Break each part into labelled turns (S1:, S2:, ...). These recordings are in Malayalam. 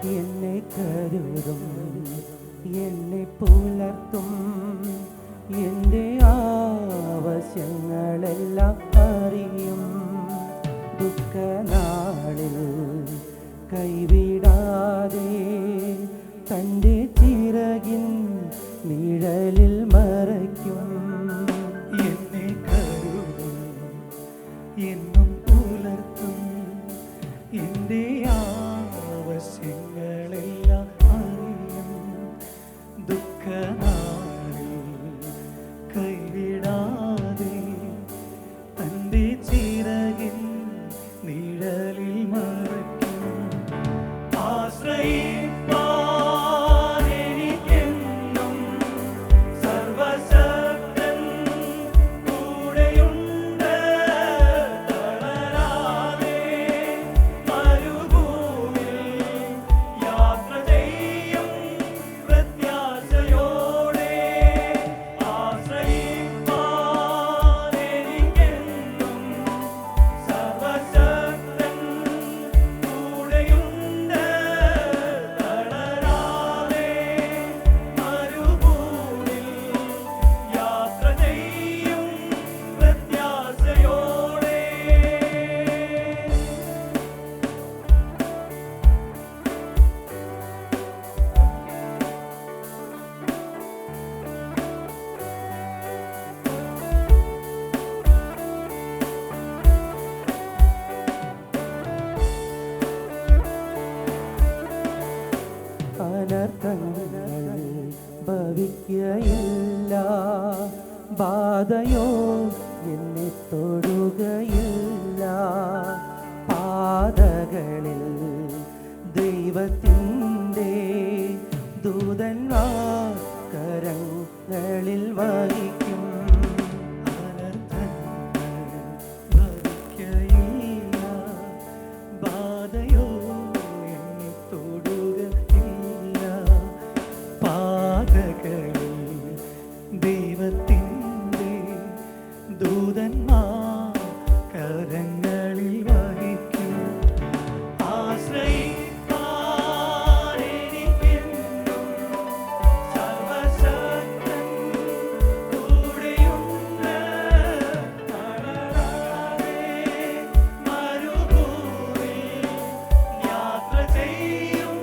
S1: എന്നെ കരുതും, എന്നെ പുലർത്തും, എൻ്റെ ആവശ്യങ്ങളെല്ലാം അറിയും. ദുഃഖനാളിൽ കൈവിടാതെ തൻ്റെ ചിറകിൻ നിഴലിൽ മറയ്ക്കും.
S2: എന്നെ കരുതും, എന്നും പുലർത്തും, എൻ്റെ ആവശ്യങ്ങളെല്ലാം അറിയും. ദുഃഖനാളിൽ കൈവിടാതെ തൻ്റെ ചിറകിൻ നിഴലിൽ മറയ്ക്കും. ആശ്രയിപ്പാൻ എനിക്കെന്നും സർവശക്തൻ കൂടെയുണ്ട്. തളരാതെ മരുഭൂമിയിൽ യാത്ര ചെയ്യും പ്രത്യാശയോടെ. ആശ്രയിപ്പാൻ എനിക്കെന്നും സർവശക്തൻ കൂടെയുണ്ട്. തളരാതെ മരുഭൂമിയിൽ യാത്ര ചെയ്യും പ്രത്യാശയോടെ.
S1: അനർത്ഥങ്ങൾ ഭവിക്കയില്ല, ബാധയോ എന്നെ തൊടുകയില്ല. പാതകളിൽ ദൈവത്തിൻ്റെ ദൂതന്മാർ കരങ്ങളിൽ വഹിക്കും.
S2: അനർത്ഥങ്ങൾ ഭവിക്കയില്ല, ബാധയോ എന്നെ തൊടുകയില്ല. പാതകളിൽ ദൈവത്തിൻ്റെ ദൂതന്മാർ കരങ്ങളിൽ വഹിക്കും. ആശ്രയിപ്പാൻ എനിക്കെന്നും സർവശക്തൻ കൂടെയുണ്ട്. തളരാതെ മരുഭൂമിയിൽ യാത്ര ചെയ്യും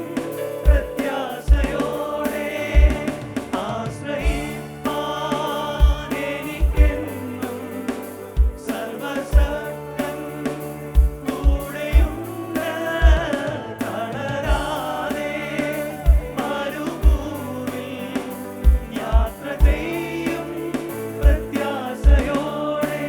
S2: പ്രത്യാശയോടെ. ആശ്രയിപ്പാൻ എനിക്കെന്നും സർവശക്തൻ കൂടെയുണ്ട്. തളരാതെ മരുഭൂമിയിൽ യാത്ര ചെയ്യും പ്രത്യാശയോടെ.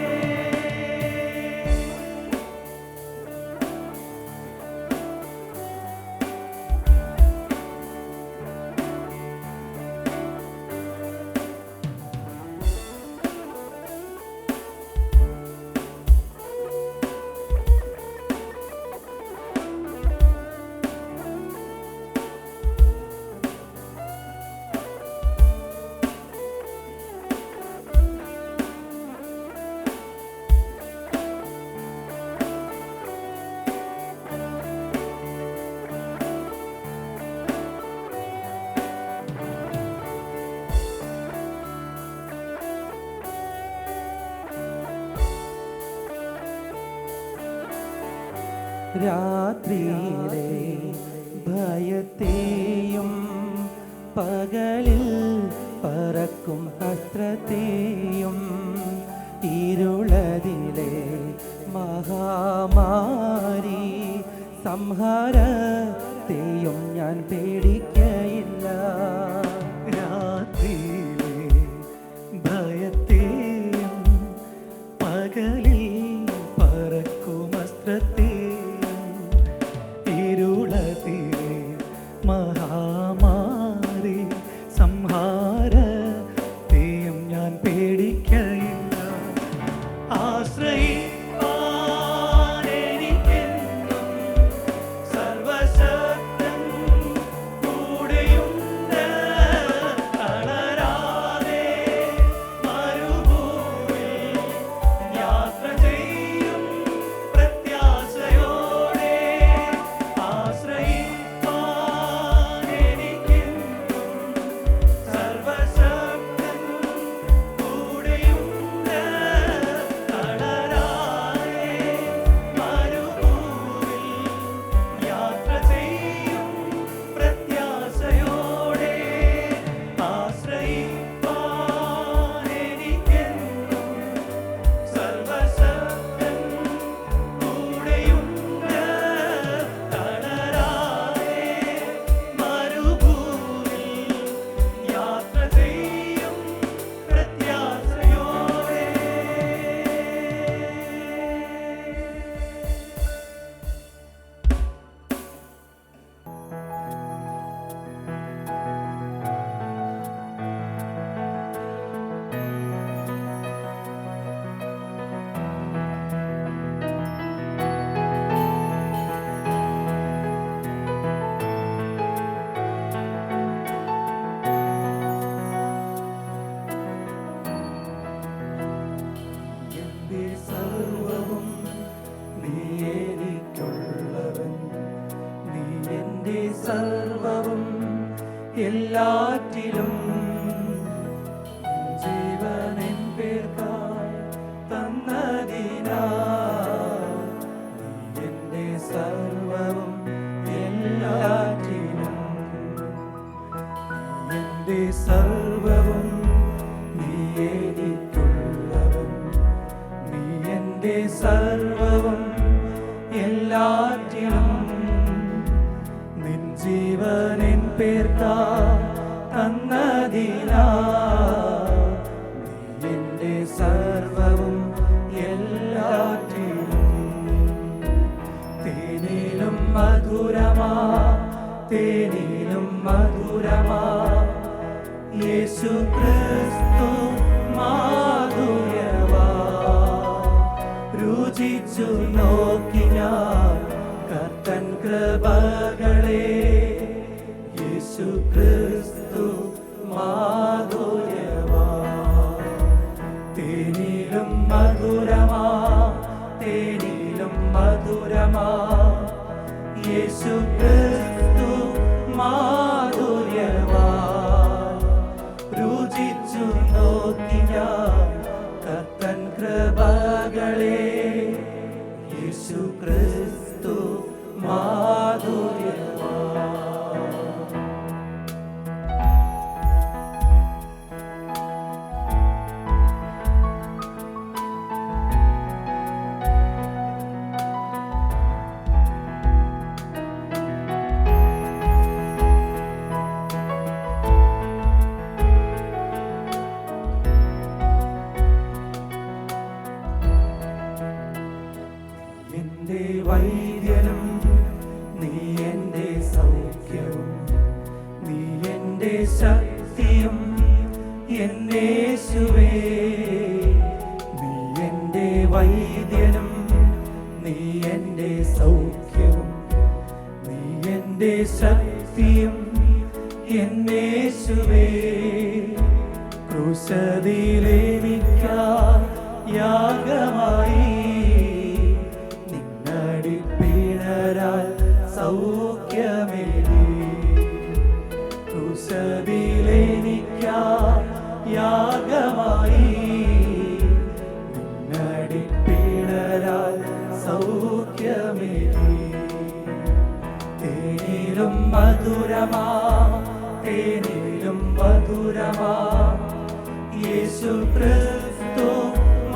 S1: രാത്രിയിലെ ഭയത്തെയും പകലിൽ പറക്കും അസ്ത്രത്തെയും ഇരുളതിലെ മഹാമാരി സംഹാരത്തെയും ഞാൻ പേടിക്കയില്ല.
S2: രാത്രിയിലെ ഭയത്തെയും പകലിൽ പറക്കും അസ്ത്രത്തെയും ഇരുളതിലെ മഹാമാരി സംഹാരത്തെയും ഞാൻ പേടിക്കയില്ല. ആശ്രയിപ്പാൻ എനിക്കെന്നും സർവശക്തൻ കൂടെയുണ്ട്. തളരാതെ മരുഭൂമിയിൽ യാത്ര ചെയ്യും പ്രത്യാശ
S1: എല്ലാറ്റിലും ജീവനിൻ പേർക്കായി തന്നതിനാൽ നീ എൻ്റെ സർവവും എല്ലാറ്റിലും നീ എൻ്റെ സർവവും നീ എനിക്കുള്ളവൻ നീ എൻ്റെ സർവവും എല്ലാറ്റിലും നിൻ ജീവനിൻ പേർക്കായി തന്നതിനാൽ നീ എൻ്റെ സർവവും എല്ലാറ്റിലും തേനിലും മധുരമാ തേനിലും മധുരമാ യേശു ക്രിസ്തു മാധുര്യവാ രുചിച്ചു നോക്കി ഞാൻ കർത്തൻ കൃപകളെ യേശു ക്രിസ്തു മാധുര്യവാ തേനിലും മധുരമാ തേനിലും മധുരമാ യേശു ക്രിസ്തു മാധുര്യവാ രുചിച്ചു നോക്കി ഞാൻ കർത്തൻ കൃപകളെ യേശു ക്രിസ്തു മാധുര്യവാ എൻ്റെ വൈദ്യനും നീ എൻ്റെ സൗഖ്യവും നീ എൻ്റെ ശക്തിയും എന്നേശുവേ നീ എൻ്റെ വൈദ്യനും നീ എൻ്റെ സൗഖ്യവും നീ എൻ്റെ ശക്തിയും എന്നേശുവേ ക്രൂശിലെനിക്കായി യാഗമായി നിന്നടിപ്പിണരാൽ സൗഖ്യമേകി ക്രൂശിലെനിക്കായി യാഗമായി നിന്നടിപ്പിണരാൽ സൗഖ്യമേകി തേനിലും മധുരമാ തേനിലും മധുരമാ യേശു ക്രിസ്തു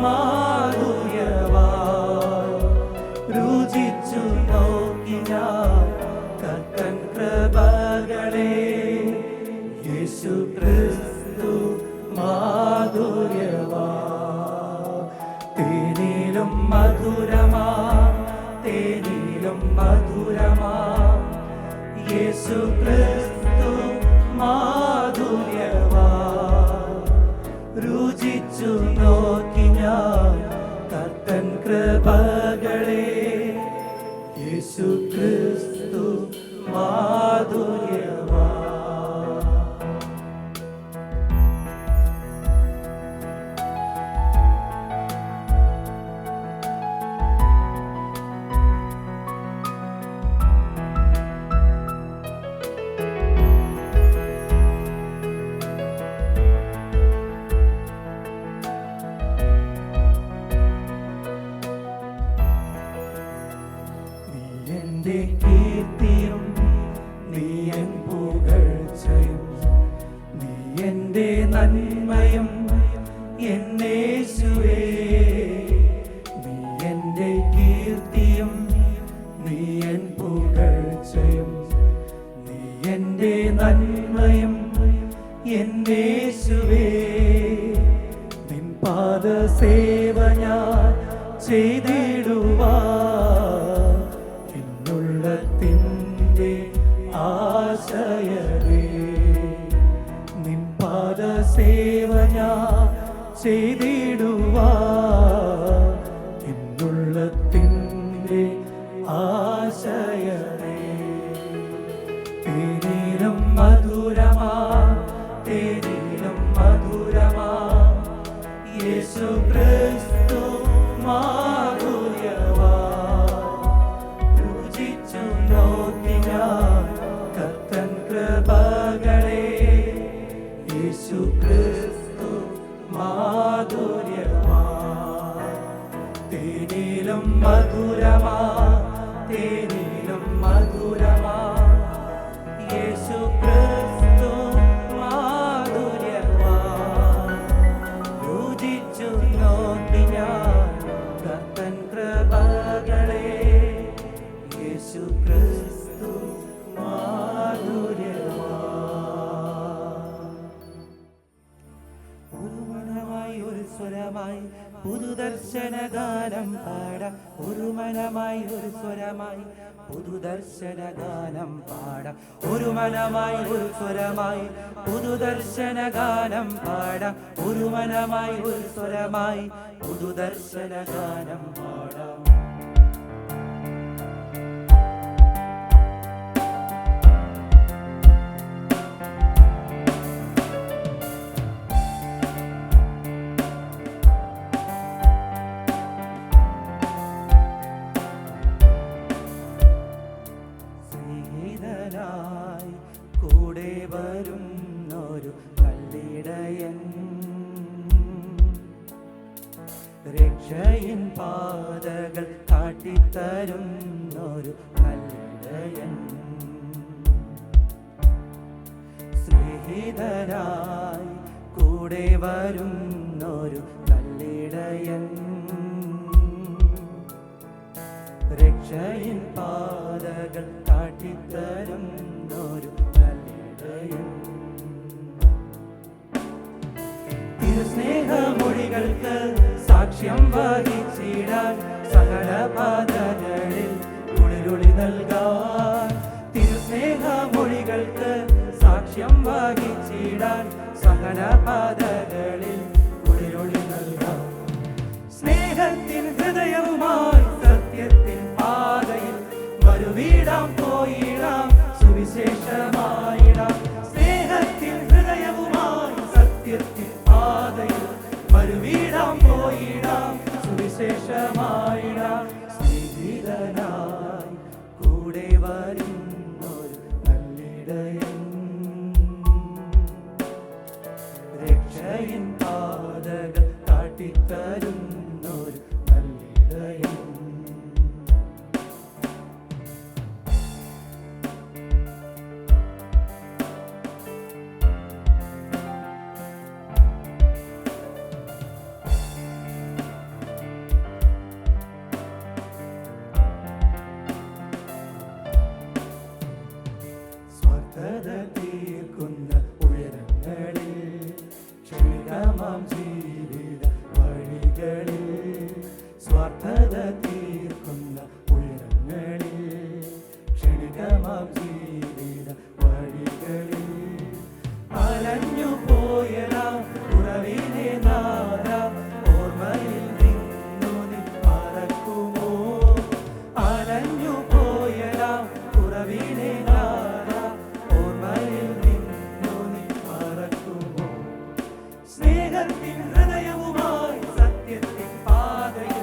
S1: മാധുര്യവാ രുചിച്ചു നോക്കി ഞാൻ കർത്തൻ കൃപകളെ യേശു ക്രിസ്തു മാധുര്യവാ തേനിലും മധുരമാ തേനിലും മധുരമാ യേശു ക്രിസ്തു മാധുര്യവാ രുചിച്ചു നോക്കി ഞാൻ കർത്തൻ കൃപകളെ യേശു ക്രിസ്തു മാധുര്യവാ എൻ്റെ കീർത്തിയും നീ എൻ പുകഴ്ചയും നീ എൻ്റെ നന്മയും എന്നേശുവേ നീ എൻ്റെ കീർത്തിയും നീ എൻ പുകഴ്ചയും നീ എൻ്റെ നന്മയും എന്നേശുവേ നിൻ പാദസേവ ഞാൻ ചെയ്തിടുവാ ത്തിൻ്റെ ആശയവേ നിൻ പാദസേവ ഞാൻ ചെയ്തിടുവാ എന്നുള്ളത്തിൻ്റെ ആശയവേ തേനിലും മധുരമാ തേനിലും മധുരമാ യേശു ക്രിസ്തു മാധുര്യവാ മധുരമാ തേനിലും മധുരമാ യേശു ക്രിസ്തു മാധുര്യമാ രുചിച്ചു നോക്കി ഞാൻ കർത്തൻ കൃപകളെ യേശു ക്രിസ്തു മാധുര്യമാ ഒരു മനമായി ഒരു സ്വരമായി പുതുദർശനഗാനം പാടാം ഒരു മനമായി ഒരു സ്വരമായി പുതുദർശനഗാനം പാടാം ഒരു മനമായി ഒരു സ്വരമായി പുതുദർശനഗാനം പാടാം ഒരു മനമായി ഒരു സ്വരമായി പുതുദർശനഗാനം പാടാം കൂടെ വരുന്നൊരു നല്ലിടയൻ രക്ഷയിൻ പാതകൾ കാട്ടിത്തരുന്നൊരു നല്ലിടയൻ സ്നേഹിതനായി കൂടെ വരുന്നൊരു നല്ലിടയൻ രക്ഷയിൻ പാതകൾ കാട്ടിത്തരുന്നൊരു നല്ലിടയൻ തിരുസ്നേഹമൊഴികൾക്ക് സാക്ഷ്യം വഹിച്ചിടാൻ സകല പാതകളിൽ കുളിരുളി നൽകാൻ തിരുസ്നേഹമൊഴികൾക്ക് സാക്ഷ്യം വഹിച്ചിടാൻ സകല പാതകളിൽ കുളിരുളി നൽകാൻ സ്നേഹത്തിൻ ഹൃദയവുമായി സത്യത്തിൻ പാതയിൽ വരുവീടാം പോയിടാം സുവിശേഷമായിടാം സ്നേഹത്തിൻ ഹൃദയവുമായി സത്യത്തിൻ പാതയിൽ വരുവീടാം പോയിടാം സുവിശേഷമായിടാം സ്നേഹിതനായി കൂടെ വരുന്നൊരു നല്ലിടയൻ രക്ഷയിൻ പാതകൾ കാട്ടിത്തരുന്നൊരു നല്ലിടയൻ സ്വാർത്ഥത തീർക്കുന്ന ഉയരങ്ങളിൽ ക്ഷണികമാം ജീവിത വഴികളിൽ സ്വാർത്ഥത തീർക്കുന്ന ഉയരങ്ങളിൽ ക്ഷണികമാം ജീവിത വഴികളിൽ അലഞ്ഞു പോയതാ ഉറവിനെ നാദ ഓർമ്മയിൽ നിന്നു നീ മറക്കുമോ അലഞ്ഞു പോയതാ ഉറവിനെ നാദ ഓർമ്മയിൽ നിന്നു നീ മറക്കുമോ സ്നേഹത്തിൻ ഹൃദയവുമായി സത്യത്തിൻ പാതയിൽ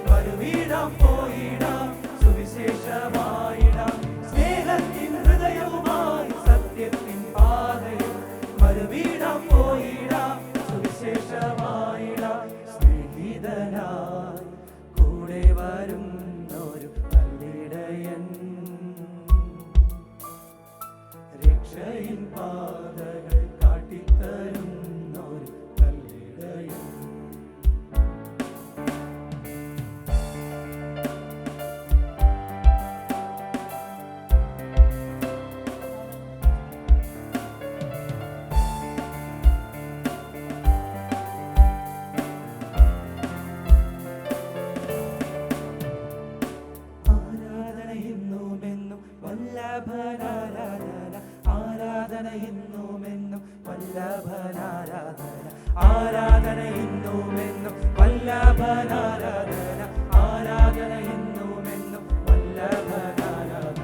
S1: വരുവീടാം പോയിടാം സുവിശേഷമായിടാം സ്നേഹത്തിൻ ഹൃദയവുമായി സത്യത്തിൻ പാതയിൽ വരുവീടാം പോയിടാം സുവിശേഷമായിടാം സ്നേഹിതനായി കൂടെ വരുന്നൊരു നല്ലിടയൻ രക്ഷയിൻ പാതകൾ കാട്ടിത്തരുന്നൊരു നല്ലിടയൻ ആരാധന എന്നുമെന്നും വല്ലഭനാരാധന ആരാധന എന്നുമെന്നും വല്ലഭനാരാധന ആരാധന എന്നുമെന്നും വല്ലഭനാരാധന ആരാധന എന്നുമെന്നും വല്ലഭനാരാധന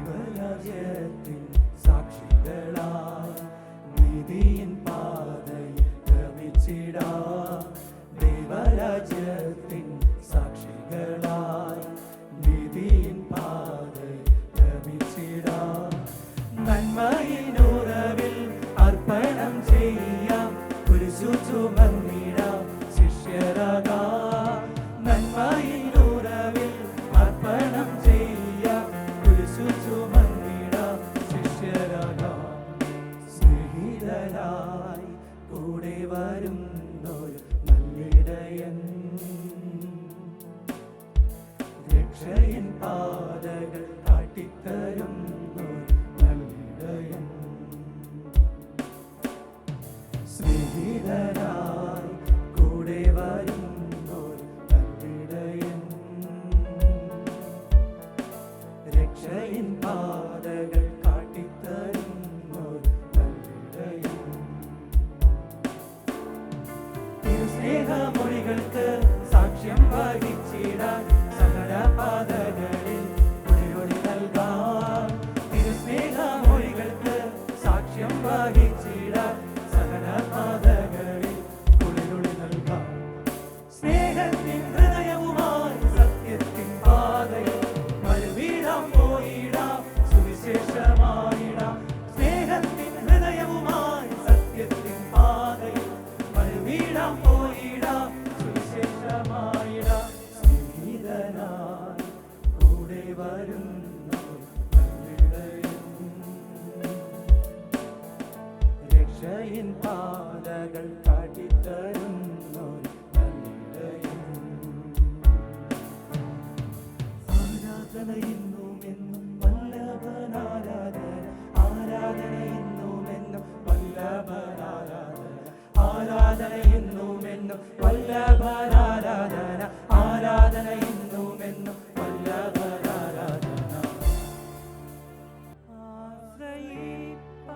S1: ദൈവരാജ്യത്തിൻ സാക്ഷികളായി നീതിയിൻ പാതയിൽ ഗമിച്ചിടാം രക്ഷയിൻ പാതകൾ കാട്ടിത്തരുന്നു നല്ലിടയൻ. സ്നേഹിതനായി കൂടെ വരുന്നു നല്ലിടയൻ. രക്ഷയിൻ പാതകൾ കാട്ടിത്തരുന്നു നല്ലിടയൻ. തിരുസ്നേഹമൊഴികൾക്ക് സാക്ഷ്യം വഹിച്ചിടാൻ സകല പാതകളിൽ കുളിരൊളി നൽകാം. തിരുസ്നേഹമൊഴികൾക്ക് സാക്ഷ്യം വഹിച്ചിടാൻ സകല പാതകളിൽ കുളിരൊളി നൽകാം. സ്നേഹത്തിൻ ഹൃദയവുമായി സത്യത്തിൻ പാതയിൽ മരുവീഴാം പോയിടാം, സുവിശേഷമായിടാം. സ്നേഹത്തിൻ ഹൃദയവുമായി സത്യത്തിൻ പാതയിൽ മരുവീഴാം പോയിടാം, സുവിശേഷമായിടാം. സ്നേഹിതനായി കൂടെ വരുന്നു നല്ലിടയൻ. രക്ഷയിൻ പാതകൾ കാട്ടിത്തരുന്നു നല്ലിടയൻ. ആരാധന എന്നും എന്നും വല്ലഭനാരാധന. ആരാധന എന്നും എന്നും വല്ലഭനാരാധന. ആരാധന എന്നും എന്നും വല്ലഭനാരാധന. ആരാധന എന്നും എന്നും വല്ലഭനാരാധന.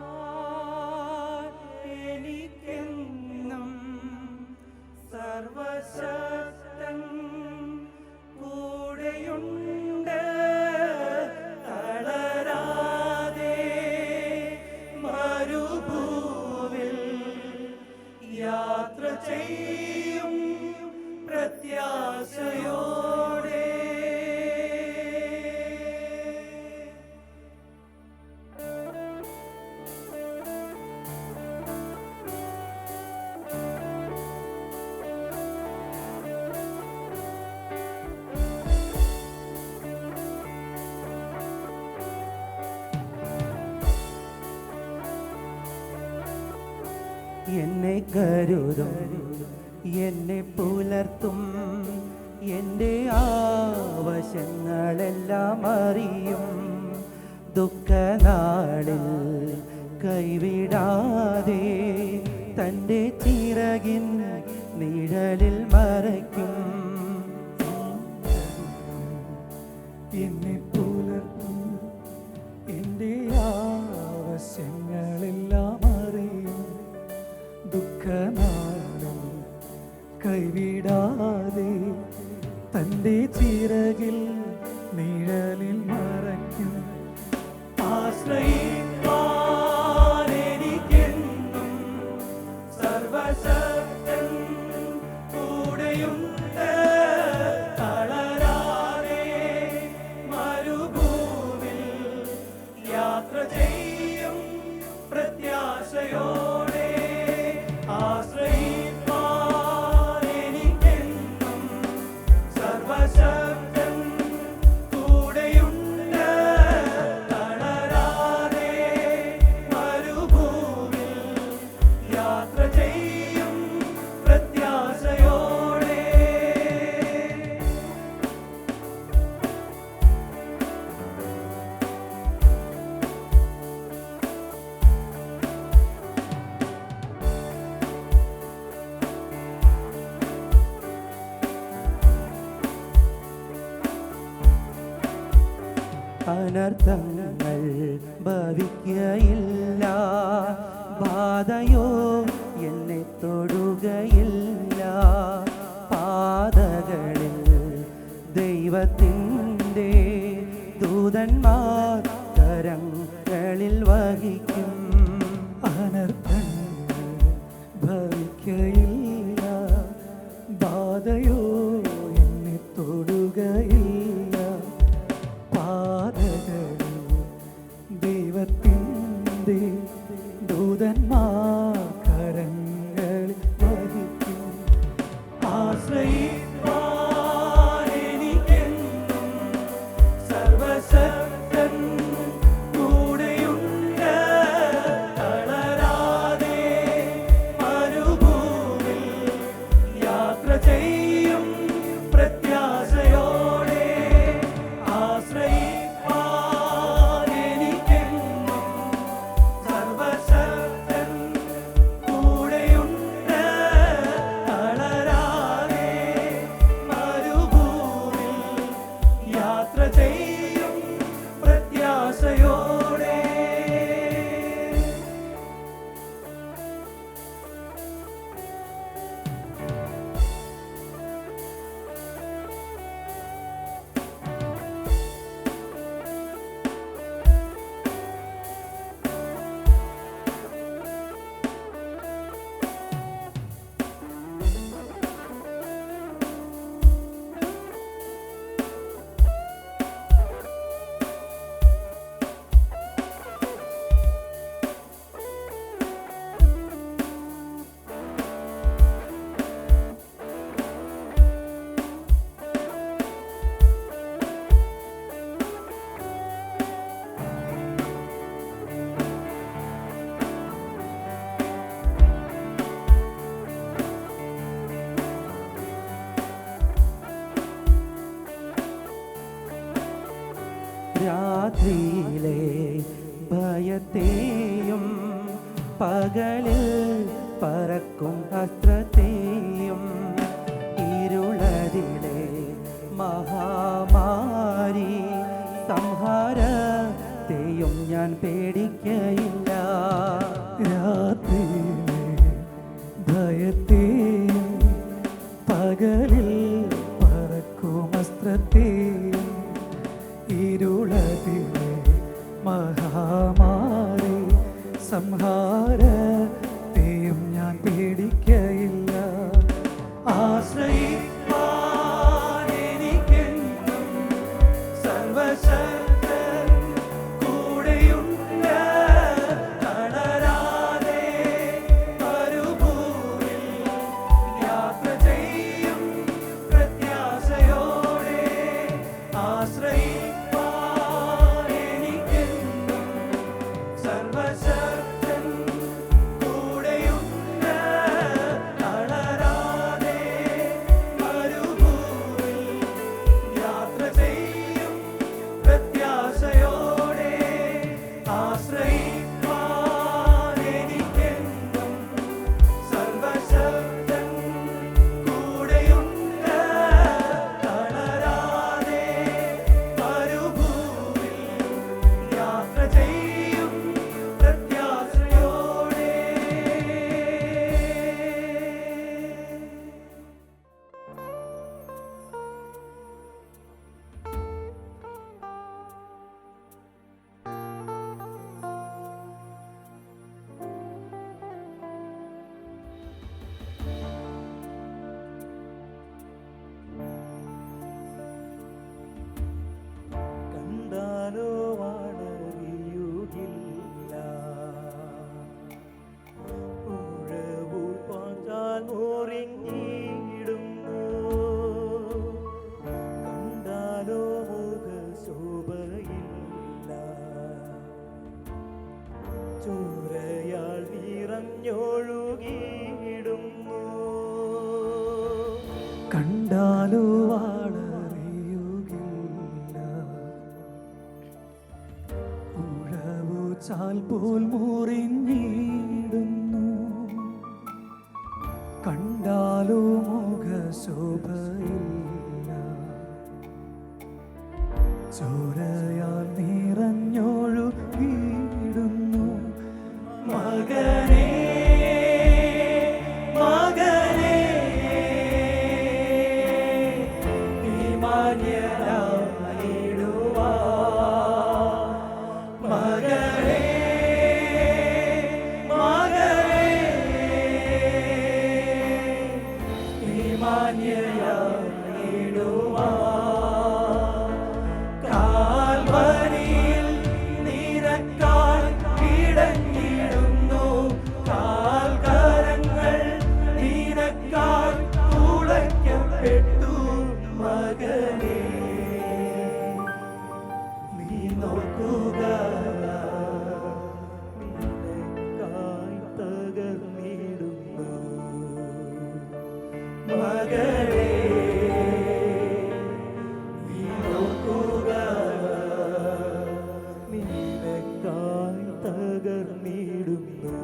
S1: ആശ്രയിപ്പാൻ എനിക്കെന്നും സർവശക്തൻ കൂടെയുണ്ട്. തളരാതെ മരുഭൂവിൽ യാത്ര ചെയ്യും പ്രത്യാശയോടെ. എന്നെ കരുതും, എന്നെ പുലർത്തും, എൻ്റെ ആവശ്യങ്ങളെല്ലാം അറിയും. ദുഃഖനാളിൽ കൈവിടാതെ തൻ്റെ ചിറകിൻ നിഴലിൽ മറയ്ക്കും. എന്നെ പുലർത്തും, എൻ്റെ ആവശ്യങ്ങളെല്ലാം അറിയും. ദുഃഖനാളിൽ കൈവിടാതെ തൻ്റെ ചിറകിൽ നിഴലിൽ മറയ്ക്കും. ആശ്രയിപ്പാൻ എനിക്കെന്നും സർവശക്തൻ കൂടെയുണ്ട്. തളരാതെ മരുഭൂവിൽ യാത്ര ചെയ്യും പ്രത്യാശയോടെ. ആശ്രയിപ്പാൻ എനിക്കെന്നും സർവശക്തൻ കൂടെയുണ്ട്. തളരാതെ മരുഭൂവിൽ യാത്ര ചെയ്യും പ്രത്യാശയോടെ. അനർത്ഥങ്ങൾ ഭവിക്കയില്ല, ബാധയോ എന്നെ തൊടുകയില്ല. പാതകളിൽ ദൈവത്തിൻ്റെ ദൂതന്മാർ കരങ്ങളിൽ വഹിക്കും. അനർത്ഥങ്ങൾ ഭവിക്കയില്ല, ബാധയോ എന്നെ തൊടുകയില്ല. പാതകളിൽ ദൈവത്തിൻ്റെ ദൂതന്മാർ കരങ്ങളിൽ വഹിക്കും. ആശ്രയിപ്പാൻ എനിക്കെന്നും സർവശക്തൻ കൂടെ രാത്രിയിലെ ഭയത്തെയും പകലിൽ പറക്കും അസ്ത്രത്തെയും ഇരുളതിലെ മഹാമാരി സംഹാരത്തെയും ഞാൻ പേടിക്കയില്ല.
S2: രാത്രിയിലെ ഭയത്തെയും പകലിൽ പറക്കും അസ്ത്രത്തെയും ഇരുളതിലെ മഹാമാരി സംഹാരത്തെയും ഞാൻ പേടിക്കയില്ല.
S1: ആശ്രയിപ്പാൻ എനിക്കെന്നും സർവശക്തൻ കൂടെയുണ്ട്. തളരാതെ മരുഭൂമിൽ യാത്ര ചെയ്യും പ്രത്യാശയോടെ. ആശ്രയിപ്പാൻ എനിക്കെന്നും സർവശക്തൻ കൂടെയുണ്ട്. തളരാതെ മരുഭൂമിൽ യാത്ര ചെയ്യും പ്രത്യാശയോടെ. ആശ്രയിപ്പാൻ എനിക്കെന്നും സർവശക്തൻ കൂടെയുണ്ട്. തളരാതെ മരുഭൂമിൽ യാത്ര ചെയ്യും പ്രത്യാശയോടെ.
S2: കണ്ടാലോ വളരിയുകില്ല, ഉഴവൂർ പാഞ്ചാൽ മുറിഞ്ഞിടുന്നു. കണ്ടാലോ മുഖശോഭയില്ല, ചോരയാൽ നിറഞ്ഞൊഴുകിയിടുന്നു.
S1: കണ്ടാലോ വളരെയുകില്ല, ഉഴവു ചാൽ പോൽ മുറിഞ്ഞിടുന്നു. കണ്ടാലോ മുഖശോഭയില്ല, ചോരയാൽ നിറഞ്ഞൊഴുകിയിടുന്നു. മകനേ മകനേ മാന്യനായിടുവാൻ. മകനേ മകനേ മാന്യനായിടുവാൻ. കാൽവരിയിൽ നിനക്കായി പിടഞ്ഞിടുന്നു. കാൽകരങ്ങൾ നിനക്കായി തുളയ്ക്കപ്പെട്ടു. മകനേ നീ നോക്കുക,
S2: നിനക്കായി തകർന്നിടുന്നു.
S1: മകനേ നീ നോക്കുക,
S2: നിനക്കായി തകർന്നിടുന്നു.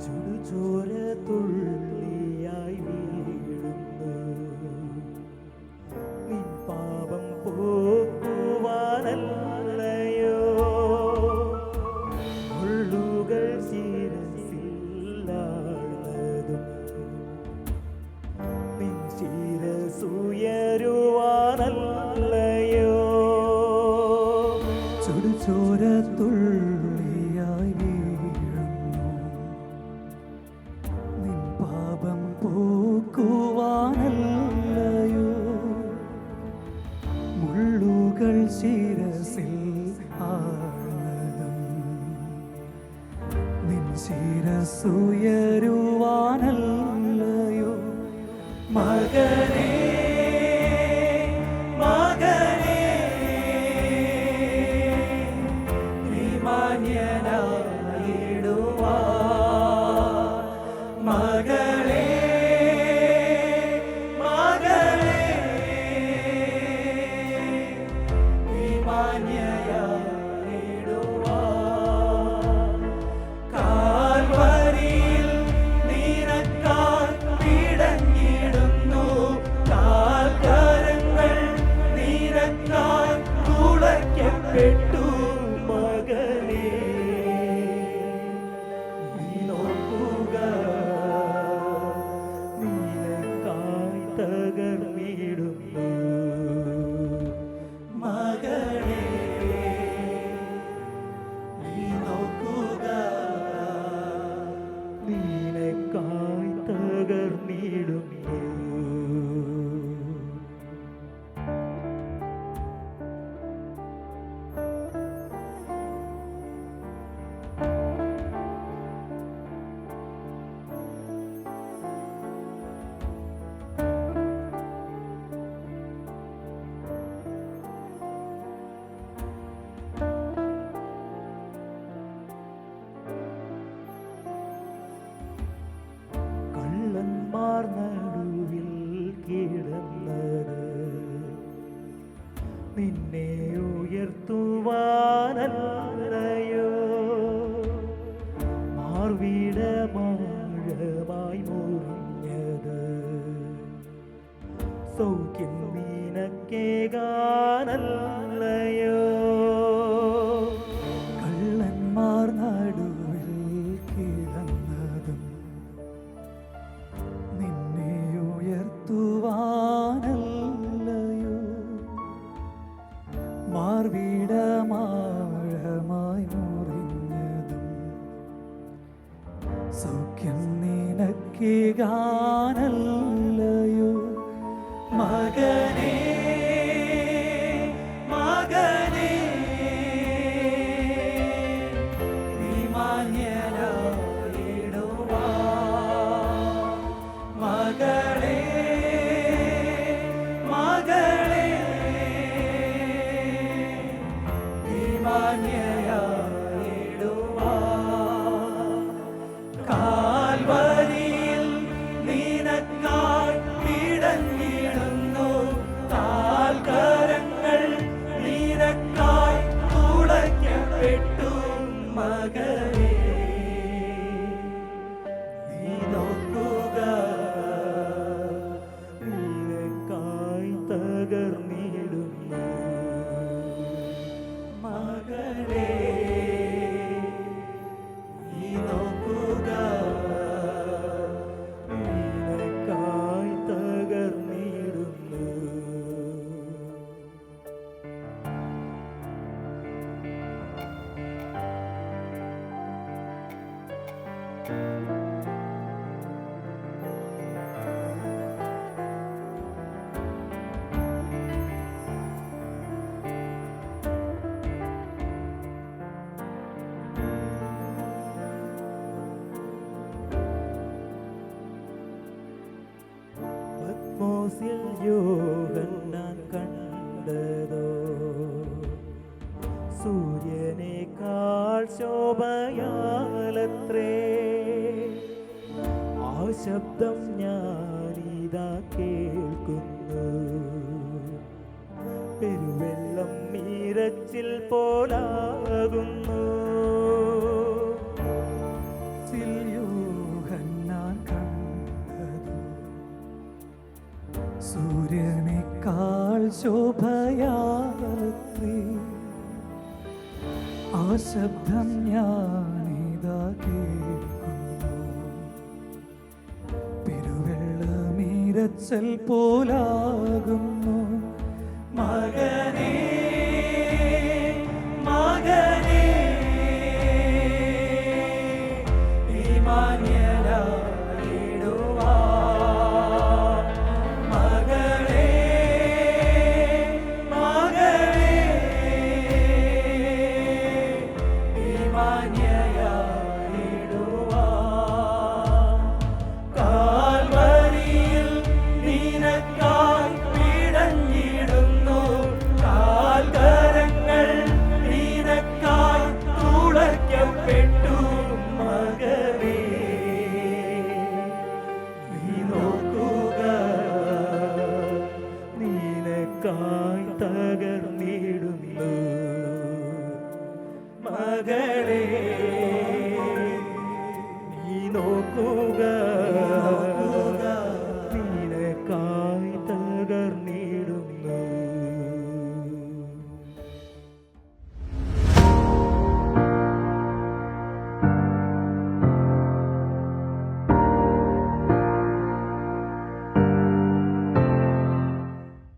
S2: ചുടുചോര തുള്ളിയായി വീഴുന്നു. നിൻ പാപം പോക്കുവാനല്ലയോ മുള്ളുകൾ ശിരസില്ലാഴ്ന്നതും നിൻ ശിരസുയരുവാനല്ലയോ.
S1: ചുടുചോര തുള്ളിയായി വീഴുന്നു. നിൻ പാപം പോക്കുവാനല്ലയോ മുള്ളുകൾ ശിരസിൽ ആഴ്ന്നതും. ശിരസുയരുവാനല്ലയോ മകനേ മകനേ നീ മാന്യനായിടുവാൻ മകളേ മകളേ നീ മാന്യയായിടുവാൻ കാൽവരിയിൽ നിനക്കായി പിടഞ്ഞിടുന്നു കാൽക്കരങ്ങൾ നിനക്കായി തുളയ്ക്കപ്പെട്ടു മകനേ നീ നോക്കുക നിനക്കായി തകർന്നിടുന്നു മകളേ നീ നോക്കുക
S2: നിനക്കായി തകർന്നിടുന്നു. കള്ളന്മാർ നടുവിൽ കിടന്നത് നിന്നെ ഉയർത്തുവാനല്ലയോ മാർവിടമാഴമായി മുറിഞ്ഞത് സൗഖ്യം നിനക്കേകാനല്ലയോ
S1: കള്ളന്മാർ നടുവിൽ കിടന്നതും നിന്നെ ഉയർത്തുവാനല്ലയോ മാർവിടമാഴമായി മുറിഞ്ഞതും സൗഖ്യം നിനക്കേകാനല്ലയോ മകനേ മകനേ നീ മാന്യനായിടുവാൻ മകളേ മകളേ നീ മാന്യയായിടുവാൻ കാൽവരിയിൽ നിനക്കായി പിടഞ്ഞിടുന്നു കാൽക്കരങ്ങൾ നിനക്കായി തുളയ്ക്കപ്പെട്ടു മകനേ നീ നോക്കുക
S2: നിനക്കായി തകർന്നിടുന്നു
S1: മകളേ നീ നോക്കുക
S2: നിനക്കായി തകർന്നിടുന്നു. പത്മോസിൽ യോഹന്നാൻ കണ്ടതോ സൂര്യനേക്കാൾ ശോഭയാലത്രേ ആ ശബ്ദം ഞാനിതാ കേൾക്കുന്നു പെരുവെള്ളം നീരച്ചിൽ പോലാകുന്നു
S1: യോഹന്നാൻ കണ്ടതും സൂര്യനേക്കാൾ ശോഭയാലത്രേ ആ ശബ്ദം ഞാനിതാ കേൾക്കുന്നു പെരുവെള്ളമീരച്ചൽ പോലാകുന്നു മകനേ മകനേ നീ മാന്യനായിടുവാൻ മകളേ മകളേ നീ മാന്യയായിടുവാൻ മകളെ
S2: നീ നോക്കുക നിനക്കായി തകർന്നിടുന്നു.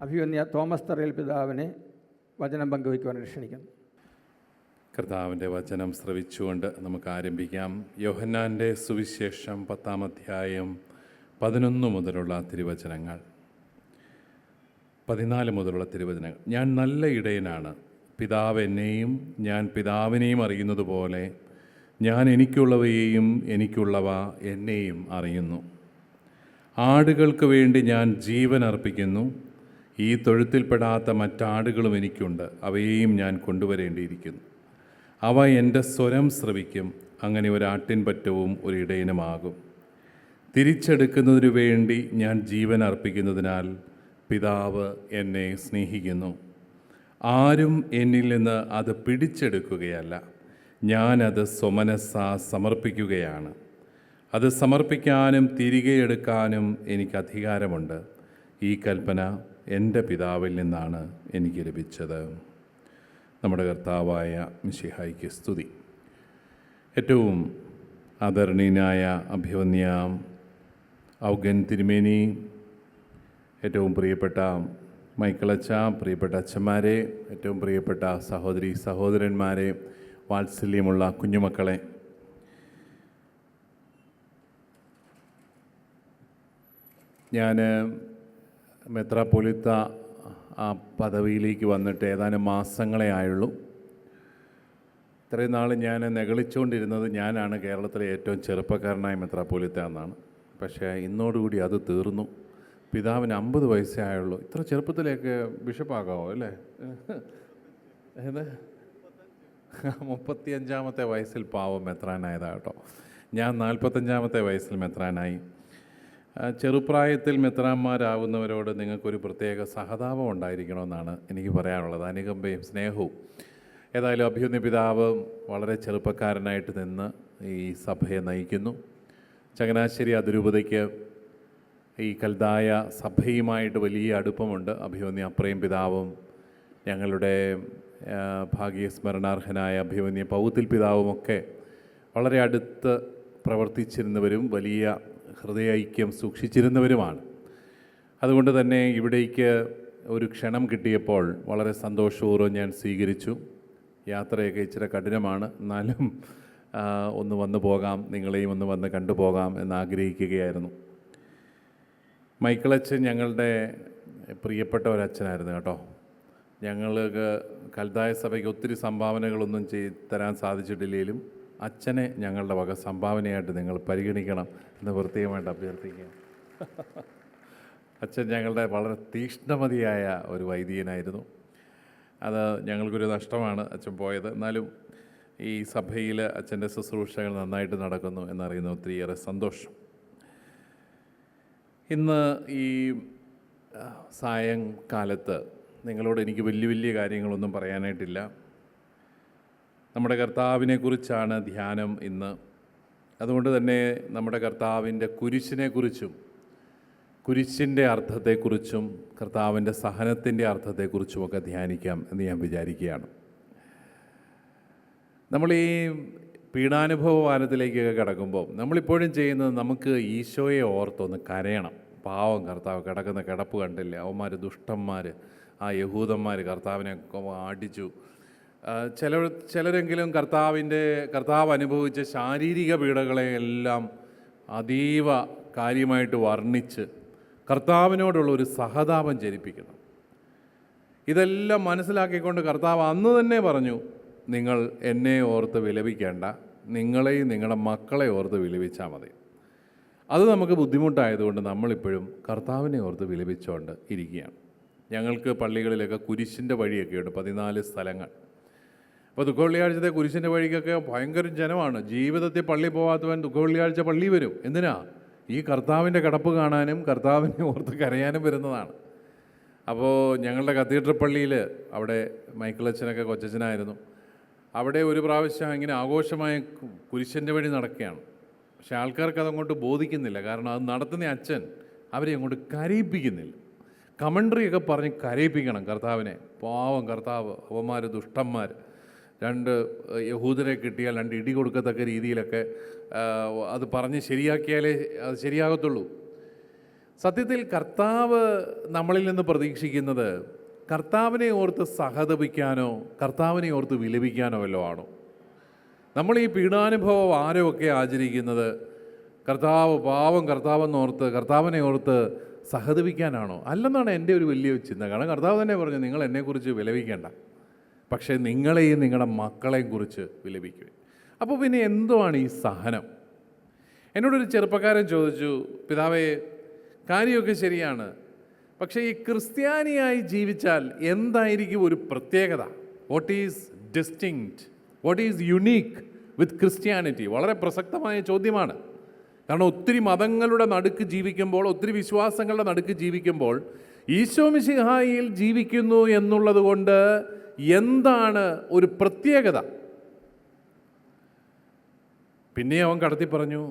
S3: അഭിവന്യ തോമസ് തറയിൽ പിതാവിനെ വചനം പങ്കുവയ്ക്കുവാൻ ക്ഷണിക്കുന്നു.
S4: കർത്താവിൻ്റെ വചനം ശ്രവിച്ചുകൊണ്ട് നമുക്ക് ആരംഭിക്കാം. യോഹന്നാൻ്റെ സുവിശേഷം 10-ാം അധ്യായം 11 മുതലുള്ള തിരുവചനങ്ങൾ, 14 മുതലുള്ള തിരുവചനങ്ങൾ. ഞാൻ നല്ല ഇടയനാണ്, പിതാവ് എന്നെയും ഞാൻ പിതാവിനെയും അറിയുന്നത് പോലെ ഞാൻ എനിക്കുള്ളവയെയും എനിക്കുള്ളവ എന്നെയും അറിയുന്നു. ആടുകൾക്ക് വേണ്ടി ഞാൻ ജീവൻ അർപ്പിക്കുന്നു. ഈ തൊഴുത്തിൽപ്പെടാത്ത മറ്റാടുകളും എനിക്കുണ്ട്, അവയെയും ഞാൻ കൊണ്ടുവരേണ്ടിയിരിക്കുന്നു. അവ എൻ്റെ സ്വരം ശ്രവിക്കും. അങ്ങനെ ഒരാട്ടിൻപറ്റവും ഒരിടയനുമാകും. തിരിച്ചെടുക്കുന്നതിനു വേണ്ടി ഞാൻ ജീവൻ അർപ്പിക്കുന്നതിനാൽ പിതാവ് എന്നെ സ്നേഹിക്കുന്നു. ആരും എന്നിൽ നിന്ന് അത് പിടിച്ചെടുക്കുകയല്ല, ഞാനത് സ്വമനസ്സാ സമർപ്പിക്കുകയാണ്. അത് സമർപ്പിക്കാനും തിരികെ എടുക്കാനും എനിക്ക് അധികാരമുണ്ട്. ഈ കൽപ്പന എൻ്റെ പിതാവിൽ നിന്നാണ് എനിക്ക് ലഭിച്ചത്. നമ്മുടെ കർത്താവായ മിശിഹായ്ക്ക് സ്തുതി. ഏറ്റവും ആദരണീയനായ അഭിവന്യ ഔഗൻ തിരുമേനി, ഏറ്റവും പ്രിയപ്പെട്ട മൈക്കിളച്ച, പ്രിയപ്പെട്ട അച്ഛന്മാരെ, ഏറ്റവും പ്രിയപ്പെട്ട സഹോദരി സഹോദരന്മാരെ, വാത്സല്യമുള്ള കുഞ്ഞുമക്കളെ, ഞാൻ മെത്രാപ്പൊലീത്ത ആ പദവിയിലേക്ക് വന്നിട്ട് ഏതാനും മാസങ്ങളെ ആയുള്ളൂ. ഇത്രയും നാൾ ഞാൻ നെകളിച്ചുകൊണ്ടിരുന്നത് ഞാനാണ് കേരളത്തിലെ ഏറ്റവും ചെറുപ്പക്കാരനായ മെത്രാപ്പൊലീത്ത എന്നാണ്. പക്ഷേ ഇന്നോടുകൂടി അത് തീർന്നു. പിതാവിന് 50 വയസ്സേ ആയുള്ളൂ. ഇത്ര ചെറുപ്പത്തിലേക്ക് ബിഷപ്പാകാമോ അല്ലേ? 35-ാമത്തെ വയസ്സിൽ പാവം മെത്രാനായതാട്ടോ. ഞാൻ 45-ാമത്തെ വയസ്സിൽ മെത്രാനായി. ചെറുപ്രായത്തിൽ മെത്രാന്മാരാകുന്നവരോട് നിങ്ങൾക്കൊരു പ്രത്യേക സഹതാപം ഉണ്ടായിരിക്കണമെന്നാണ് എനിക്ക് പറയാനുള്ളത്, അനുകമ്പയും സ്നേഹവും. ഏതായാലും അഭിവന്യ പിതാവ് വളരെ ചെറുപ്പക്കാരനായിട്ട് നിന്ന് ഈ സഭയെ നയിക്കുന്നു. ചങ്ങനാശ്ശേരി അതിരൂപതയ്ക്ക് ഈ കൽദായ സഭയുമായിട്ട് വലിയ അടുപ്പമുണ്ട്. അഭിവന്യ അപ്രയം പിതാവും ഞങ്ങളുടെ ഭാഗ്യസ്മരണാർഹനായ അഭിവന്യ പൗത്തിൽ പിതാവുമൊക്കെ വളരെ അടുത്ത് പ്രവർത്തിച്ചിരുന്നവരും വലിയ ഹൃദയൈക്യം സൂക്ഷിച്ചിരുന്നവരുമാണ്. അതുകൊണ്ട് തന്നെ ഇവിടേക്ക് ഒരു ക്ഷണം കിട്ടിയപ്പോൾ വളരെ സന്തോഷപൂർവ്വം ഞാൻ സ്വീകരിച്ചു. യാത്രയൊക്കെ ഇച്ചിരി കഠിനമാണ്, എന്നാലും ഒന്ന് വന്നു പോകാം, നിങ്ങളെയും ഒന്ന് വന്ന് കണ്ടുപോകാം എന്നാഗ്രഹിക്കുകയായിരുന്നു. മൈക്കിളച്ചൻ ഞങ്ങളുടെ പ്രിയപ്പെട്ട ഒരച്ഛനായിരുന്നു കേട്ടോ. ഞങ്ങൾക്ക് കൽദായ സഭയ്ക്ക് ഒത്തിരി സംഭാവനകളൊന്നും തരാൻ സാധിച്ചിട്ടില്ലെങ്കിലും അച്ഛനെ ഞങ്ങളുടെ വക സംഭാവനയായിട്ട് നിങ്ങൾ പരിഗണിക്കണം എന്ന് പ്രത്യേകമായിട്ട് അഭ്യർത്ഥിക്കുക. അച്ഛൻ ഞങ്ങളുടെ വളരെ തീക്ഷ്ണമതിയായ ഒരു വൈദികനായിരുന്നു. അത് ഞങ്ങൾക്കൊരു നഷ്ടമാണ് അച്ഛൻ പോയത്. എന്നാലും ഈ സഭയിൽ അച്ഛൻ്റെ ശുശ്രൂഷകൾ നന്നായിട്ട് നടക്കുന്നു എന്നറിയുന്ന ഒത്തിരിയേറെ സന്തോഷം. ഇന്ന് ഈ സായങ്കാലത്ത് നിങ്ങളോട് എനിക്ക് വലിയ കാര്യങ്ങളൊന്നും പറയാനായിട്ടില്ല. നമ്മുടെ കർത്താവിനെക്കുറിച്ചാണ് ധ്യാനം ഇന്ന്. അതുകൊണ്ട് തന്നെ നമ്മുടെ കർത്താവിൻ്റെ കുരിശിനെക്കുറിച്ചും കുരിശിൻ്റെ അർത്ഥത്തെക്കുറിച്ചും കർത്താവിൻ്റെ സഹനത്തിൻ്റെ അർത്ഥത്തെക്കുറിച്ചുമൊക്കെ ധ്യാനിക്കാം എന്ന് ഞാൻ വിചാരിക്കുകയാണ്. നമ്മൾ ഈ പീഡാനുഭവ വാരത്തിലേക്കൊക്കെ കിടക്കുമ്പോൾ നമ്മളിപ്പോഴും ചെയ്യുന്നത് നമുക്ക് ഈശോയെ ഓർത്തൊന്ന് കരയണം. പാവം കർത്താവ് കിടക്കുന്ന കിടപ്പ് കണ്ടില്ലേ, അവന്മാർ ദുഷ്ടന്മാർ, ആ യഹൂദന്മാർ കർത്താവിനെ അടിച്ചു. ചിലരെങ്കിലും കർത്താവ് അനുഭവിച്ച ശാരീരിക പീഡകളെയെല്ലാം അതീവ കാര്യമായിട്ട് വർണ്ണിച്ച് കർത്താവിനോടുള്ള ഒരു സഹതാപം ജനിപ്പിക്കണം. ഇതെല്ലാം മനസ്സിലാക്കിക്കൊണ്ട് കർത്താവ് അന്ന് തന്നെ പറഞ്ഞു, നിങ്ങൾ എന്നെ ഓർത്ത് വിലപിക്കേണ്ട, നിങ്ങളെയും നിങ്ങളുടെ മക്കളെ ഓർത്ത് വിലപിച്ചാൽ മതി. അത് നമുക്ക് ബുദ്ധിമുട്ടായതുകൊണ്ട് നമ്മളിപ്പോഴും കർത്താവിനെ ഓർത്ത് വിലപിച്ചുകൊണ്ട് ഇരിക്കുകയാണ്. ഞങ്ങൾക്ക് പള്ളികളിലൊക്കെ കുരിശിൻ്റെ വഴിയൊക്കെ ഉണ്ട്, 14 സ്ഥലങ്ങൾ. അപ്പോൾ ദുഃഖവെള്ളിയാഴ്ചത്തെ കുരിശിൻ്റെ വഴിക്കൊക്കെ ഭയങ്കര ജനമാണ്. ജീവിതത്തിൽ പള്ളി പോകാത്തവൻ ദുഃഖവെള്ളിയാഴ്ച പള്ളി വരും. എന്തിനാ? ഈ കർത്താവിൻ്റെ കിടപ്പ് കാണാനും കർത്താവിനെ ഓർത്ത് കരയാനും വരുന്നതാണ്. അപ്പോൾ ഞങ്ങളുടെ കത്തീഡ്രൽ പള്ളിയിൽ അവിടെ മൈക്കിളച്ചനൊക്കെ കൊച്ചച്ഛനായിരുന്നു. അവിടെ ഒരു പ്രാവശ്യം ഇങ്ങനെ ആഘോഷമായ കുരിശൻ്റെ വഴി നടക്കുകയാണ്. പക്ഷെ ആൾക്കാർക്ക് അതങ്ങോട്ട് ബോധിക്കുന്നില്ല. കാരണം അത് നടത്തുന്ന അച്ഛൻ അവരെ അങ്ങോട്ട് കരയിപ്പിക്കുന്നില്ല. കമൻട്രിയൊക്കെ പറഞ്ഞ് കരയിപ്പിക്കണം കർത്താവിനെ. പാവം കർത്താവ്, അവന്മാർ ദുഷ്ടന്മാർ, 2 യഹൂദരെ കിട്ടിയാൽ 2 ഇടി കൊടുക്കത്തക്ക രീതിയിലൊക്കെ അത് പറഞ്ഞ് ശരിയാക്കിയാലേ അത് ശരിയാകത്തുള്ളൂ. സത്യത്തിൽ കർത്താവ് നമ്മളിൽ നിന്ന് പ്രതീക്ഷിക്കുന്നത് കർത്താവിനെ ഓർത്ത് സഹതപിക്കാനോ കർത്താവിനെ ഓർത്ത് വിലപിക്കാനോ വല്ലോ ആണോ? നമ്മൾ ഈ പീഡാനുഭവ വാരമൊക്കെ ആചരിക്കുന്നത് കർത്താവ് പാവം കർത്താവെന്നോർത്ത് കർത്താവിനെ ഓർത്ത് സഹതപിക്കാനാണോ? അല്ലെന്നാണ് എൻ്റെ ഒരു വലിയ ചിന്ത. കാരണം കർത്താവ് തന്നെ പറഞ്ഞു, നിങ്ങൾ എന്നെക്കുറിച്ച് വിലപിക്കേണ്ട, പക്ഷേ നിങ്ങളെയും നിങ്ങളുടെ മക്കളെയും കുറിച്ച് വിലപിക്കുക. അപ്പോൾ പിന്നെ എന്തുവാണ് ഈ സഹനം? എന്നോടൊരു ചെറുപ്പക്കാരൻ ചോദിച്ചു, പിതാവേ കാര്യമൊക്കെ ശരിയാണ്, പക്ഷേ ഈ ക്രിസ്ത്യാനിയായി ജീവിച്ചാൽ എന്തായിരിക്കും ഒരു പ്രത്യേകത? What is distinct, what is unique with Christianity? വളരെ പ്രസക്തമായ ചോദ്യമാണ്. കാരണം ഒത്തിരി മതങ്ങളുടെ നടുക്ക് ജീവിക്കുമ്പോൾ, ഒത്തിരി വിശ്വാസങ്ങളുടെ നടുക്ക് ജീവിക്കുമ്പോൾ ഈശോ മിശിഹായിൽ ജീവിക്കുന്നു എന്നുള്ളത് കൊണ്ട് എന്താണ് ഒരു പ്രത്യേകത? പിന്നെ അവൻ കടത്തി പറഞ്ഞു,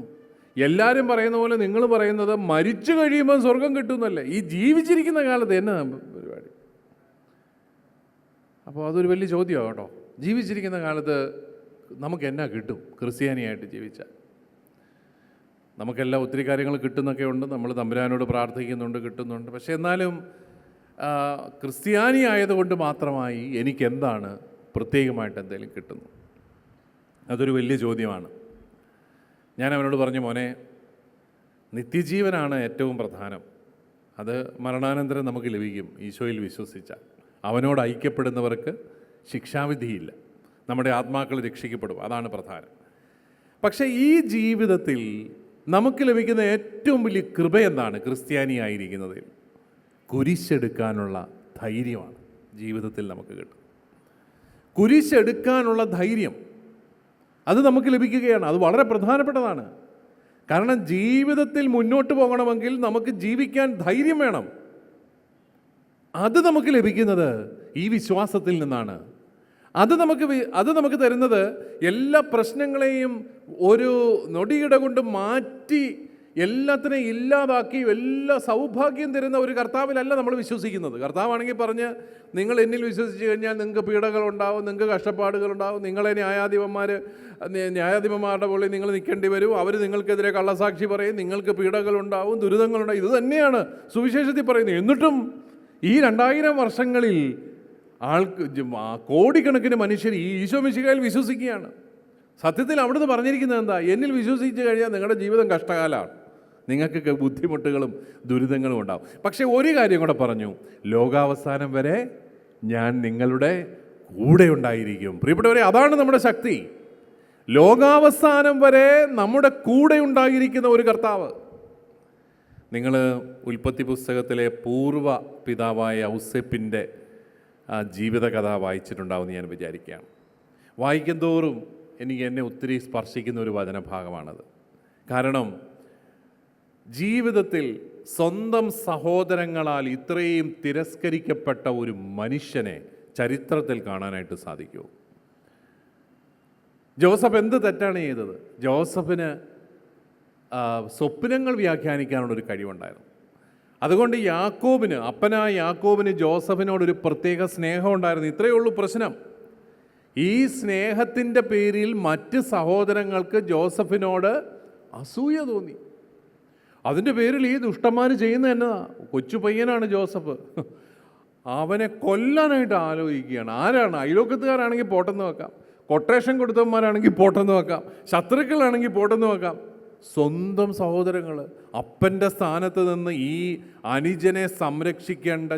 S4: എല്ലാവരും പറയുന്ന പോലെ നിങ്ങൾ പറയുന്നത് മരിച്ചു കഴിയുമ്പോൾ സ്വർഗം കിട്ടുന്നല്ലേ, ഈ ജീവിച്ചിരിക്കുന്ന കാലത്ത് എന്നാ പരിപാടി? അപ്പോൾ അതൊരു വലിയ ചോദ്യമാണ് കേട്ടോ. ജീവിച്ചിരിക്കുന്ന കാലത്ത് നമുക്ക് എന്നാ കിട്ടും ക്രിസ്ത്യാനിയായിട്ട് ജീവിച്ചാൽ? നമുക്കെല്ലാം ഒത്തിരി കാര്യങ്ങൾ കിട്ടുന്നൊക്കെ ഉണ്ട്, നമ്മൾ തമ്പുരാനോട് പ്രാർത്ഥിക്കുന്നുണ്ട്, കിട്ടുന്നുണ്ട്. പക്ഷെ എന്നാലും ക്രിസ്ത്യാനി ആയതുകൊണ്ട് മാത്രമായി എനിക്കെന്താണ് പ്രത്യേകമായിട്ട് എന്തെങ്കിലും കിട്ടുന്നു? അതൊരു വലിയ ചോദ്യമാണ്. ഞാൻ അവനോട് പറഞ്ഞു, മോനെ, നിത്യജീവനാണ് ഏറ്റവും പ്രധാനം. അത് മരണാനന്തരം നമുക്ക് ലഭിക്കും ഈശോയിൽ വിശ്വസിച്ചാൽ. അവനോട് ഐക്യപ്പെടുന്നവർക്ക് ശിക്ഷാവിധിയില്ല, നമ്മുടെ ആത്മാക്കൾ രക്ഷിക്കപ്പെടും, അതാണ് പ്രധാനം. പക്ഷേ ഈ ജീവിതത്തിൽ നമുക്ക് ലഭിക്കുന്ന ഏറ്റവും വലിയ കൃപ എന്താണ്? ക്രിസ്ത്യാനിയായിരിക്കുന്നതിൽ കുരിശെടുക്കാനുള്ള ധൈര്യമാണ് ജീവിതത്തിൽ നമുക്ക് കിട്ടും. കുരിശെടുക്കാനുള്ള ധൈര്യം അത് നമുക്ക് ലഭിക്കുകയാണ്. അത് വളരെ പ്രധാനപ്പെട്ടതാണ്. കാരണം ജീവിതത്തിൽ മുന്നോട്ട് പോകണമെങ്കിൽ നമുക്ക് ജീവിക്കാൻ ധൈര്യം വേണം. അത് നമുക്ക് ലഭിക്കുന്നത് ഈ വിശ്വാസത്തിൽ നിന്നാണ്. അത് നമുക്ക് തരുന്നത് എല്ലാ പ്രശ്നങ്ങളെയും ഒരു നൊടിയിട കൊണ്ട് മാറ്റി എല്ലാത്തിനെയും ഇല്ലാതാക്കി എല്ലാ സൗഭാഗ്യം തരുന്ന ഒരു കർത്താവിലല്ല നമ്മൾ വിശ്വസിക്കുന്നത്. കർത്താവാണെങ്കിൽ പറഞ്ഞ്, നിങ്ങൾ എന്നിൽ വിശ്വസിച്ച് കഴിഞ്ഞാൽ നിങ്ങൾക്ക് പീഡകളുണ്ടാവും, നിങ്ങൾക്ക് കഷ്ടപ്പാടുകളുണ്ടാവും, നിങ്ങളെ ന്യായാധിപന്മാരുടെ പോലെ നിങ്ങൾ നിൽക്കേണ്ടി വരും, അവർ നിങ്ങൾക്കെതിരെ കള്ളസാക്ഷി പറയും, നിങ്ങൾക്ക് പീഡകളുണ്ടാവും, ദുരിതങ്ങളുണ്ടാവും. ഇത് തന്നെയാണ് സുവിശേഷത്തിൽ പറയുന്നത്. എന്നിട്ടും ഈ 2000 വർഷങ്ങളിൽ കോടിക്കണക്കിന് മനുഷ്യർ ഈ ഈശോ മിശിഹായിൽ വിശ്വസിക്കുകയാണ്. സത്യത്തിൽ അവിടുന്ന് പറഞ്ഞിരിക്കുന്നത് എന്താ? എന്നിൽ വിശ്വസിച്ച് കഴിഞ്ഞാൽ നിങ്ങളുടെ ജീവിതം കഷ്ടകാലമാണ്, നിങ്ങൾക്ക് ബുദ്ധിമുട്ടുകളും ദുരിതങ്ങളും ഉണ്ടാവും. പക്ഷേ ഒരു കാര്യം കൂടെ പറഞ്ഞു, ലോകാവസാനം വരെ ഞാൻ നിങ്ങളുടെ കൂടെ ഉണ്ടായിരിക്കും. പ്രിയപ്പെട്ടവരെ, അതാണ് നമ്മുടെ ശക്തി. ലോകാവസാനം വരെ നമ്മുടെ കൂടെ ഉണ്ടായിരിക്കുന്ന ഒരു കർത്താവ്. നിങ്ങൾ ഉൽപ്പത്തി പുസ്തകത്തിലെ പൂർവ്വ പിതാവായ ഔസേപ്പിൻ്റെ ജീവിതകഥ വായിച്ചിട്ടുണ്ടാവുമെന്ന് ഞാൻ വിചാരിക്കുകയാണ്. വായിക്കും തോറും എന്നെ ഒത്തിരി സ്പർശിക്കുന്ന ഒരു വചനഭാഗമാണത്. കാരണം ജീവിതത്തിൽ സ്വന്തം സഹോദരങ്ങളാൽ ഇത്രയും തിരസ്കരിക്കപ്പെട്ട ഒരു മനുഷ്യനെ ചരിത്രത്തിൽ കാണാനായിട്ട് സാധിക്കുമോ? ജോസഫ് എന്ത് തെറ്റാണ് ചെയ്തത്? ജോസഫിന് സ്വപ്നങ്ങൾ വ്യാഖ്യാനിക്കാനുള്ളൊരു കഴിവുണ്ടായിരുന്നു. അതുകൊണ്ട് അപ്പനായ യാക്കോബിന് ജോസഫിനോടൊരു പ്രത്യേക സ്നേഹം ഉണ്ടായിരുന്നു. ഇത്രയേ ഉള്ളൂ പ്രശ്നം. ഈ സ്നേഹത്തിൻ്റെ പേരിൽ മറ്റ് സഹോദരങ്ങൾക്ക് ജോസഫിനോട് അസൂയ തോന്നി. അതിൻ്റെ പേരിൽ ഈ ദുഷ്ടന്മാർ ചെയ്യുന്നത് എന്നതാ? കൊച്ചു പയ്യനാണ് ജോസഫ്, അവനെ കൊല്ലാനായിട്ട് ആലോചിക്കുകയാണ്. ആരാണ്? അയലോക്കത്തുകാരാണെങ്കിൽ പോട്ടെന്ന് വെക്കാം, കൊട്ടേഷൻ കൊടുത്തവന്മാരാണെങ്കിൽ പോട്ടെന്ന് വെക്കാം, ശത്രുക്കളാണെങ്കിൽ പോട്ടെന്ന് വെക്കാം. സ്വന്തം അപ്പൻ്റെ സ്ഥാനത്ത് നിന്ന് ഈ അനുജനെ സംരക്ഷിക്കേണ്ട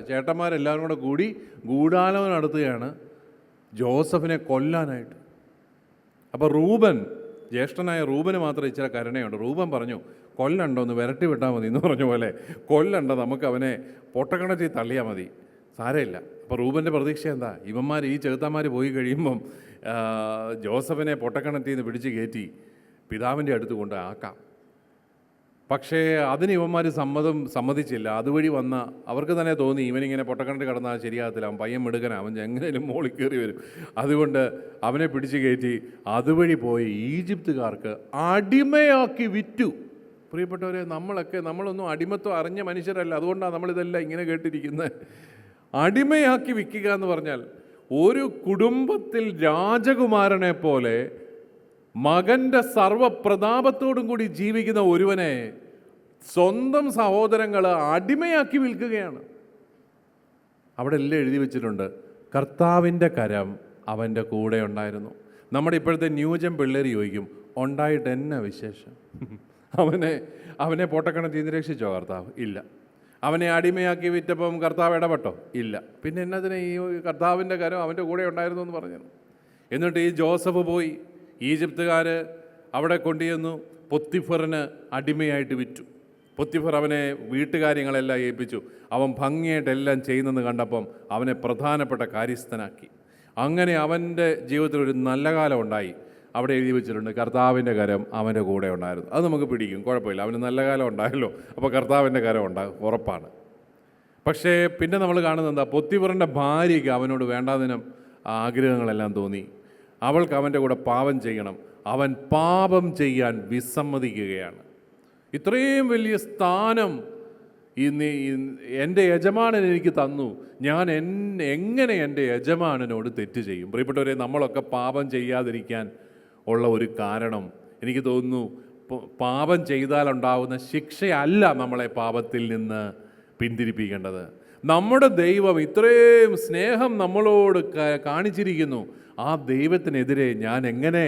S4: ചേട്ടന്മാരെല്ലാവരും കൂടി ഗൂഢാലോചന നടത്തുകയാണ് ജോസഫിനെ കൊല്ലാനായിട്ട്. അപ്പോൾ ജ്യേഷ്ഠനായ റൂബന് മാത്രം ഇച്ചിരി കരുണയുണ്ട്. റൂബൻ പറഞ്ഞു, കൊല്ലണ്ട, ഒന്ന് വിരട്ടി വിട്ടാൽ മതി എന്ന് പറഞ്ഞ പോലെ, കൊല്ലണ്ട, നമുക്ക് അവനെ പൊട്ടക്കിണറ്റിൽ തള്ളിയാൽ മതി, സാരമില്ല. അപ്പോൾ റൂബൻ്റെ പ്രതീക്ഷ എന്താ? ഈ ചെറുത്തന്മാർ പോയി കഴിയുമ്പം ജോസഫിനെ പൊട്ടക്കിണറ്റിൽ നിന്ന് പിടിച്ച് കയറ്റി പിതാവിൻ്റെ അടുത്ത് കൊണ്ട് ആക്കാം. പക്ഷേ അതിന് ഇവന്മാർ സമ്മതിച്ചില്ല. അതുവഴി വന്ന അവർക്ക് തന്നെ തോന്നി ഇവനിങ്ങനെ പൊട്ടക്കണ്ടി കിടന്നാൽ ശരിയാകത്തില്ല, അവൻ പയ്യൻ മിടുക്കനാ, അവൻ എങ്ങനെയും മോളിൽ കയറി വരും. അതുകൊണ്ട് അവനെ പിടിച്ച് കയറ്റി അതുവഴി പോയി ഈജിപ്തുകാർക്ക് അടിമയാക്കി വിറ്റു. പ്രിയപ്പെട്ടവരെ, നമ്മളൊന്നും അടിമത്വം അറിഞ്ഞ മനുഷ്യരല്ല. അതുകൊണ്ടാണ് നമ്മളിതെല്ലാം ഇങ്ങനെ കേട്ടിരിക്കുന്നത്. അടിമയാക്കി വിൽക്കുക എന്ന് പറഞ്ഞാൽ ഒരു കുടുംബത്തിൽ രാജകുമാരനെ പോലെ മകൻ്റെ സർവപ്രതാപത്തോടും കൂടി ജീവിക്കുന്ന ഒരുവനെ സ്വന്തം സഹോദരങ്ങൾ അടിമയാക്കി വിൽക്കുകയാണ്. അവിടെ എല്ലാം എഴുതി വെച്ചിട്ടുണ്ട്, കർത്താവിൻ്റെ കരം അവൻ്റെ കൂടെ ഉണ്ടായിരുന്നു. നമ്മുടെ ഇപ്പോഴത്തെ ന്യൂജൻ പിള്ളേർ ചോദിക്കും, ഉണ്ടായിട്ട് എന്നാ വിശേഷം? അവനെ പൊട്ടക്കണത്തിൽ നിന്ന് രക്ഷിച്ചോ കർത്താവ്? ഇല്ല. അവനെ അടിമയാക്കി വിറ്റപ്പം കർത്താവ് ഇടപെട്ടോ? ഇല്ല. പിന്നെ എന്നതിനെ ഈ കർത്താവിൻ്റെ കരം അവൻ്റെ കൂടെ ഉണ്ടായിരുന്നു എന്ന് പറഞ്ഞു. എന്നിട്ട് ഈ ജോസഫ് പോയി ഈജിപ്തുകാർ അവിടെ കൊണ്ടുചെന്നു പൊത്തിഫറിന് അടിമയായിട്ട് വിറ്റു. പൊത്തിഫർ അവനെ വീട്ടുകാര്യങ്ങളെല്ലാം ഏൽപ്പിച്ചു. അവൻ ഭംഗിയായിട്ടെല്ലാം ചെയ്യുന്നതെന്ന് കണ്ടപ്പം അവനെ പ്രധാനപ്പെട്ട കാര്യസ്ഥനാക്കി. അങ്ങനെ അവൻ്റെ ജീവിതത്തിൽ ഒരു നല്ല കാലം ഉണ്ടായി. അവിടെ എഴുതി വെച്ചിട്ടുണ്ട്, കർത്താവിൻ്റെ കരം അവൻ്റെ കൂടെ ഉണ്ടായിരുന്നു. അത് നമുക്ക് പിടിക്കും, കുഴപ്പമില്ല. അവന് നല്ല കാലം ഉണ്ടായല്ലോ, അപ്പോൾ കർത്താവിൻ്റെ കരം ഉണ്ടാകും, ഉറപ്പാണ്. പക്ഷേ പിന്നെ നമ്മൾ കാണുന്നത് എന്താ? പൊത്തിഫറിൻ്റെ ഭാര്യയ്ക്ക് അവനോട് വേണ്ടാതിനും ആഗ്രഹങ്ങളെല്ലാം തോന്നി. അവൾക്ക് അവൻ്റെ കൂടെ പാപം ചെയ്യണം. അവൻ പാപം ചെയ്യാൻ വിസമ്മതിക്കുകയാണ്. ഇത്രയും വലിയ സ്ഥാനം എൻ്റെ യജമാനൻ എനിക്ക് തന്നു, ഞാൻ എങ്ങനെ എൻ്റെ യജമാനനോട് തെറ്റ് ചെയ്യും? പ്രിയപ്പെട്ടവരെ, നമ്മളൊക്കെ പാപം ചെയ്യാതിരിക്കാൻ ഉള്ള ഒരു കാരണം എനിക്ക് തോന്നുന്നു, പാപം ചെയ്താലുണ്ടാകുന്ന ശിക്ഷയല്ല നമ്മളെ പാപത്തിൽ നിന്ന് പിന്തിരിപ്പിക്കേണ്ടത്. നമ്മുടെ ദൈവം ഇത്രയും സ്നേഹം നമ്മളോട് കാണിച്ചിരിക്കുന്നു. ആ ദൈവത്തിനെതിരെ ഞാൻ എങ്ങനെ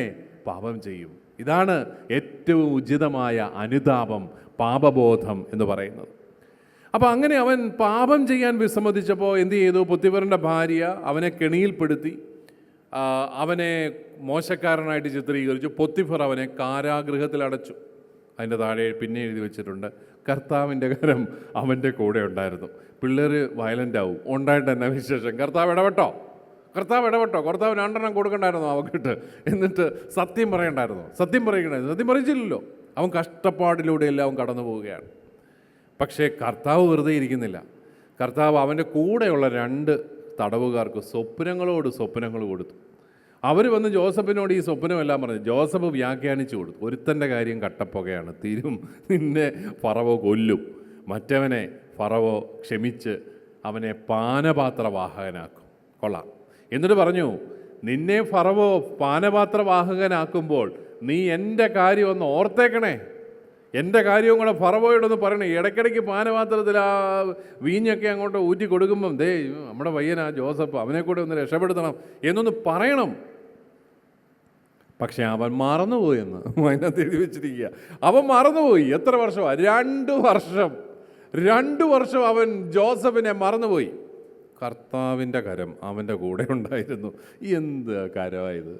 S4: പാപം ചെയ്യും? ഇതാണ് ഏറ്റവും ഉചിതമായ അനുതാപം, പാപബോധം എന്ന് പറയുന്നത്. അപ്പോൾ അങ്ങനെ അവൻ പാപം ചെയ്യാൻ വിസമ്മതിച്ചപ്പോൾ എന്ത് ചെയ്തു? പൊത്തിഫറിൻ്റെ ഭാര്യ അവനെ കെണിയിൽപ്പെടുത്തി, അവനെ മോശക്കാരനായിട്ട് ചിത്രീകരിച്ചു. പൊത്തിഫർ അവനെ കാരാഗൃഹത്തിൽ അടച്ചു. അതിൻ്റെ താഴെ പിന്നെ എഴുതി വെച്ചിട്ടുണ്ട്, കർത്താവിൻ്റെ കരം അവൻ്റെ കൂടെ ഉണ്ടായിരുന്നു. പിള്ളേർ വയലൻ്റ് ആവും, ഉണ്ടായിട്ട് തന്നെ വിശേഷം? കർത്താവ് ഇടപെട്ടോ? കർത്താവ് 2 കൊടുക്കണ്ടായിരുന്നോ അവക്കിട്ട്? എന്നിട്ട് സത്യം പറയണ്ടായിരുന്നോ? സത്യം പറയിച്ചില്ലല്ലോ. അവൻ കഷ്ടപ്പാടിലൂടെയെല്ലാം അവൻ കടന്നു പോവുകയാണ്. പക്ഷേ കർത്താവ് വെറുതെ ഇരിക്കുന്നില്ല. കർത്താവ് അവൻ്റെ കൂടെയുള്ള 2 തടവുകാർക്ക് സ്വപ്നങ്ങൾ കൊടുത്തു. അവർ വന്ന് ജോസഫിനോട് ഈ സ്വപ്നമെല്ലാം പറഞ്ഞു. ജോസഫ് വ്യാഖ്യാനിച്ചു കൊടുത്തു. ഒരുത്തൻ്റെ കാര്യം കട്ടപ്പുകയാണ്, തീരും, നിന്നെ ഫറവോ കൊല്ലും. മറ്റവനെ ഫറവോ ക്ഷമിച്ച് അവനെ പാനപാത്രവാഹകനാക്കും. കൊള്ളാം. എന്നിട്ട് പറഞ്ഞു, നിന്നെ ഫറവോ പാനപാത്രവാഹകനാക്കുമ്പോൾ നീ എൻ്റെ കാര്യം ഒന്ന് ഓർത്തേക്കണേ. എൻ്റെ കാര്യവും കൂടെ ഫറവോയോടൊന്ന് പറയണേ. ഇടയ്ക്കിടയ്ക്ക് പാനപാത്രത്തിൽ ആ വീഞ്ഞൊക്കെ അങ്ങോട്ട് ഊറ്റി കൊടുക്കുമ്പം, ദേ നമ്മുടെ പയ്യനാ ജോസഫ്, അവനെ കൂടെ ഒന്ന് രക്ഷപ്പെടുത്തണം എന്നൊന്ന് പറയണം. പക്ഷെ അവൻ മറന്നുപോയെന്ന് അതിനകത്ത് എഴുതി വെച്ചിരിക്കുക. അവൻ മറന്നുപോയി. എത്ര വർഷമാണ്? 2 വർഷം അവൻ ജോസഫിനെ മറന്നുപോയി. കർത്താവിൻ്റെ കരം അവൻ്റെ കൂടെ ഉണ്ടായിരുന്നു. എന്ത് കരമായത്?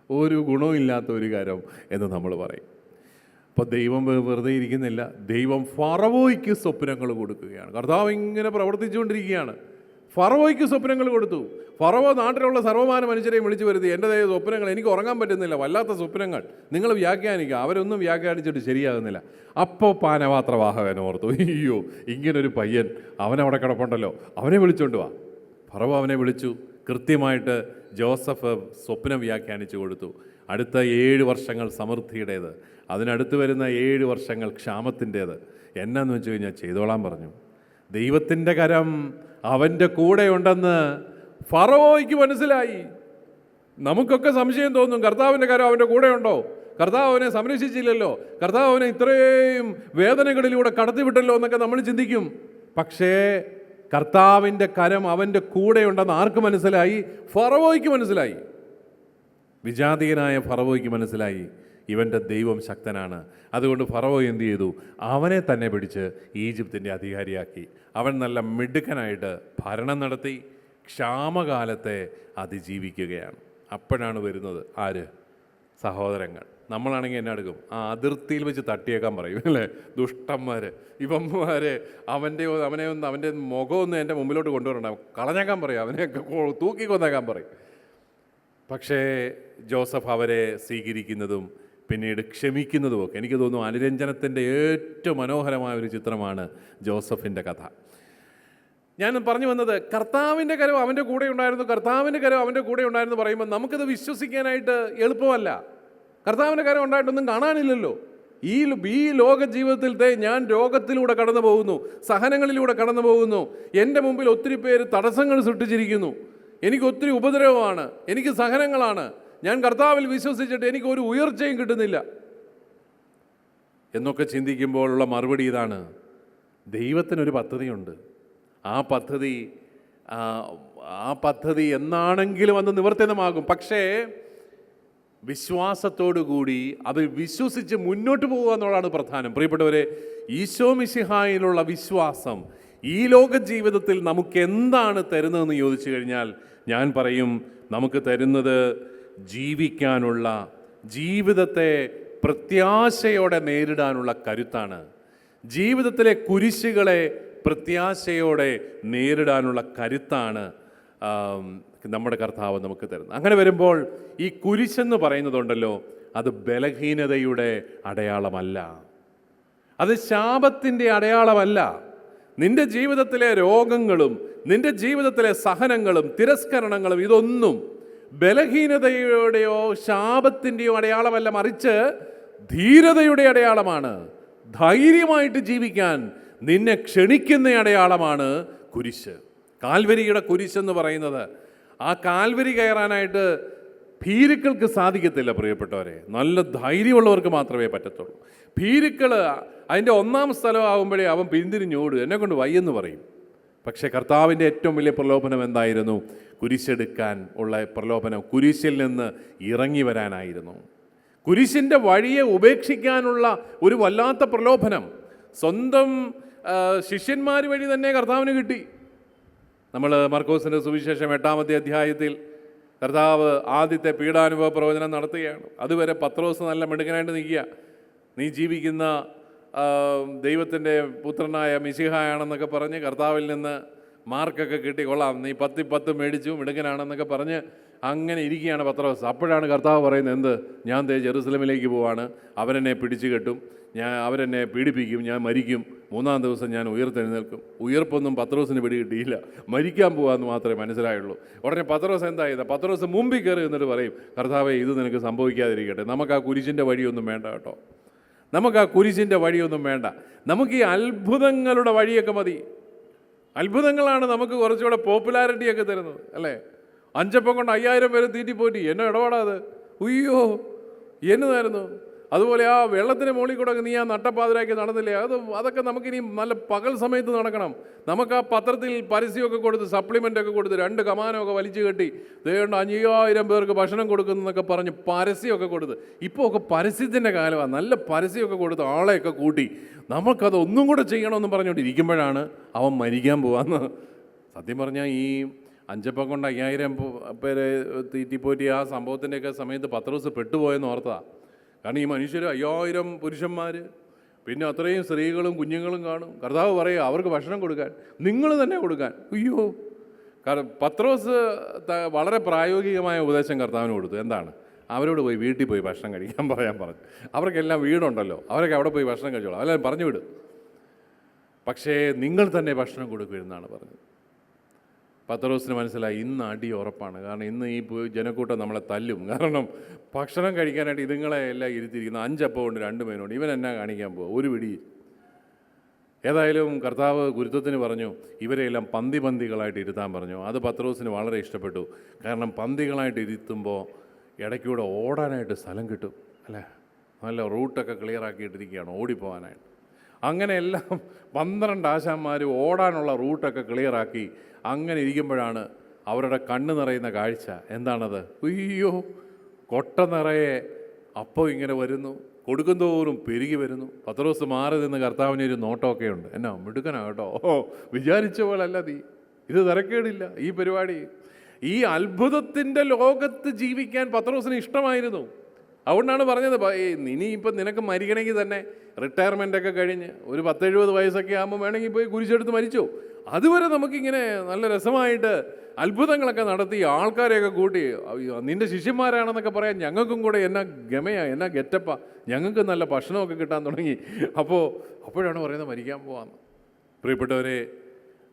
S4: ഒരു ഗുണമില്ലാത്ത ഒരു കരം എന്ന് നമ്മൾ പറയും. അപ്പോൾ ദൈവം വെറുതെ ഇരിക്കുന്നില്ല. ദൈവം ഫറവോയ്ക്ക് സ്വപ്നങ്ങൾ കൊടുക്കുകയാണ്. കർത്താവ് ഇങ്ങനെ പ്രവർത്തിച്ചുകൊണ്ടിരിക്കുകയാണ്. ഫറവോയ്ക്ക് സ്വപ്നങ്ങൾ കൊടുത്തു. ഫറവോ നാട്ടിലുള്ള സർവ്വമാന മനുഷ്യരെയും വിളിച്ചു വരുത്തി, എൻ്റെ സ്വപ്നങ്ങൾ, എനിക്ക് ഉറങ്ങാൻ പറ്റുന്നില്ല, വല്ലാത്ത സ്വപ്നങ്ങൾ, നിങ്ങൾ വ്യാഖ്യാനിക്കുക. അവരൊന്നും വ്യാഖ്യാനിച്ചിട്ട് ശരിയാകുന്നില്ല. അപ്പോൾ പാനപാത്രവാഹകൻ ഓർത്തു, അയ്യോ ഇങ്ങനൊരു പയ്യൻ അവനവിടെ കിടപ്പുണ്ടല്ലോ, അവനെ വിളിച്ചോണ്ട് വാ. ഫറവോ അവനെ വിളിച്ചു. കൃത്യമായിട്ട് ജോസഫ് സ്വപ്നം വ്യാഖ്യാനിച്ചു കൊടുത്തു. അടുത്ത 7 വർഷങ്ങൾ സമൃദ്ധിയുടേത്, അതിനടുത്ത് വരുന്ന 7 വർഷങ്ങൾ ക്ഷാമത്തിൻ്റേത്. എന്നാന്ന് വെച്ച് കഴിഞ്ഞാൽ ചെയ്തോളാൻ പറഞ്ഞു. ദൈവത്തിൻ്റെ കരം അവൻ്റെ കൂടെ ഉണ്ടെന്ന് ഫറവോയ്ക്ക് മനസ്സിലായി. നമുക്കൊക്കെ സംശയം തോന്നും, കർത്താവിൻ്റെ കരം അവൻ്റെ കൂടെ ഉണ്ടോ? കർത്താവ് അവനെ സംരക്ഷിച്ചില്ലല്ലോ, കർത്താവ് അവനെ ഇത്രയും വേദനകളിലൂടെ കടത്തിവിട്ടല്ലോ എന്നൊക്കെ നമ്മൾ ചിന്തിക്കും. പക്ഷേ കർത്താവിൻ്റെ കരം അവൻ്റെ കൂടെ ഉണ്ടെന്ന് ആർക്ക് മനസ്സിലായി? ഫറവോയ്ക്ക് മനസ്സിലായി. വിജാതീയനായ ഫറവോയ്ക്ക് മനസ്സിലായി ഇവൻ്റെ ദൈവം ശക്തനാണ്. അതുകൊണ്ട് ഫറവോ എന്ത് ചെയ്തു? അവനെ തന്നെ പിടിച്ച് ഈജിപ്തിൻ്റെ അധികാരിയാക്കി. അവൻ നല്ല മിടുക്കനായിട്ട് ഭരണം നടത്തി ക്ഷാമകാലത്തെ അതിജീവിക്കുകയാണ്. അപ്പോഴാണ് വരുന്നത് ആര്? സഹോദരങ്ങൾ. നമ്മളാണെങ്കിൽ എന്നെ എടുക്കും, ആ അതിർത്തിയിൽ വെച്ച് തട്ടിയേക്കാൻ പറയും അല്ലേ, ദുഷ്ടന്മാർ ഇവന്മാരെ. അവൻ്റെ മുഖമൊന്നും എൻ്റെ മുമ്പിലോട്ട് കൊണ്ടുവരണ്ട, കളഞ്ഞേക്കാൻ പറയും, അവനെയൊക്കെ തൂക്കി കൊന്നേക്കാൻ പറയും. പക്ഷേ ജോസഫ് അവരെ സ്വീകരിക്കുന്നതും പിന്നീട് ക്ഷമിക്കുന്നതുമൊക്കെ. എനിക്ക് തോന്നുന്നു അനുരഞ്ജനത്തിൻ്റെ ഏറ്റവും മനോഹരമായ ഒരു ചിത്രമാണ് ജോസഫിൻ്റെ കഥ. ഞാൻ പറഞ്ഞു വന്നത്, കർത്താവിൻ്റെ കരം അവൻ്റെ കൂടെ ഉണ്ടായിരുന്നു, കർത്താവിൻ്റെ കരം അവൻ്റെ കൂടെ ഉണ്ടായിരുന്നു പറയുമ്പോൾ നമുക്കത് വിശ്വസിക്കാനായിട്ട് എളുപ്പമല്ല. കർത്താവിൻ്റെ കരം ഉണ്ടായിട്ടൊന്നും കാണാനില്ലല്ലോ. ഈ ലോക ജീവിതത്തിലത്തെ ഞാൻ രോഗത്തിലൂടെ കടന്നു പോകുന്നു, സഹനങ്ങളിലൂടെ കടന്നു പോകുന്നു, എൻ്റെ മുമ്പിൽ ഒത്തിരി പേര് തടസ്സങ്ങൾ സൃഷ്ടിച്ചിരിക്കുന്നു, എനിക്ക് ഒത്തിരി ഉപദ്രവമാണ്, എനിക്ക് സഹനങ്ങളാണ്, ഞാൻ കർത്താവിൽ വിശ്വസിച്ചിട്ട് എനിക്ക് ഒരു ഉയർച്ചയും കിട്ടുന്നില്ല എന്നൊക്കെ ചിന്തിക്കുമ്പോഴുള്ള മറുപടി ഇതാണ്: ദൈവത്തിനൊരു പദ്ധതിയുണ്ട്. ആ പദ്ധതി എന്നാണെങ്കിലും അത് നിവർത്തിതമാകും. പക്ഷേ വിശ്വാസത്തോടു കൂടി അത് വിശ്വസിച്ച് മുന്നോട്ട് പോകുക എന്നുള്ളതാണ് പ്രധാനം. പ്രിയപ്പെട്ടവരെ, ഈശോ മിശിഹായിലുള്ള വിശ്വാസം ഈ ലോക ജീവിതത്തിൽ നമുക്ക് എന്താണ് തരുന്നതെന്ന് ചോദിച്ചു കഴിഞ്ഞാൽ ഞാൻ പറയും, നമുക്ക് തരുന്നത് ജീവിക്കാനുള്ള, ജീവിതത്തെ പ്രത്യാശയോടെ നേരിടാനുള്ള കരുത്താണ്. ജീവിതത്തിലെ കുരിശുകളെ പ്രത്യാശയോടെ നേരിടാനുള്ള കരുത്താണ് നമ്മുടെ കർത്താവ് നമുക്ക് തരുന്നത്. അങ്ങനെ വരുമ്പോൾ ഈ കുരിശെന്ന് പറയുന്നതുണ്ടല്ലോ, അത് ബലഹീനതയുടെ അടയാളമല്ല, അത് ശാപത്തിൻ്റെ അടയാളമല്ല. നിന്റെ ജീവിതത്തിലെ രോഗങ്ങളും നിന്റെ ജീവിതത്തിലെ സഹനങ്ങളും തിരസ്കരണങ്ങളും ഇതൊന്നും ബലഹീനതയുടെയോ ശാപത്തിൻ്റെയോ അടയാളമല്ല, മറിച്ച് ധീരതയുടെ അടയാളമാണ്. ധൈര്യമായിട്ട് ജീവിക്കാൻ നിന്നെ ക്ഷണിക്കുന്ന അടയാളമാണ് കുരിശ്. കാൽവരിയുടെ കുരിശെന്ന് പറയുന്നത്, ആ കാൽവരി കയറാനായിട്ട് ഭീരുക്കൾക്ക് സാധിക്കത്തില്ല പ്രിയപ്പെട്ടവരെ, നല്ല ധൈര്യമുള്ളവർക്ക് മാത്രമേ പറ്റത്തുള്ളൂ. ഭീരുക്കൾ അതിൻ്റെ ഒന്നാം സ്ഥലമാകുമ്പോഴേ അവൻ പിന്തിരിഞ്ഞോടും, എന്നെ കൊണ്ട് വയ്യെന്ന് പറയും. പക്ഷേ കർത്താവിൻ്റെ ഏറ്റവും വലിയ പ്രലോഭനം എന്തായിരുന്നു? കുരിശെടുക്കാൻ ഉള്ള പ്രലോഭനം, കുരിശിൽ നിന്ന് ഇറങ്ങി വരാനായിരുന്നു. കുരിശിൻ്റെ വഴിയെ ഉപേക്ഷിക്കാനുള്ള ഒരു വല്ലാത്ത പ്രലോഭനം സ്വന്തം ശിഷ്യന്മാർ വഴി തന്നെ കർത്താവിന് കിട്ടി. നമ്മൾ മർക്കോസിൻ്റെ സുവിശേഷം 8-ാമത്തെ അധ്യായത്തിൽ കർത്താവ് ആദ്യത്തെ പീഡാനുഭവ പ്രവചനം നടത്തുകയാണ്. അതുവരെ പത്രോസ് നല്ല മിടുക്കനായിട്ട് നിൽക്കുക, നീ ജീവിക്കുന്ന ദൈവത്തിൻ്റെ പുത്രനായ മിശിഹായാണെന്നൊക്കെ പറഞ്ഞ് കർത്താവിൽ നിന്ന് മാർക്കൊക്കെ കിട്ടി, കൊള്ളാം, നീ 10 മേടിച്ചു, മിടുക്കനാണെന്നൊക്കെ പറഞ്ഞ് അങ്ങനെ ഇരിക്കുകയാണ് പത്രോസ്. അപ്പോഴാണ് കർത്താവ് പറയുന്നത്, എന്ത്? ഞാൻ ജെറുസലേമിലേക്ക് പോവാണ്, അവരെന്നെ പിടിച്ചു കെട്ടും, അവരെന്നെ പീഡിപ്പിക്കും, ഞാൻ മരിക്കും, 3-ാം ദിവസം ഞാൻ ഉയർത്തെഴുന്നേൽക്കും. ഉയർപ്പൊന്നും പത്രോസിന് പിടികിട്ടിയില്ല, മരിക്കാൻ പോകാമെന്ന് മാത്രമേ മനസ്സിലായുള്ളൂ. ഉടനെ പത്രോസ് എന്തായത്? പത്രോസ് മുമ്പിൽ കയറി എന്നിട്ട് പറയും, കർത്താവേ, ഇത് നിനക്ക് സംഭവിക്കാതിരിക്കട്ടെ, നമുക്ക് ആ കുരിശിൻ്റെ വഴിയൊന്നും വേണ്ട കേട്ടോ, നമുക്ക് ആ കുരിശിൻ്റെ വഴിയൊന്നും വേണ്ട, നമുക്ക് ഈ അത്ഭുതങ്ങളുടെ വഴിയൊക്കെ മതി. അത്ഭുതങ്ങളാണ് നമുക്ക് കുറച്ചുകൂടെ പോപ്പുലാരിറ്റിയൊക്കെ തരുന്നത്, അല്ലേ? 5 അപ്പം കൊണ്ട് 5000 പേര് തീറ്റിപ്പോറ്റി, എന്നെ ഇടപാടാത്, ഉയ്യോ എന്നതായിരുന്നു. അതുപോലെ ആ വെള്ളത്തിന് മുകളിൽ കൂടെ നീ ആ നട്ടപ്പാതിരാക്കി നടന്നില്ലേ, അതൊക്കെ നമുക്കിനി നല്ല പകൽ സമയത്ത് നടക്കണം. നമുക്ക് ആ പത്രത്തിൽ പരസ്യമൊക്കെ കൊടുത്ത്, സപ്ലിമെൻ്റൊക്കെ കൊടുത്ത്, 2 കമാനമൊക്കെ വലിച്ചു കെട്ടി, ദേണ്ട 5000 പേർക്ക് ഭക്ഷണം കൊടുക്കുന്നതൊക്കെ പറഞ്ഞ് പരസ്യമൊക്കെ കൊടുത്ത്, ഇപ്പോൾ ഒക്കെ പരസ്യത്തിൻ്റെ കാലമാണ്, നല്ല പരസ്യമൊക്കെ കൊടുത്ത് ആളെയൊക്കെ കൂട്ടി നമുക്കത് ഒന്നും കൂടെ ചെയ്യണമെന്ന് പറഞ്ഞുകൊണ്ടിരിക്കുമ്പോഴാണ് അവൻ മരിക്കാൻ പോവാന്ന്. സത്യം പറഞ്ഞാൽ ഈ 5 അപ്പം കൊണ്ട് 5000 പേരെ തീറ്റിപ്പോറ്റി ആ സംഭവത്തിൻ്റെയൊക്കെ സമയത്ത് പത്രോസ് പെട്ടുപോയെന്ന് ഓർത്തതാണ്. കാരണം ഈ മനുഷ്യർ 5000 പുരുഷന്മാർ, പിന്നെ അത്രയും സ്ത്രീകളും കുഞ്ഞുങ്ങളും കാണും. കർത്താവ് പറയുക അവർക്ക് ഭക്ഷണം കൊടുക്കാൻ, നിങ്ങൾ തന്നെ കൊടുക്കാൻ. അയ്യോ! കാരണം പത്രോസ് വളരെ പ്രായോഗികമായ ഉപദേശം കർത്താവിന് കൊടുത്തു. എന്താണ്? അവരോട് പോയി വീട്ടിൽ പോയി ഭക്ഷണം കഴിക്കാൻ പറഞ്ഞു. അവർക്കെല്ലാം വീടുണ്ടല്ലോ, അവരൊക്കെ അവിടെ പോയി ഭക്ഷണം കഴിച്ചോളാം, അല്ലാതെ പറഞ്ഞു വിടും. പക്ഷേ നിങ്ങൾ തന്നെ ഭക്ഷണം കൊടുക്കുമെന്നാണ് പറഞ്ഞത്. പത്രോസിന് മനസ്സിലായി, ഇന്ന് അടി ഉറപ്പാണ്. കാരണം ഇന്ന് ഈ ജനക്കൂട്ടം നമ്മളെ തല്ലും. കാരണം ഭക്ഷണം കഴിക്കാനായിട്ട് ഇതുങ്ങളെ എല്ലാം ഇരുത്തിയിരിക്കുന്ന 5 അപ്പം കൊണ്ട് 2 മീനുണ്ട്, ഇവൻ എന്നാ കാണിക്കാൻ പോകുക, ഒരു പിടി. ഏതായാലും കർത്താവ് ഗുരുത്വത്തിന് പറഞ്ഞു, ഇവരെയെല്ലാം പന്തികളായിട്ട് ഇരുത്താൻ പറഞ്ഞു. അത് പത്രോസിന് വളരെ ഇഷ്ടപ്പെട്ടു. കാരണം പന്തികളായിട്ട് ഇരുത്തുമ്പോൾ ഇടയ്ക്കൂടെ ഓടാനായിട്ട് സ്ഥലം കിട്ടും, അല്ലേ? നല്ല റൂട്ടൊക്കെ ക്ലിയർ ആക്കിയിട്ടിരിക്കുകയാണ് ഓടിപ്പോകാനായിട്ട്. അങ്ങനെ എല്ലാം 12 ആശാന്മാർ ഓടാനുള്ള റൂട്ടൊക്കെ ക്ലിയറാക്കി അങ്ങനെ ഇരിക്കുമ്പോഴാണ് അവരുടെ കണ്ണ് നിറയുന്ന കാഴ്ച. എന്താണത്? അയ്യോ, കൊട്ട നിറയെ അപ്പം ഇങ്ങനെ വരുന്നു, കൊടുക്കുന്തോറും പെരുകി വരുന്നു. പത്രോസ് മാറി നിന്ന് കർത്താവിന് ഒരു നോട്ടമൊക്കെ ഉണ്ട്, എന്നാ മിടുക്കനാ കേട്ടോ, വിചാരിച്ച പോലല്ല നീ, ഇത് തിരക്കേടില്ല ഈ പരിപാടി. ഈ അത്ഭുതത്തിൻ്റെ ലോകത്ത് ജീവിക്കാൻ പത്രോസിന് ഇഷ്ടമായിരുന്നു. അതുകൊണ്ടാണ് പറഞ്ഞത്, ഇനിയിപ്പം നിനക്ക് മരിക്കണമെങ്കിൽ തന്നെ റിട്ടയർമെൻ്റൊക്കെ കഴിഞ്ഞ് ഒരു 10-70 വയസ്സൊക്കെ ആകുമ്പോൾ വേണമെങ്കിൽ പോയി കുരിശെടുത്ത് മരിച്ചോ. അതുവരെ നമുക്കിങ്ങനെ നല്ല രസമായിട്ട് അത്ഭുതങ്ങളൊക്കെ നടത്തി ആൾക്കാരെയൊക്കെ കൂട്ടി നിൻ്റെ ശിഷ്യന്മാരാണെന്നൊക്കെ പറയാൻ ഞങ്ങൾക്കും കൂടെ എന്നാ ഗമയാ, എന്നാ ഗെറ്റപ്പാ, ഞങ്ങൾക്ക് നല്ല ഭക്ഷണമൊക്കെ കിട്ടാൻ തുടങ്ങി. അപ്പോഴാണ് പറയുന്നത് മരിക്കാൻ പോവാന്ന്. പ്രിയപ്പെട്ടവരെ,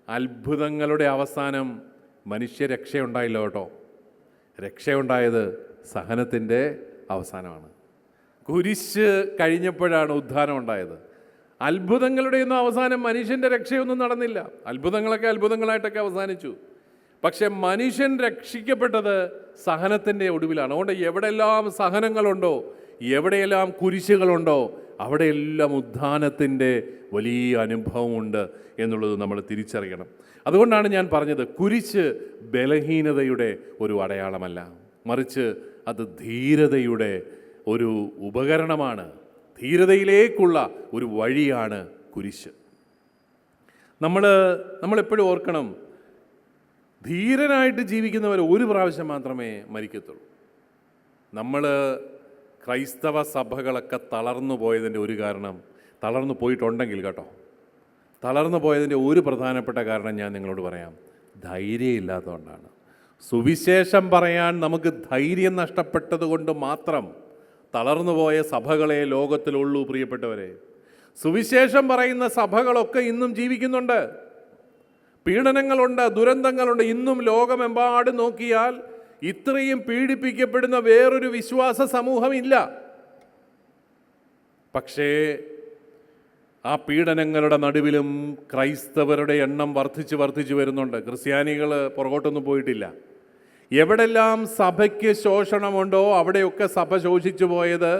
S4: അത്ഭുതങ്ങളുടെ അവസാനം മനുഷ്യരക്ഷയുണ്ടായില്ല കേട്ടോ. രക്ഷയുണ്ടായത് സഹനത്തിൻ്റെ അവസാനമാണ്. കുരിശ് കഴിഞ്ഞപ്പോഴാണ് ഉദ്ധാനം ഉണ്ടായത്. അത്ഭുതങ്ങളുടെയൊന്നും അവസാനം മനുഷ്യൻ്റെ രക്ഷയൊന്നും നടന്നില്ല. അത്ഭുതങ്ങളൊക്കെ അത്ഭുതങ്ങളായിട്ടൊക്കെ അവസാനിച്ചു. പക്ഷെ മനുഷ്യൻ രക്ഷിക്കപ്പെട്ടത് സഹനത്തിൻ്റെ ഒടുവിലാണ്. അതുകൊണ്ട് എവിടെയെല്ലാം സഹനങ്ങളുണ്ടോ, എവിടെയെല്ലാം കുരിശുകളുണ്ടോ, അവിടെയെല്ലാം ഉദ്ധാനത്തിൻ്റെ വലിയ അനുഭവമുണ്ട് എന്നുള്ളത് നമ്മൾ തിരിച്ചറിയണം. അതുകൊണ്ടാണ് ഞാൻ പറഞ്ഞത്, കുരിശ് ബലഹീനതയുടെ ഒരു അടയാളമല്ല, മറിച്ച് അത് ധീരതയുടെ ഒരു ഉപകരണമാണ്. ധീരതയിലേക്കുള്ള ഒരു വഴിയാണ് കുരിശ്. നമ്മളെപ്പോഴും ഓർക്കണം, ധീരനായിട്ട് ജീവിക്കുന്നവർ ഒരു പ്രാവശ്യം മാത്രമേ മരിക്കത്തുള്ളൂ. ക്രൈസ്തവ സഭകളൊക്കെ തളർന്നു പോയതിൻ്റെ ഒരു കാരണം, തളർന്നു പോയിട്ടുണ്ടെങ്കിൽ കേട്ടോ, തളർന്നു പോയതിൻ്റെ ഒരു പ്രധാനപ്പെട്ട കാരണം ഞാൻ നിങ്ങളോട് പറയാം, ധൈര്യമില്ലാത്തതുകൊണ്ടാണ്. സുവിശേഷം പറയാൻ നമുക്ക് ധൈര്യം നഷ്ടപ്പെട്ടത് കൊണ്ട് മാത്രം തളർന്നുപോയ സഭകളെ ലോകത്തിലുള്ളൂ. പ്രിയപ്പെട്ടവരെ, സുവിശേഷം പറയുന്ന സഭകളൊക്കെ ഇന്നും ജീവിക്കുന്നുണ്ട്. പീഡനങ്ങളുണ്ട്, ദുരന്തങ്ങളുണ്ട്. ഇന്നും ലോകമെമ്പാടും നോക്കിയാൽ ഇത്രയും പീഡിപ്പിക്കപ്പെടുന്ന വേറൊരു വിശ്വാസ സമൂഹമില്ല. പക്ഷേ ആ പീഡനങ്ങളുടെ നടുവിലും ക്രൈസ്തവരുടെ എണ്ണം വർദ്ധിച്ചു വരുന്നുണ്ട്. ക്രിസ്ത്യാനികൾ പുറകോട്ടൊന്നും പോയിട്ടില്ല. എവിടെല്ലാം സഭയ്ക്ക് ശോഷണമുണ്ടോ അവിടെയൊക്കെ സഭ ശോഷിച്ചു പോയത്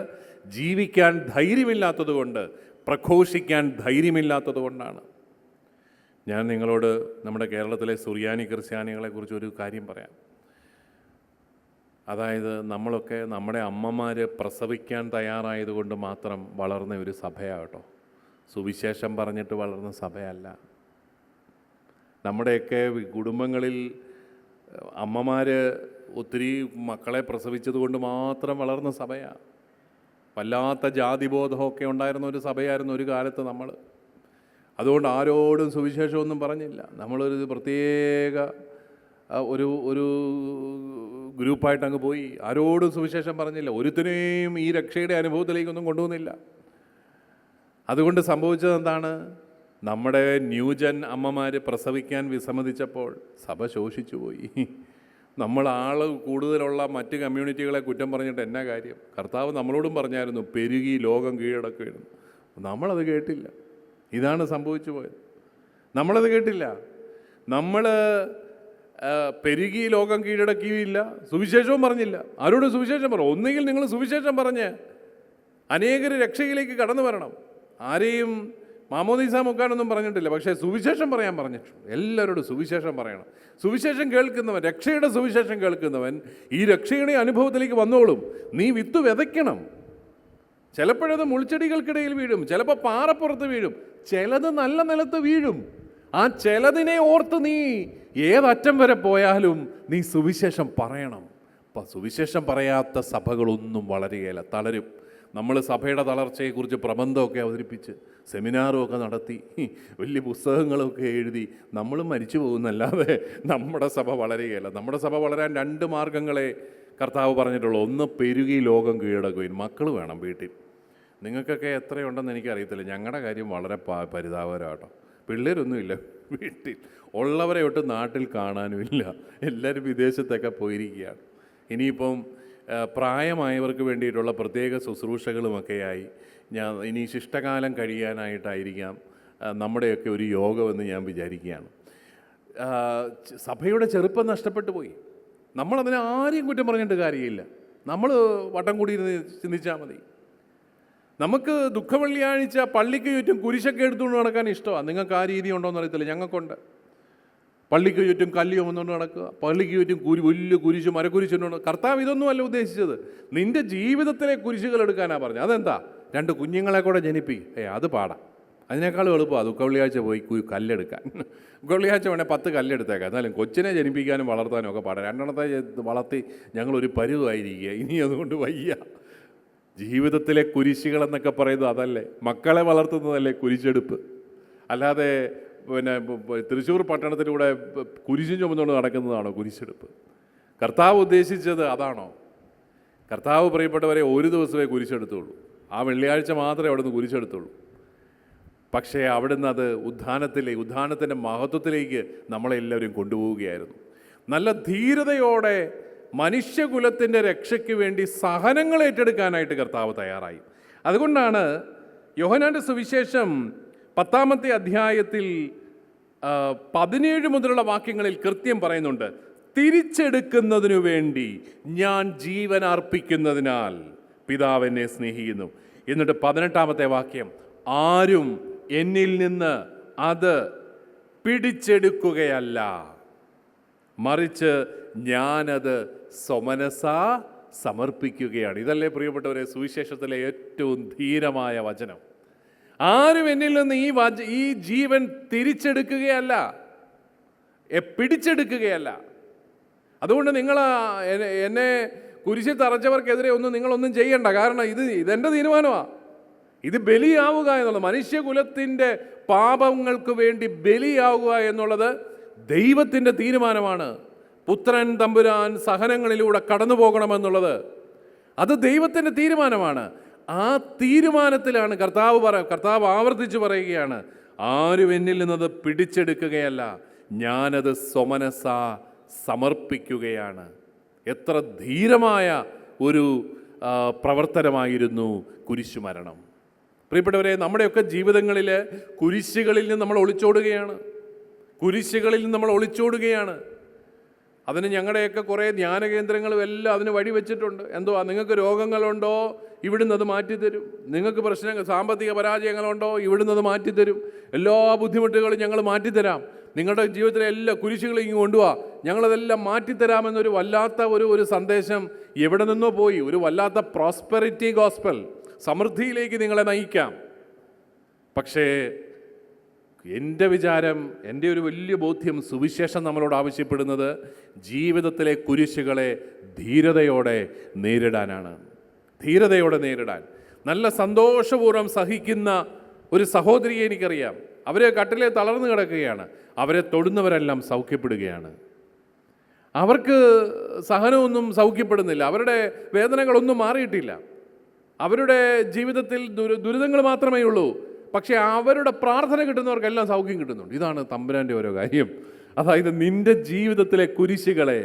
S4: ജീവിക്കാൻ ധൈര്യമില്ലാത്തത് കൊണ്ട്, പ്രഘോഷിക്കാൻ ധൈര്യമില്ലാത്തത് കൊണ്ടാണ്. ഞാൻ നിങ്ങളോട് നമ്മുടെ കേരളത്തിലെ സുറിയാനി ക്രിസ്ത്യാനികളെക്കുറിച്ച് ഒരു കാര്യം പറയാം. അതായത് നമ്മളൊക്കെ നമ്മുടെ അമ്മമാർ പ്രസവിക്കാൻ തയ്യാറായതുകൊണ്ട് മാത്രം വളർന്ന ഒരു സഭയാകട്ടോ, സുവിശേഷം പറഞ്ഞിട്ട് വളർന്ന സഭയല്ല. നമ്മുടെയൊക്കെ കുടുംബങ്ങളിൽ അമ്മമാർ ഒത്തിരി മക്കളെ പ്രസവിച്ചത് കൊണ്ട് മാത്രം വളർന്ന സഭയാണ്. വല്ലാത്ത ജാതിബോധമൊക്കെ ഉണ്ടായിരുന്ന ഒരു സഭയായിരുന്നു ഒരു കാലത്ത് നമ്മൾ. അതുകൊണ്ട് ആരോടും സുവിശേഷമൊന്നും പറഞ്ഞില്ല. നമ്മളൊരു പ്രത്യേക ഒരു ഗ്രൂപ്പായിട്ട് അങ്ങ് പോയി, ആരോടും സുവിശേഷം പറഞ്ഞില്ല. ഒരുത്തിനെയും ഈ രക്ഷയുടെ അനുഭവത്തിലേക്കൊന്നും കൊണ്ടുവന്നില്ല. അതുകൊണ്ട് സംഭവിച്ചത് എന്താണ്? നമ്മുടെ ന്യൂജൻ അമ്മമാർ പ്രസവിക്കാൻ വിസമ്മതിച്ചപ്പോൾ സഭ ശോഷിച്ചു പോയി. ആൾ കൂടുതലുള്ള മറ്റ് കമ്മ്യൂണിറ്റികളെ കുറ്റം പറഞ്ഞിട്ട് എന്നാ കാര്യം? കർത്താവ് നമ്മളോടും പറഞ്ഞായിരുന്നു, പെരുകി ലോകം കീഴടക്കുമായിരുന്നു. നമ്മളത് കേട്ടില്ല. ഇതാണ് സംഭവിച്ചു പോയത്. നമ്മളത് കേട്ടില്ല. പെരുകി ലോകം കീഴടക്കിയില്ല, സുവിശേഷവും പറഞ്ഞില്ല. ആരോടും സുവിശേഷം പറഞ്ഞു. ഒന്നുകിൽ നിങ്ങൾ സുവിശേഷം പറഞ്ഞ് അനേകർ രക്ഷയിലേക്ക് കടന്നു വരണം. ആരെയും മാമോദീസ മുക്കാനൊന്നും പറഞ്ഞിട്ടില്ല, പക്ഷേ സുവിശേഷം പറയാൻ പറഞ്ഞിട്ടുണ്ട്. എല്ലാവരോടും സുവിശേഷം പറയണം. സുവിശേഷം കേൾക്കുന്നവൻ, രക്ഷയുടെ സുവിശേഷം കേൾക്കുന്നവൻ ഈ രക്ഷയുടെ അനുഭവത്തിലേക്ക് വന്നോളും. നീ വിത്ത് വിതയ്ക്കണം. ചിലപ്പോഴത് മുൾച്ചെടികൾക്കിടയിൽ വീഴും, ചിലപ്പോൾ പാറപ്പുറത്ത് വീഴും, ചിലത് നല്ല നിലത്ത് വീഴും. ആ ചിലതിനെ ഓർത്ത് നീ ഏതറ്റം വരെ പോയാലും നീ സുവിശേഷം പറയണം. അപ്പം സുവിശേഷം പറയാത്ത സഭകളൊന്നും വളരുകയില്ല, തളരും. നമ്മൾ സഭയുടെ തളർച്ചയെക്കുറിച്ച് പ്രബന്ധമൊക്കെ അവതരിപ്പിച്ച് സെമിനാറുമൊക്കെ നടത്തി വലിയ പുസ്തകങ്ങളൊക്കെ എഴുതി നമ്മളും മരിച്ചു പോകുന്നല്ലാതെ നമ്മുടെ സഭ വളരുകയില്ല. നമ്മുടെ സഭ വളരാൻ 2 മാർഗങ്ങളെ കർത്താവ് പറഞ്ഞിട്ടുള്ളൂ. ഒന്ന്, പെരുകി ലോകം കീഴടക്കുവിൻ. മക്കൾ വേണം വീട്ടിൽ. നിങ്ങൾക്കൊക്കെ എത്രയുണ്ടെന്ന് എനിക്കറിയത്തില്ല. ഞങ്ങളുടെ കാര്യം വളരെ പരിതാപകരമാട്ടോ. പിള്ളേരൊന്നുമില്ല വീട്ടിൽ. ഉള്ളവരെ ഒട്ട് നാട്ടിൽ കാണാനുമില്ല. എല്ലാവരും വിദേശത്തൊക്കെ പോയിരിക്കുകയാണ്. ഇനിയിപ്പം പ്രായമായവർക്ക് വേണ്ടിയിട്ടുള്ള പ്രത്യേക ശുശ്രൂഷകളുമൊക്കെയായി ഇനി ശിഷ്ടകാലം കഴിയാനായിട്ടായിരിക്കാം നമ്മുടെയൊക്കെ ഒരു യോഗമെന്ന് ഞാൻ വിചാരിക്കുകയാണ്. സഭയുടെ ചെറുപ്പം നഷ്ടപ്പെട്ടു പോയി. നമ്മളതിനെ ആരെയും കുറ്റം പറഞ്ഞിട്ട് കാര്യമില്ല. നമ്മൾ വട്ടം കൂടി ചിന്തിച്ചാൽ മതി. നമുക്ക് ദുഃഖവെള്ളിയാഴ്ച പള്ളിക്ക് ചുറ്റും കുരിശൊക്കെ എടുത്തുകൊണ്ട് നടക്കാൻ ഇഷ്ടമാണ്. നിങ്ങൾക്ക് ആ രീതി ഉണ്ടോയെന്ന് അറിയത്തില്ല, ഞങ്ങൾക്കുണ്ട്. പള്ളിക്ക് ചുറ്റും കല്ല് ചുമന്നുകൊണ്ട് നടക്കുക, പള്ളിക്ക് ചുറ്റും വലിയ കുരിശ്, മരക്കുരിശുകൊണ്ട്. കർത്താവ് ഇതൊന്നുമല്ല ഉദ്ദേശിച്ചത്. നിൻ്റെ ജീവിതത്തിലെ കുരിശുകൾ എടുക്കാനാണ് പറഞ്ഞത്. അതെന്താ? 2 കുഞ്ഞുങ്ങളെ കൂടെ ജനിപ്പിക്കും. അത് പാടാം. അതിനേക്കാളും എളുപ്പമാണ് ദുഃഖവെള്ളിയാഴ്ച പോയി കല്ലെടുക്കാൻ. ദുഃഖവെള്ളിയാഴ്ച വേണേൽ 10 കല്ലെടുത്തേക്കാം. എന്നാലും കൊച്ചിനെ ജനിപ്പിക്കാനും വളർത്താനും ഒക്കെ പാടാം. 2 വളർത്തി ഞങ്ങളൊരു പരുവായിരിക്കുക. ഇനി അതുകൊണ്ട് വയ്യ. ജീവിതത്തിലെ കുരിശുകൾ എന്നൊക്കെ പറയുന്നത് അതല്ലേ? മക്കളെ വളർത്തുന്നതല്ലേ കുരിശെടുപ്പ്? അല്ലാതെ തൃശ്ശൂർ പട്ടണത്തിലൂടെ കുരിശും ചുമന്നുകൊണ്ട് നടക്കുന്നതാണോ കുരിശെടുപ്പ്? കർത്താവ് ഉദ്ദേശിച്ചത് അതാണോ? കർത്താവ് പ്രിയപ്പെട്ടവരെ ഒരു ദിവസമേ കുരിശെടുത്തുള്ളൂ. ആ വെള്ളിയാഴ്ച മാത്രമേ അവിടുന്ന് കുരിശെടുത്തുള്ളൂ. പക്ഷേ അവിടുന്ന് അത് ഉദ്ധാനത്തിൻ്റെ മഹത്വത്തിലേക്ക് നമ്മളെല്ലാവരും കൊണ്ടുപോവുകയായിരുന്നു. നല്ല ധീരതയോടെ മനുഷ്യകുലത്തിൻ്റെ രക്ഷയ്ക്ക് വേണ്ടി സഹനങ്ങൾ ഏറ്റെടുക്കാനായിട്ട് കർത്താവ് തയ്യാറായി. അതുകൊണ്ടാണ് യോഹന്നാൻ്റെ സുവിശേഷം 10-ാമത്തെ അധ്യായത്തിൽ 17 മുതലുള്ള വാക്യങ്ങളിൽ കൃത്യം പറയുന്നുണ്ട്, തിരിച്ചെടുക്കുന്നതിനു വേണ്ടി ഞാൻ ജീവൻ അർപ്പിക്കുന്നതിനാൽ പിതാവ് എന്നെ സ്നേഹിക്കുന്നു. എന്നിട്ട് 18-ാമത്തെ വാക്യം, ആരും എന്നിൽ നിന്ന് അത് പിടിച്ചെടുക്കുകയല്ല, മറിച്ച് ഞാനത് സ്വമനസാ സമർപ്പിക്കുകയാണ്. ഇതല്ലേ പ്രിയപ്പെട്ടവരെ സുവിശേഷത്തിലെ ഏറ്റവും ധീരമായ വചനം? ആരും എന്നിൽ നിന്ന് ഈ ജീവൻ തിരിച്ചെടുക്കുകയല്ല, പിടിച്ചെടുക്കുകയല്ല. അതുകൊണ്ട് നിങ്ങൾ എന്നെ കുരിശിൽ തറച്ചവർക്കെതിരെ നിങ്ങളൊന്നും ചെയ്യണ്ട. കാരണം ഇതെൻ്റെ തീരുമാനമാണ്. ഇത് ബലിയാവുക എന്നുള്ളത്, മനുഷ്യകുലത്തിൻ്റെ പാപങ്ങൾക്ക് വേണ്ടി ബലിയാവുക എന്നുള്ളത് ദൈവത്തിൻ്റെ തീരുമാനമാണ്. പുത്രൻ തമ്പുരാൻ സഹനങ്ങളിലൂടെ കടന്നു പോകണമെന്നുള്ളത് അത് ദൈവത്തിൻ്റെ തീരുമാനമാണ്. ആ തീരുമാനത്തിലാണ് കർത്താവ് ആവർത്തിച്ച് പറയുകയാണ്, ആരും എന്നിൽ നിന്നത് പിടിച്ചെടുക്കുകയല്ല, ഞാനത് സ്വമനസാ സമർപ്പിക്കുകയാണ്. എത്ര ധീരമായ ഒരു പ്രവർത്തനമായിരുന്നു കുരിശുമരണം. പ്രിയപ്പെട്ടവരെ, നമ്മുടെയൊക്കെ ജീവിതങ്ങളിൽ കുരിശുകളിൽ നിന്ന് നമ്മൾ ഒളിച്ചോടുകയാണ്. അതിന് ഞങ്ങളുടെയൊക്കെ കുറേ ധ്യാന കേന്ദ്രങ്ങളും എല്ലാം അതിന് വഴി വെച്ചിട്ടുണ്ട്. നിങ്ങൾക്ക് രോഗങ്ങളുണ്ടോ? ഇവിടുന്ന് അത് മാറ്റിത്തരും. നിങ്ങൾക്ക് സാമ്പത്തിക പരാജയങ്ങളുണ്ടോ? ഇവിടുന്ന് അത് മാറ്റിത്തരും. എല്ലാ ബുദ്ധിമുട്ടുകളും ഞങ്ങൾ മാറ്റിത്തരാം. നിങ്ങളുടെ ജീവിതത്തിലെ എല്ലാ കുരിശുകളും ഇങ്ങ് കൊണ്ടുപോവാ, ഞങ്ങളതെല്ലാം മാറ്റിത്തരാമെന്നൊരു വല്ലാത്ത ഒരു സന്ദേശം എവിടെ നിന്നോ പോയി. ഒരു വല്ലാത്ത പ്രോസ്പെറിറ്റി ഗോസ്പൽ, സമൃദ്ധിയിലേക്ക് നിങ്ങളെ നയിക്കാം. പക്ഷേ എൻ്റെ വിചാരം, എൻ്റെ ഒരു വലിയ ബോധ്യം, സുവിശേഷം നമ്മളോട് ആവശ്യപ്പെടുന്നത് ജീവിതത്തിലെ കുരിശുകളെ ധീരതയോടെ നേരിടാനാണ്. ധീരതയോടെ നേരിടാൻ നല്ല സന്തോഷപൂർവ്വം സഹിക്കുന്ന ഒരു സഹോദരിയെ എനിക്കറിയാം. അവർ കട്ടിലെ തളർന്നു കിടക്കുകയാണ്. അവരെ തൊടുന്നവരെല്ലാം സൗഖ്യപ്പെടുകയാണ്. അവർക്ക് സഹനമൊന്നും സൗഖ്യപ്പെടുന്നില്ല. അവരുടെ വേദനകളൊന്നും മാറിയിട്ടില്ല. അവരുടെ ജീവിതത്തിൽ ദുരിതങ്ങൾ മാത്രമേ ഉള്ളൂ. പക്ഷേ അവരുടെ പ്രാർത്ഥന കിട്ടുന്നവർക്കെല്ലാം സൗഖ്യം കിട്ടുന്നുണ്ട്. ഇതാണ് തമ്പുരാൻ്റെ ഓരോ കാര്യം. അതായത് നിൻ്റെ ജീവിതത്തിലെ കുരിശുകളെ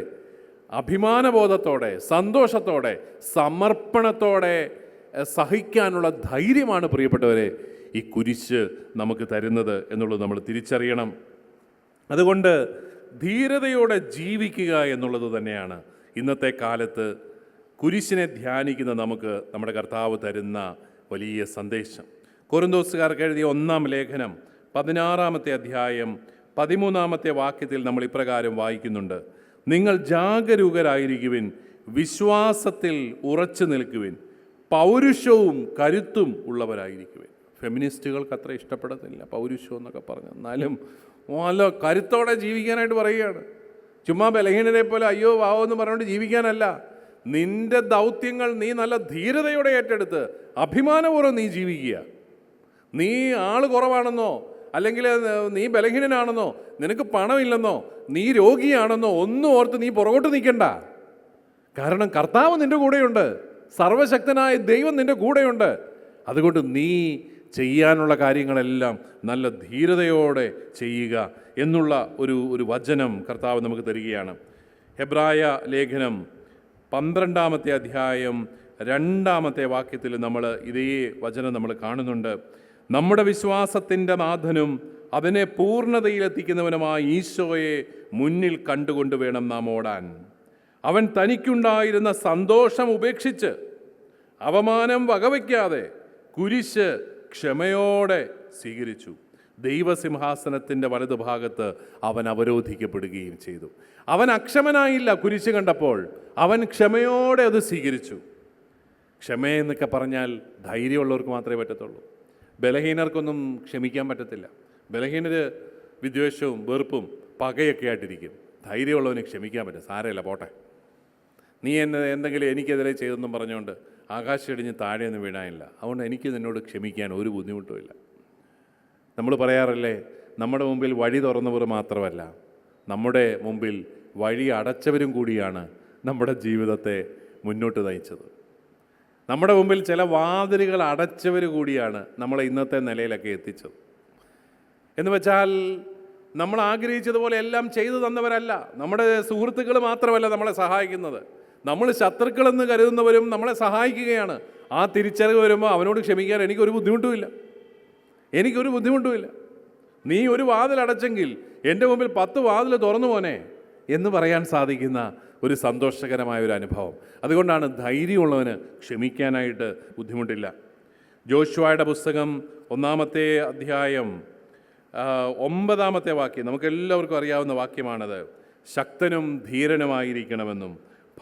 S4: അഭിമാനബോധത്തോടെ, സന്തോഷത്തോടെ, സമർപ്പണത്തോടെ സഹിക്കാനുള്ള ധൈര്യമാണ് പ്രിയപ്പെട്ടവരെ ഈ കുരിശ് നമുക്ക് തരുന്നത് എന്നുള്ളത് നമ്മൾ തിരിച്ചറിയണം. അതുകൊണ്ട് ധീരതയോടെ ജീവിക്കുക എന്നുള്ളത് തന്നെയാണ് ഇന്നത്തെ കാലത്ത് കുരിശിനെ ധ്യാനിക്കുന്ന നമുക്ക് നമ്മുടെ കർത്താവ് തരുന്ന വലിയ സന്ദേശം. കൊരിന്തോസുകാർക്ക് എഴുതിയ 1-ാം ലേഖനം 16-ാമത്തെ അധ്യായം 13-ാമത്തെ വാക്യത്തിൽ നമ്മൾ ഇപ്രകാരം വായിക്കുന്നുണ്ട്, നിങ്ങൾ ജാഗരൂകരായിരിക്കുവിൻ, വിശ്വാസത്തിൽ ഉറച്ചു നിൽക്കുവിൻ, പൗരുഷവും കരുത്തും ഉള്ളവരായിരിക്കുവിൻ. ഫെമിനിസ്റ്റുകൾക്ക് അത്ര ഇഷ്ടപ്പെടത്തില്ല പൗരുഷം എന്നൊക്കെ പറഞ്ഞു. എന്നാലും നല്ല കരുത്തോടെ ജീവിക്കാനായിട്ട് പറയുകയാണ്. ചുമ്മാ ബലഹീനരെ പോലെ അയ്യോ വാവോ എന്ന് പറഞ്ഞുകൊണ്ട് ജീവിക്കാനല്ല. നിന്റെ ദൗത്യങ്ങൾ നീ നല്ല ധീരതയോടെ ഏറ്റെടുത്ത് അഭിമാനപൂർവ്വം നീ ജീവിക്കുക. നീ ആൾ കുറവാണെന്നോ, അല്ലെങ്കിൽ നീ ബലഹീനനാണെന്നോ, നിനക്ക് പണമില്ലെന്നോ, നീ രോഗിയാണെന്നോ ഒന്നും ഓർത്ത് നീ പുറകോട്ട് നിൽക്കണ്ട. കാരണം കർത്താവ് നിൻ്റെ കൂടെയുണ്ട്, സർവശക്തനായ ദൈവം നിൻ്റെ കൂടെയുണ്ട്. അതുകൊണ്ട് നീ ചെയ്യാനുള്ള കാര്യങ്ങളെല്ലാം നല്ല ധീരതയോടെ ചെയ്യുക എന്നുള്ള ഒരു വചനം കർത്താവ് നമുക്ക് തരികയാണ്. ഹെബ്രായ ലേഖനം 12-ാമത്തെ അധ്യായം 2-ാമത്തെ വാക്യത്തിൽ നമ്മൾ ഇതേ വചനം നമ്മൾ കാണുന്നുണ്ട്. നമ്മുടെ വിശ്വാസത്തിൻ്റെ നാഥനും അതിനെ പൂർണ്ണതയിലെത്തിക്കുന്നവനുമായ ഈശോയെ മുന്നിൽ കണ്ടുകൊണ്ട് വേണം നാം ഓടാൻ. അവൻ തനിക്കുണ്ടായിരുന്ന സന്തോഷം ഉപേക്ഷിച്ച് അവമാനം വകവയ്ക്കാതെ കുരിശ് ക്ഷമയോടെ സ്വീകരിച്ചു. ദൈവസിംഹാസനത്തിൻ്റെ വലതുഭാഗത്ത് അവൻ അവരോധിക്കപ്പെടുകയും ചെയ്തു. അവൻ അക്ഷമനായില്ല. കുരിശ് കണ്ടപ്പോൾ അവൻ ക്ഷമയോടെ അത് സ്വീകരിച്ചു. ക്ഷമയെന്നൊക്കെ പറഞ്ഞാൽ ധൈര്യമുള്ളവർക്ക് മാത്രമേ പറ്റത്തുള്ളൂ. ബലഹീനർക്കൊന്നും ക്ഷമിക്കാൻ പറ്റത്തില്ല. ബലഹീനർ വിദ്വേഷവും വെറുപ്പും പകയൊക്കെ ആയിട്ടിരിക്കും. ധൈര്യമുള്ളവന് ക്ഷമിക്കാൻ പറ്റും. സാരമില്ല പോട്ടെ. നീ എന്നെ എന്തെങ്കിലും എനിക്കെതിരെ ചെയ്തെന്നും പറഞ്ഞുകൊണ്ട് ആകാശം ഇടിഞ്ഞ് താഴെയൊന്നും വീഴാനില്ല. അതുകൊണ്ട് എനിക്ക് നിന്നോട് ക്ഷമിക്കാൻ ഒരു ബുദ്ധിമുട്ടുമില്ല. നമ്മൾ പറയാറില്ലേ, നമ്മുടെ മുമ്പിൽ വഴി തുറന്നവർ മാത്രമല്ല, നമ്മുടെ മുമ്പിൽ വഴി അടച്ചവരും കൂടിയാണ് നമ്മുടെ ജീവിതത്തെ മുന്നോട്ട് നയിച്ചത്. നമ്മുടെ മുമ്പിൽ ചില വാതിലുകൾ അടച്ചവർ കൂടിയാണ് നമ്മളെ ഇന്നത്തെ നിലയിലൊക്കെ എത്തിച്ചത്. എന്ന് വെച്ചാൽ നമ്മൾ ആഗ്രഹിച്ചതുപോലെ എല്ലാം ചെയ്തു തന്നവരല്ല. നമ്മുടെ സുഹൃത്തുക്കൾ മാത്രമല്ല നമ്മളെ സഹായിക്കുന്നത്, നമ്മൾ ശത്രുക്കളെന്ന് കരുതുന്നവരും നമ്മളെ സഹായിക്കുകയാണ്. ആ തിരിച്ചറിവ് വരുമ്പോൾ അവനോട് ക്ഷമിക്കാൻ എനിക്കൊരു ബുദ്ധിമുട്ടുമില്ല. നീ ഒരു വാതിൽ അടച്ചെങ്കിൽ എൻ്റെ മുമ്പിൽ 10 വാതിൽ തുറന്നു പോനെ എന്ന് പറയാൻ സാധിക്കുന്ന ഒരു സന്തോഷകരമായ ഒരു അനുഭവം. അതുകൊണ്ടാണ് ധൈര്യമുള്ളവന് ക്ഷമിക്കാനായിട്ട് ബുദ്ധിമുട്ടില്ല. ജോഷുവയുടെ പുസ്തകം 1-ാമത്തെ അധ്യായം 9-ാമത്തെ വാക്യം നമുക്കെല്ലാവർക്കും അറിയാവുന്ന വാക്യമാണത്. ശക്തനും ധീരനുമായിരിക്കണമെന്നും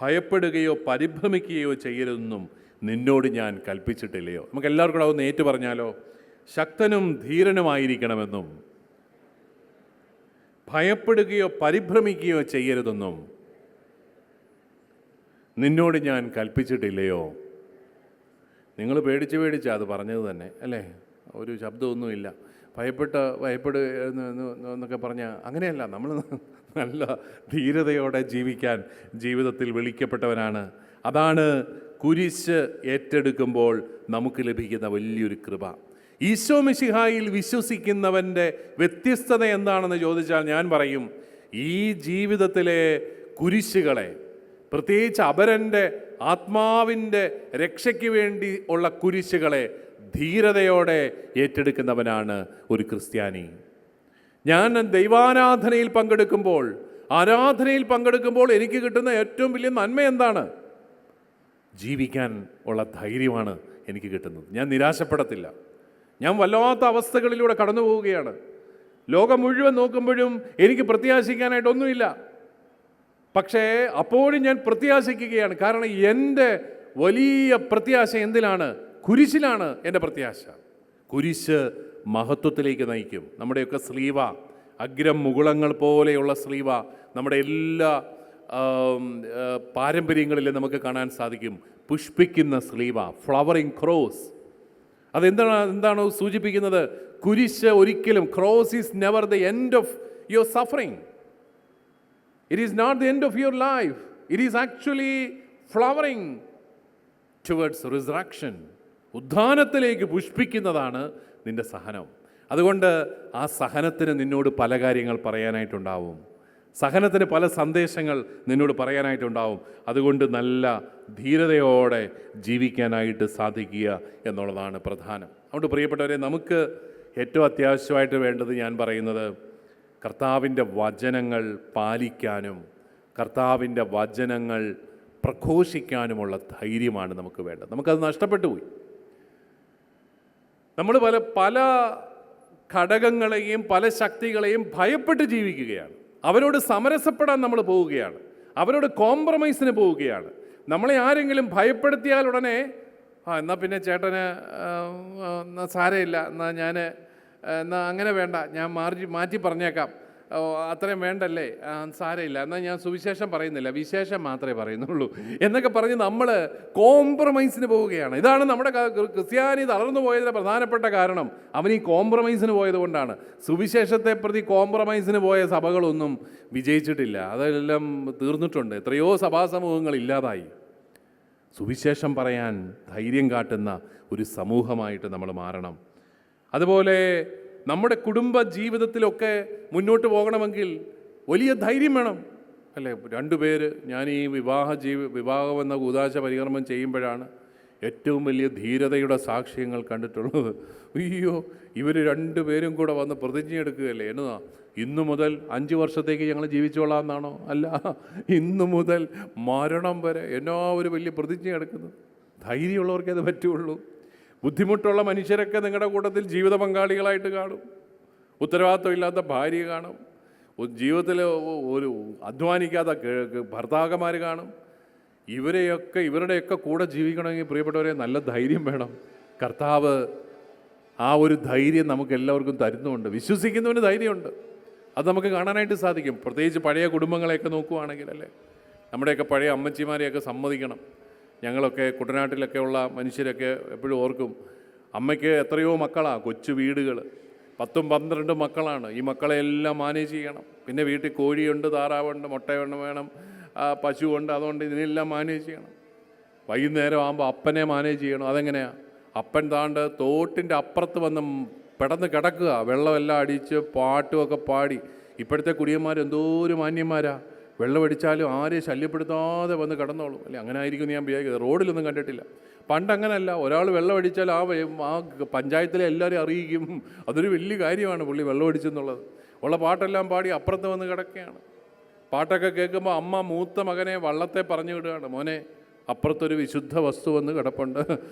S4: ഭയപ്പെടുകയോ പരിഭ്രമിക്കുകയോ ചെയ്യരുതെന്നും നിന്നോട് ഞാൻ കൽപ്പിച്ചിട്ടില്ലയോ? നമുക്കെല്ലാവർക്കും അതൊന്ന് ഏറ്റു പറഞ്ഞാലോ? ശക്തനും ധീരനുമായിരിക്കണമെന്നും ഭയപ്പെടുകയോ പരിഭ്രമിക്കുകയോ ചെയ്യരുതെന്നും നിന്നോട് ഞാൻ കൽപ്പിച്ചിട്ടില്ലയോ? നിങ്ങൾ പേടിച്ച് അത് പറഞ്ഞത് തന്നെ അല്ലേ? ഒരു ശബ്ദമൊന്നുമില്ല. ഭയപ്പെട് എന്നൊക്കെ പറഞ്ഞാൽ അങ്ങനെയല്ല. നമ്മൾ നല്ല ധീരതയോടെ ജീവിക്കാൻ ജീവിതത്തിൽ വിളിക്കപ്പെട്ടവനാണ്. അതാണ് കുരിശ് ഏറ്റെടുക്കുമ്പോൾ നമുക്ക് ലഭിക്കുന്ന വലിയൊരു കൃപ. ഈശോ മിശിഹായിൽ വിശ്വസിക്കുന്നവൻ്റെ വ്യത്യസ്തത എന്താണെന്ന് ചോദിച്ചാൽ ഞാൻ പറയും, ഈ ജീവിതത്തിലെ കുരിശുകളെ, പ്രത്യേകിച്ച് അപരൻ്റെ ആത്മാവിൻ്റെ രക്ഷയ്ക്ക് വേണ്ടി ഉള്ള കുരിശുകളെ ധീരതയോടെ ഏറ്റെടുക്കുന്നവനാണ് ഒരു ക്രിസ്ത്യാനി. ഞാൻ ദൈവാരാധനയിൽ പങ്കെടുക്കുമ്പോൾ എനിക്ക് കിട്ടുന്ന ഏറ്റവും വലിയ നന്മ എന്താണ്? ജീവിക്കാൻ ഉള്ള ധൈര്യമാണ് എനിക്ക് കിട്ടുന്നത്. ഞാൻ നിരാശപ്പെടത്തില്ല. ഞാൻ വല്ലാത്ത അവസ്ഥകളിലൂടെ കടന്നു പോവുകയാണ്. ലോകം മുഴുവൻ നോക്കുമ്പോഴും എനിക്ക് പ്രത്യാശിക്കാനായിട്ടൊന്നുമില്ല. പക്ഷേ അപ്പോഴും ഞാൻ പ്രത്യാശിക്കുകയാണ്. കാരണം എൻ്റെ വലിയ പ്രത്യാശ എന്തിലാണ്? കുരിശിലാണ് എൻ്റെ പ്രത്യാശ. കുരിശ് മഹത്വത്തിലേക്ക് നയിക്കും. നമ്മുടെയൊക്കെ സ്ലീവ, അഗ്രം മുകുളങ്ങൾ പോലെയുള്ള സ്ലീവ നമ്മുടെ എല്ലാ പാരമ്പര്യങ്ങളിലും നമുക്ക് കാണാൻ സാധിക്കും. പുഷ്പിക്കുന്ന സ്ലീവ, ഫ്ലവറിങ് ക്രോസ്. എന്താണോ സൂചിപ്പിക്കുന്നത്? കുരിശ് ഒരിക്കലും, cross is never the end of your suffering. It is not the end of your life. It is actually flowering towards resurrection. ഉദ്ധാനത്തിലേക്ക് പുഷ്പിക്കുന്നതാണ് നിന്റെ സഹനം. അതുകൊണ്ട് ആ സഹനത്തിന് നിന്നോട് പല കാര്യങ്ങൾ പറയാനായിട്ടുണ്ടാവും. സഹനത്തിന് പല സന്ദേശങ്ങൾ നിന്നോട് പറയാനായിട്ടുണ്ടാവും. അതുകൊണ്ട് നല്ല ധീരതയോടെ ജീവിക്കാനായിട്ട് സാധിക്കുക എന്നുള്ളതാണ് പ്രധാനം. അതുകൊണ്ട് പ്രിയപ്പെട്ടവരെ, നമുക്ക് ഏറ്റവും അത്യാവശ്യമായിട്ട് വേണ്ടത്, ഞാൻ പറയുന്നത്, കർത്താവിൻ്റെ വചനങ്ങൾ പാലിക്കാനും കർത്താവിൻ്റെ വചനങ്ങൾ പ്രഘോഷിക്കാനുമുള്ള ധൈര്യമാണ് നമുക്ക് വേണ്ടത്. നമുക്കത് നഷ്ടപ്പെട്ടു പോയി. നമ്മൾ പല ഘടകങ്ങളെയും പല ശക്തികളെയും ഭയപ്പെട്ട് ജീവിക്കുകയാണ്. അവരോട് സമരസപ്പെടാൻ നമ്മൾ പോവുകയാണ്. അവരോട് കോംപ്രമൈസിന് പോവുകയാണ്. നമ്മളെ ആരെങ്കിലും ഭയപ്പെടുത്തിയാൽ ഉടനെ എന്നാൽ പിന്നെ ചേട്ടന് സാരമില്ല, എന്നാൽ അങ്ങനെ വേണ്ട, ഞാൻ മാറ്റി പറഞ്ഞേക്കാം, അത്രയും വേണ്ടല്ലേ, സാരമില്ല, എന്നാൽ ഞാൻ സുവിശേഷം പറയുന്നില്ല, വിശേഷം മാത്രമേ പറയുന്നുള്ളൂ എന്നൊക്കെ പറഞ്ഞ് നമ്മൾ കോംപ്രമൈസിന് പോവുകയാണ്. ഇതാണ് നമ്മുടെ ക്രിസ്ത്യാനി തളർന്നു പോയതിൻ്റെ പ്രധാനപ്പെട്ട കാരണം. അവൻ ഈ കോംപ്രമൈസിന് പോയത് കൊണ്ടാണ്. സുവിശേഷത്തെ പ്രതി കോംപ്രമൈസിന് പോയ സഭകളൊന്നും വിജയിച്ചിട്ടില്ല. അതെല്ലാം തീർന്നിട്ടുണ്ട്. എത്രയോ സഭാസമൂഹങ്ങൾ ഇല്ലാതായി. സുവിശേഷം പറയാൻ ധൈര്യം കാട്ടുന്ന ഒരു സമൂഹമായിട്ട് നമ്മൾ മാറണം. അതുപോലെ നമ്മുടെ കുടുംബ ജീവിതത്തിലൊക്കെ മുന്നോട്ട് പോകണമെങ്കിൽ വലിയ ധൈര്യം വേണം അല്ലേ? 2 പേര്, ഞാൻ ഈ വിവാഹം എന്ന കൂദാശ പരികർമ്മം ചെയ്യുമ്പോഴാണ് ഏറ്റവും വലിയ ധീരതയുടെ സാക്ഷ്യങ്ങൾ കണ്ടിട്ടുള്ളത്. അയ്യോ, ഇവർ 2 പേരും കൂടെ വന്ന് പ്രതിജ്ഞ എടുക്കുകയല്ലേ. എന്നതാ, ഇന്നു മുതൽ 5 വർഷത്തേക്ക് ഞങ്ങൾ ജീവിച്ചോളാം എന്നാണോ? അല്ല, ഇന്നു മുതൽ മരണം വരെ എന്നോ ഒരു വലിയ പ്രതിജ്ഞ എടുക്കുന്നത്. ധൈര്യമുള്ളവർക്കേ അത് പറ്റുള്ളൂ. ബുദ്ധിമുട്ടുള്ള മനുഷ്യരൊക്കെ നിങ്ങളുടെ കൂട്ടത്തിൽ ജീവിത പങ്കാളികളായിട്ട് കാണും. ഉത്തരവാദിത്വമില്ലാത്ത ഭാര്യ കാണും. ജീവിതത്തിൽ ഒരു അധ്വാനിക്കാത്ത ഭർത്താക്കന്മാർ കാണും. ഇവരുടെയൊക്കെ കൂടെ ജീവിക്കണമെങ്കിൽ പ്രിയപ്പെട്ടവരെ നല്ല ധൈര്യം വേണം. കർത്താവ് ആ ഒരു ധൈര്യം നമുക്ക് എല്ലാവർക്കും തരുന്നുണ്ട്. വിശ്വസിക്കുന്നവന് ധൈര്യമുണ്ട്. അത് നമുക്ക് കാണാനായിട്ട് സാധിക്കും. പ്രത്യേകിച്ച് പഴയ കുടുംബങ്ങളെയൊക്കെ നോക്കുകയാണെങ്കിൽ അല്ലേ, നമ്മുടെയൊക്കെ പഴയ അമ്മച്ചിമാരെയൊക്കെ സമ്മതിക്കണം. ഞങ്ങളൊക്കെ കുട്ടനാട്ടിലൊക്കെ ഉള്ള മനുഷ്യരൊക്കെ എപ്പോഴും ഓർക്കും, അമ്മയ്ക്ക് എത്രയോ മക്കളാണ്, കൊച്ചു വീടുകൾ, 10-12 മക്കളാണ്. ഈ മക്കളെല്ലാം മാനേജ് ചെയ്യണം. പിന്നെ വീട്ടിൽ കോഴിയുണ്ട്, താറാവുണ്ട്, മുട്ടയുണ്ട്, വേണം പശുവുണ്ട്, അതുകൊണ്ട് ഇതിനെല്ലാം മാനേജ് ചെയ്യണം. വൈകുന്നേരം ആകുമ്പോൾ അപ്പനെ മാനേജ് ചെയ്യണം. അതെങ്ങനെയാണ്? അപ്പൻ താണ്ട് തോട്ടിൻ്റെ അപ്പുറത്ത് വന്ന് പെടന്ന് കിടക്കുക, വെള്ളമെല്ലാം അടിച്ച് പാട്ടുമൊക്കെ പാടി. ഇപ്പോഴത്തെ കുടിയന്മാർ എന്തോ ഒരു മാന്യന്മാരാ, വെള്ളം അടിച്ചാലും ആരെയും ശല്യപ്പെടുത്താതെ വന്ന് കിടന്നോളും അല്ലേ? അങ്ങനെ ആയിരിക്കും ഞാൻ വിചാരിക്കുന്നത്. റോഡിലൊന്നും കണ്ടിട്ടില്ല. പണ്ട് അങ്ങനെയല്ല, ഒരാൾ വെള്ളം അടിച്ചാൽ ആ പഞ്ചായത്തിലെ എല്ലാവരെയും അറിയിക്കും. അതൊരു വലിയ കാര്യമാണ് പുള്ളി വെള്ളം അടിച്ചെന്നുള്ളത്. ഉള്ള പാട്ടെല്ലാം പാടി അപ്പുറത്ത് വന്ന് കിടക്കുകയാണ്. പാട്ടൊക്കെ കേൾക്കുമ്പോൾ അമ്മ മൂത്ത മകനെ വള്ളത്തെ പറഞ്ഞു വിടുകയാണ്, മോനെ അപ്പുറത്തൊരു വിശുദ്ധ വസ്തു വന്ന് കിടപ്പുണ്ട്,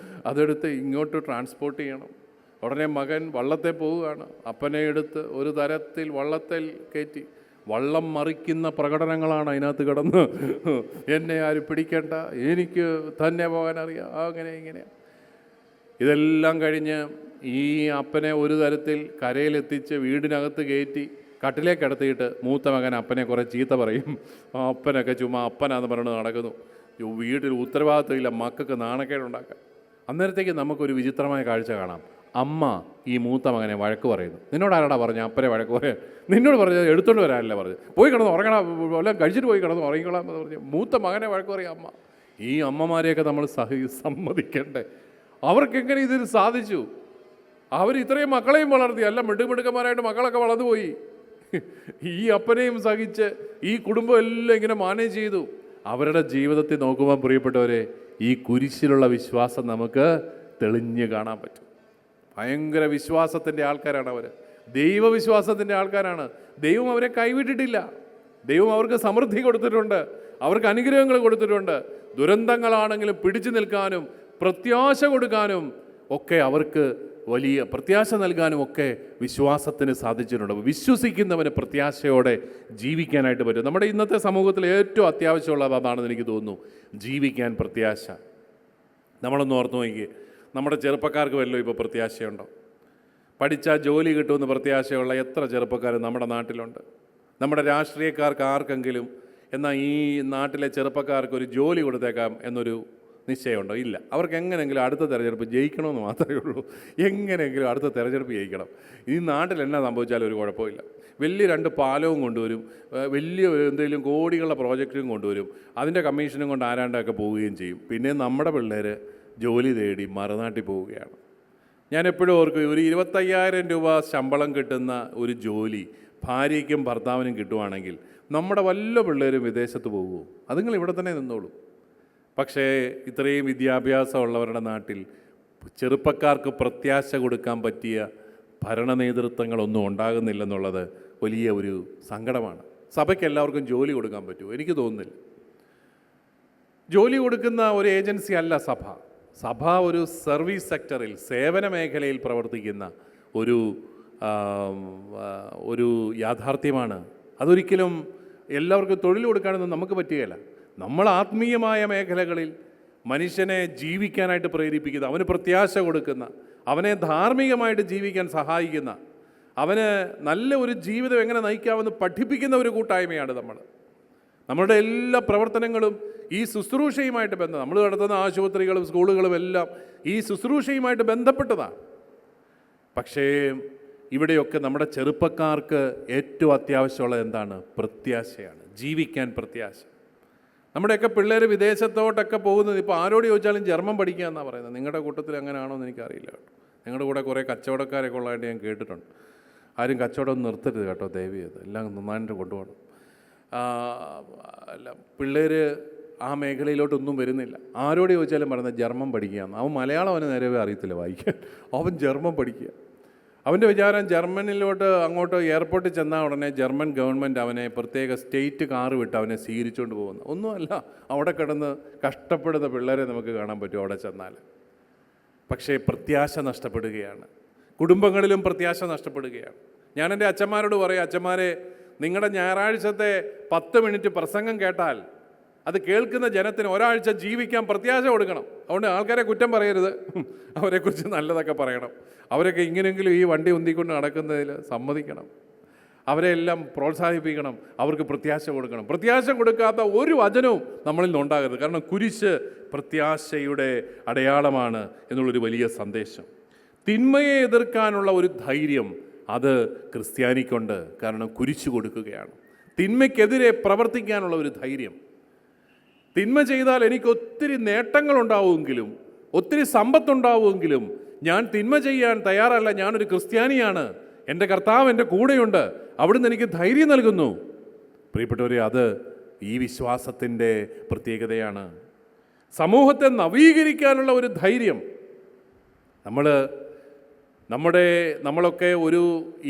S4: അതെടുത്ത് ഇങ്ങോട്ട് ട്രാൻസ്പോർട്ട് ചെയ്യണം. ഉടനെ മകൻ വള്ളത്തെ പോവുകയാണ്. അപ്പനെ എടുത്ത് ഒരു തരത്തിൽ വള്ളത്തിൽ കയറ്റി വള്ളം മറിക്കുന്ന പ്രകടനങ്ങളാണ് അതിനകത്ത് കിടന്ന്. എന്നെ ആരും പിടിക്കേണ്ട, എനിക്ക് തന്നെ പോകാൻ അറിയാം, അങ്ങനെ ഇങ്ങനെ. ഇതെല്ലാം കഴിഞ്ഞ് ഈ അപ്പനെ ഒരു തരത്തിൽ കരയിലെത്തിച്ച് വീടിനകത്ത് കയറ്റി കട്ടിലേക്ക് കിടത്തിയിട്ട് മൂത്ത മകൻ അപ്പനെ കുറേ ചീത്ത പറയും. അപ്പനൊക്കെ ചുമ്മാ അപ്പനാന്ന് പറഞ്ഞ് നടക്കുന്നു. വീട്ടിൽ ഉത്തരവാദിത്തമില്ല, മക്കൾക്ക് നാണക്കേടുണ്ടാക്കാൻ. അന്നേരത്തേക്ക് നമുക്കൊരു വിചിത്രമായ കാഴ്ച കാണാം. അമ്മ ഈ മൂത്ത മകനെ വഴക്ക് പറയുന്നു. നിന്നോട് ആരാടാ പറഞ്ഞു അപ്പനെ വഴക്ക് പറയാൻ? നിന്നോട് പറഞ്ഞത് എടുത്തോണ്ട് വരാനല്ലേ പറഞ്ഞു. പോയി കിടന്ന് ഉറങ്ങണം, എല്ലാം കഴിച്ചിട്ട് പോയി കിടന്ന് ഉറങ്ങിക്കൊള്ളാം എന്ന് പറഞ്ഞു മൂത്ത മകനെ വഴക്ക് പറയും അമ്മ. ഈ അമ്മമാരെയൊക്കെ നമ്മൾ സമ്മതിക്കണ്ടേ? അവർക്കെങ്ങനെ ഇതിന് സാധിച്ചു? അവർ ഇത്രയും മക്കളെയും വളർത്തി, അല്ല മിടുക്കന്മാരായിട്ട് മക്കളൊക്കെ വളർന്നുപോയി. ഈ അപ്പനെയും സഹിച്ച് ഈ കുടുംബം എല്ലാം ഇങ്ങനെ മാനേജ് ചെയ്തു. അവരുടെ ജീവിതത്തിൽ നോക്കുമ്പോൾ പ്രിയപ്പെട്ടവരെ, ഈ കുരിശിലുള്ള വിശ്വാസം നമുക്ക് തെളിഞ്ഞ് കാണാൻ പറ്റും. ഭയങ്കര വിശ്വാസത്തിൻ്റെ ആൾക്കാരാണ് അവർ, ദൈവവിശ്വാസത്തിൻ്റെ ആൾക്കാരാണ്. ദൈവം അവരെ കൈവിട്ടിട്ടില്ല. ദൈവം അവർക്ക് സമൃദ്ധി കൊടുത്തിട്ടുണ്ട്, അവർക്ക് അനുഗ്രഹങ്ങൾ കൊടുത്തിട്ടുണ്ട്. ദുരന്തങ്ങളാണെങ്കിലും പിടിച്ചു നിൽക്കാനും പ്രത്യാശ കൊടുക്കാനും ഒക്കെ, അവർക്ക് വലിയ പ്രത്യാശ നൽകാനും ഒക്കെ വിശ്വാസത്തിന് സാധിച്ചിട്ടുണ്ട്. വിശ്വസിക്കുന്നവന് പ്രത്യാശയോടെ ജീവിക്കാനായിട്ട് പറ്റും. നമ്മുടെ ഇന്നത്തെ സമൂഹത്തിൽ ഏറ്റവും അത്യാവശ്യമുള്ളത് അതാണെന്ന് എനിക്ക് തോന്നുന്നു, ജീവിക്കാൻ പ്രത്യാശ. നമ്മളൊന്ന് ഓർത്ത് നോക്കി, നമ്മുടെ ചെറുപ്പക്കാർക്ക് വല്ലതും ഇപ്പോൾ പ്രത്യാശയുണ്ടോ? പഠിച്ചാൽ ജോലി കിട്ടുമെന്ന് പ്രത്യാശയുള്ള എത്ര ചെറുപ്പക്കാർ നമ്മുടെ നാട്ടിലുണ്ട്? നമ്മുടെ രാഷ്ട്രീയക്കാർക്ക് ആർക്കെങ്കിലും എന്നാൽ ഈ നാട്ടിലെ ചെറുപ്പക്കാർക്ക് ഒരു ജോലി കൊടുത്തേക്കാം എന്നൊരു നിശ്ചയമുണ്ടോ? ഇല്ല. അവർക്ക് എങ്ങനെയെങ്കിലും അടുത്ത തെരഞ്ഞെടുപ്പ് ജയിക്കണമെന്ന് മാത്രമേ ഉള്ളൂ. എങ്ങനെയെങ്കിലും അടുത്ത തെരഞ്ഞെടുപ്പ് ജയിക്കണം. ഈ നാട്ടിൽ എന്നാ സംഭവിച്ചാലും ഒരു കുഴപ്പമില്ല. വലിയ 2 പാലവും കൊണ്ടുവരും, വലിയ എന്തെങ്കിലും കോടികളുടെ പ്രോജക്റ്റും കൊണ്ടുവരും, അതിൻ്റെ കമ്മീഷനും കൊണ്ട് ആരാണ്ടൊക്കെ പോവുകയും ചെയ്യും. പിന്നെ നമ്മുടെ പിള്ളേർ ജോലി തേടി മറുനാട്ടിൽ പോവുകയാണ്. ഞാൻ എപ്പോഴും ഓർക്കും, ഒരു 25,000 രൂപ ശമ്പളം കിട്ടുന്ന ഒരു ജോലി ഭാര്യയ്ക്കും ഭർത്താവിനും കിട്ടുവാണെങ്കിൽ നമ്മുടെ വല്ല പിള്ളേരും വിദേശത്ത് പോകുമോ? അതുങ്ങൾ ഇവിടെ തന്നെ നിന്നോളൂ. പക്ഷേ ഇത്രയും വിദ്യാഭ്യാസമുള്ളവരുടെ നാട്ടിൽ ചെറുപ്പക്കാർക്ക് പ്രത്യാശ കൊടുക്കാൻ പറ്റിയ ഭരണ നേതൃത്വങ്ങളൊന്നും ഉണ്ടാകുന്നില്ലെന്നുള്ളത് വലിയ ഒരു സങ്കടമാണ്. സഭയ്ക്ക് എല്ലാവർക്കും ജോലി കൊടുക്കാൻ പറ്റുമോ? എനിക്ക് തോന്നുന്നില്ല. ജോലി കൊടുക്കുന്ന ഒരു ഏജൻസി അല്ല സഭ. സഭ ഒരു സർവീസ് സെക്ടറിൽ, സേവന മേഖലയിൽ പ്രവർത്തിക്കുന്ന ഒരു യാഥാർത്ഥ്യമാണ്. അതൊരിക്കലും എല്ലാവർക്കും തൊഴിൽ കൊടുക്കാനൊന്നും നമുക്ക് പറ്റുകയില്ല. നമ്മൾ ആത്മീയമായ മേഖലകളിൽ മനുഷ്യനെ ജീവിക്കാനായിട്ട് പ്രേരിപ്പിക്കുന്ന, അവന് പ്രത്യാശ കൊടുക്കുന്ന, അവനെ ധാർമ്മികമായിട്ട് ജീവിക്കാൻ സഹായിക്കുന്ന, അവന് നല്ല ഒരു ജീവിതം എങ്ങനെ നയിക്കാമെന്ന് പഠിപ്പിക്കുന്ന ഒരു കൂട്ടായ്മയാണ് നമ്മൾ. നമ്മളുടെ എല്ലാ പ്രവർത്തനങ്ങളും ഈ ശുശ്രൂഷയുമായിട്ട് ബന്ധം, നമ്മൾ നടത്തുന്ന ആശുപത്രികളും സ്കൂളുകളും എല്ലാം ഈ ശുശ്രൂഷയുമായിട്ട് ബന്ധപ്പെട്ടതാണ്. പക്ഷേ ഇവിടെയൊക്കെ നമ്മുടെ ചെറുപ്പക്കാർക്ക് ഏറ്റവും അത്യാവശ്യമുള്ളത് എന്താണ്? പ്രത്യാശയാണ്, ജീവിക്കാൻ പ്രത്യാശ. നമ്മുടെയൊക്കെ പിള്ളേർ വിദേശത്തോട്ടൊക്കെ പോകുന്നത്, ഇപ്പോൾ ആരോട് ചോദിച്ചാലും ജർമ്മൻ പഠിക്കുക എന്നാണ് പറയുന്നത്. നിങ്ങളുടെ കൂട്ടത്തിൽ അങ്ങനെയാണോ എന്ന് എനിക്കറിയില്ല കേട്ടോ. നിങ്ങളുടെ കൂടെ കുറേ കച്ചവടക്കാരൊക്കെ ഉള്ളതായിട്ട് ഞാൻ കേട്ടിട്ടുണ്ട്. ആരും കച്ചവടം നിർത്തരുത് കേട്ടോ, ദയവ് ചെയ്ത് എല്ലാം നന്നായിട്ട് കൊണ്ടുപോകണം. അല്ല, പിള്ളേർ ആ മേഖലയിലോട്ടൊന്നും വരുന്നില്ല. ആരോട് ചോദിച്ചാലും പറയുന്നത് ജർമ്മൻ പഠിക്കുകയാണ്. അവൻ മലയാളം അവന് നേരവേ അറിയത്തില്ല വായിക്കാൻ, അവൻ ജർമ്മൻ പഠിക്കുക. അവൻ്റെ വിചാരം ജർമ്മനിലോട്ട് അങ്ങോട്ട് എയർപോർട്ടിൽ ചെന്നാൽ ഉടനെ ജർമ്മൻ ഗവൺമെൻറ് അവനെ പ്രത്യേക സ്റ്റേറ്റ് കാറ് വിട്ട് അവനെ സ്വീകരിച്ചുകൊണ്ട് പോകുന്നു. ഒന്നുമല്ല, അവിടെ കിടന്ന് കഷ്ടപ്പെടുന്ന പിള്ളേരെ നമുക്ക് കാണാൻ പറ്റും അവിടെ ചെന്നാൽ. പക്ഷേ പ്രത്യാശ നഷ്ടപ്പെടുകയാണ്, കുടുംബങ്ങളിലും പ്രത്യാശ നഷ്ടപ്പെടുകയാണ്. ഞാൻ എൻ്റെ അച്ഛന്മാരോട് പറയും, അച്ഛന്മാരെ, നിങ്ങളുടെ ഞായറാഴ്ചത്തെ 10 മിനിറ്റ് പ്രസംഗം കേട്ടാൽ അത് കേൾക്കുന്ന ജനത്തിന് ഒരാഴ്ച ജീവിക്കാൻ പ്രത്യാശ കൊടുക്കണം. അതുകൊണ്ട് ആൾക്കാരെ കുറ്റം പറയരുത്, അവരെക്കുറിച്ച് നല്ലതൊക്കെ പറയണം. അവരൊക്കെ ഇങ്ങനെയെങ്കിലും ഈ വണ്ടി ഉന്തിക്കൊണ്ട് നടക്കുന്നതിൽ സമ്മതിക്കണം. അവരെ എല്ലാം പ്രോത്സാഹിപ്പിക്കണം, അവർക്ക് പ്രത്യാശ കൊടുക്കണം. പ്രത്യാശ കൊടുക്കാത്ത ഒരു വചനവും നമ്മളിൽ നിന്നുണ്ടാകരുത്. കാരണം കുരിശ് പ്രത്യാശയുടെ അടയാളമാണ് എന്നുള്ളൊരു വലിയ സന്ദേശം. തിന്മയെ എതിർക്കാനുള്ള ഒരു ധൈര്യം അത് ക്രിസ്ത്യാനിക്കുണ്ട്. കാരണം കുരിശ് കൊടുക്കുകയാണ്. തിന്മയ്ക്കെതിരെ പ്രവർത്തിക്കാനുള്ള ഒരു ധൈര്യം. തിന്മ ചെയ്താൽ എനിക്ക് ഒത്തിരി നേട്ടങ്ങളുണ്ടാവുമെങ്കിലും, ഒത്തിരി സമ്പത്തുണ്ടാവുമെങ്കിലും ഞാൻ തിന്മ ചെയ്യാൻ തയ്യാറല്ല. ഞാനൊരു ക്രിസ്ത്യാനിയാണ്, എൻ്റെ കർത്താവ് എൻ്റെ കൂടെയുണ്ട്, അവിടുന്ന് എനിക്ക് ധൈര്യം നൽകുന്നു. പ്രിയപ്പെട്ടവരെ, അത് ഈ വിശ്വാസത്തിൻ്റെ പ്രത്യേകതയാണ്. സമൂഹത്തെ നവീകരിക്കാനുള്ള ഒരു ധൈര്യം. നമ്മളൊക്കെ ഒരു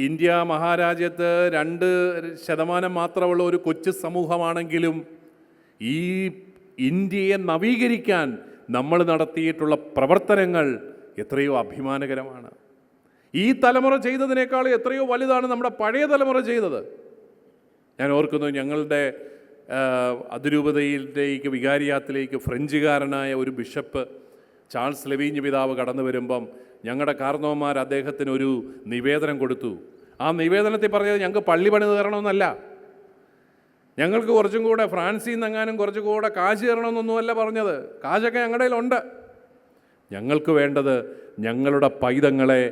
S4: ഇന്ത്യ മഹാരാജ്യത്ത് 2% മാത്രമുള്ള ഒരു കൊച്ചു സമൂഹമാണെങ്കിലും ഈ ഇന്ത്യയെ നവീകരിക്കാൻ നമ്മൾ നടത്തിയിട്ടുള്ള പ്രവർത്തനങ്ങൾ എത്രയോ അഭിമാനകരമാണ്. ഈ തലമുറ ചെയ്തതിനേക്കാൾ എത്രയോ വലുതാണ് നമ്മുടെ പഴയ തലമുറ ചെയ്തത്. ഞാൻ ഓർക്കുന്നു, ഞങ്ങളുടെ അതിരൂപതയിലേക്ക് വികാരിയാത്തിലേക്ക് ഫ്രഞ്ചുകാരനായ ഒരു ബിഷപ്പ് ചാൾസ് ലെവീഞ്ഞ് പിതാവ് കടന്നു വരുമ്പം ഞങ്ങളുടെ കാർന്നോന്മാർ അദ്ദേഹത്തിനൊരു നിവേദനം കൊടുത്തു. ആ നിവേദനത്തിൽ പറഞ്ഞത് ഞങ്ങൾക്ക് പള്ളി പണിത് തരണമെന്നല്ല, ഞങ്ങൾക്ക് കുറച്ചും കൂടെ ഫ്രാൻസിൽ നിന്നെങ്ങാനും കുറച്ചും കൂടെ കാശ് തരണമെന്നൊന്നുമല്ല പറഞ്ഞത്. കാശൊക്കെ ഞങ്ങളുടെ കയ്യിലുണ്ട്. ഞങ്ങൾക്ക് വേണ്ടത് ഞങ്ങളുടെ പൈതങ്ങളെ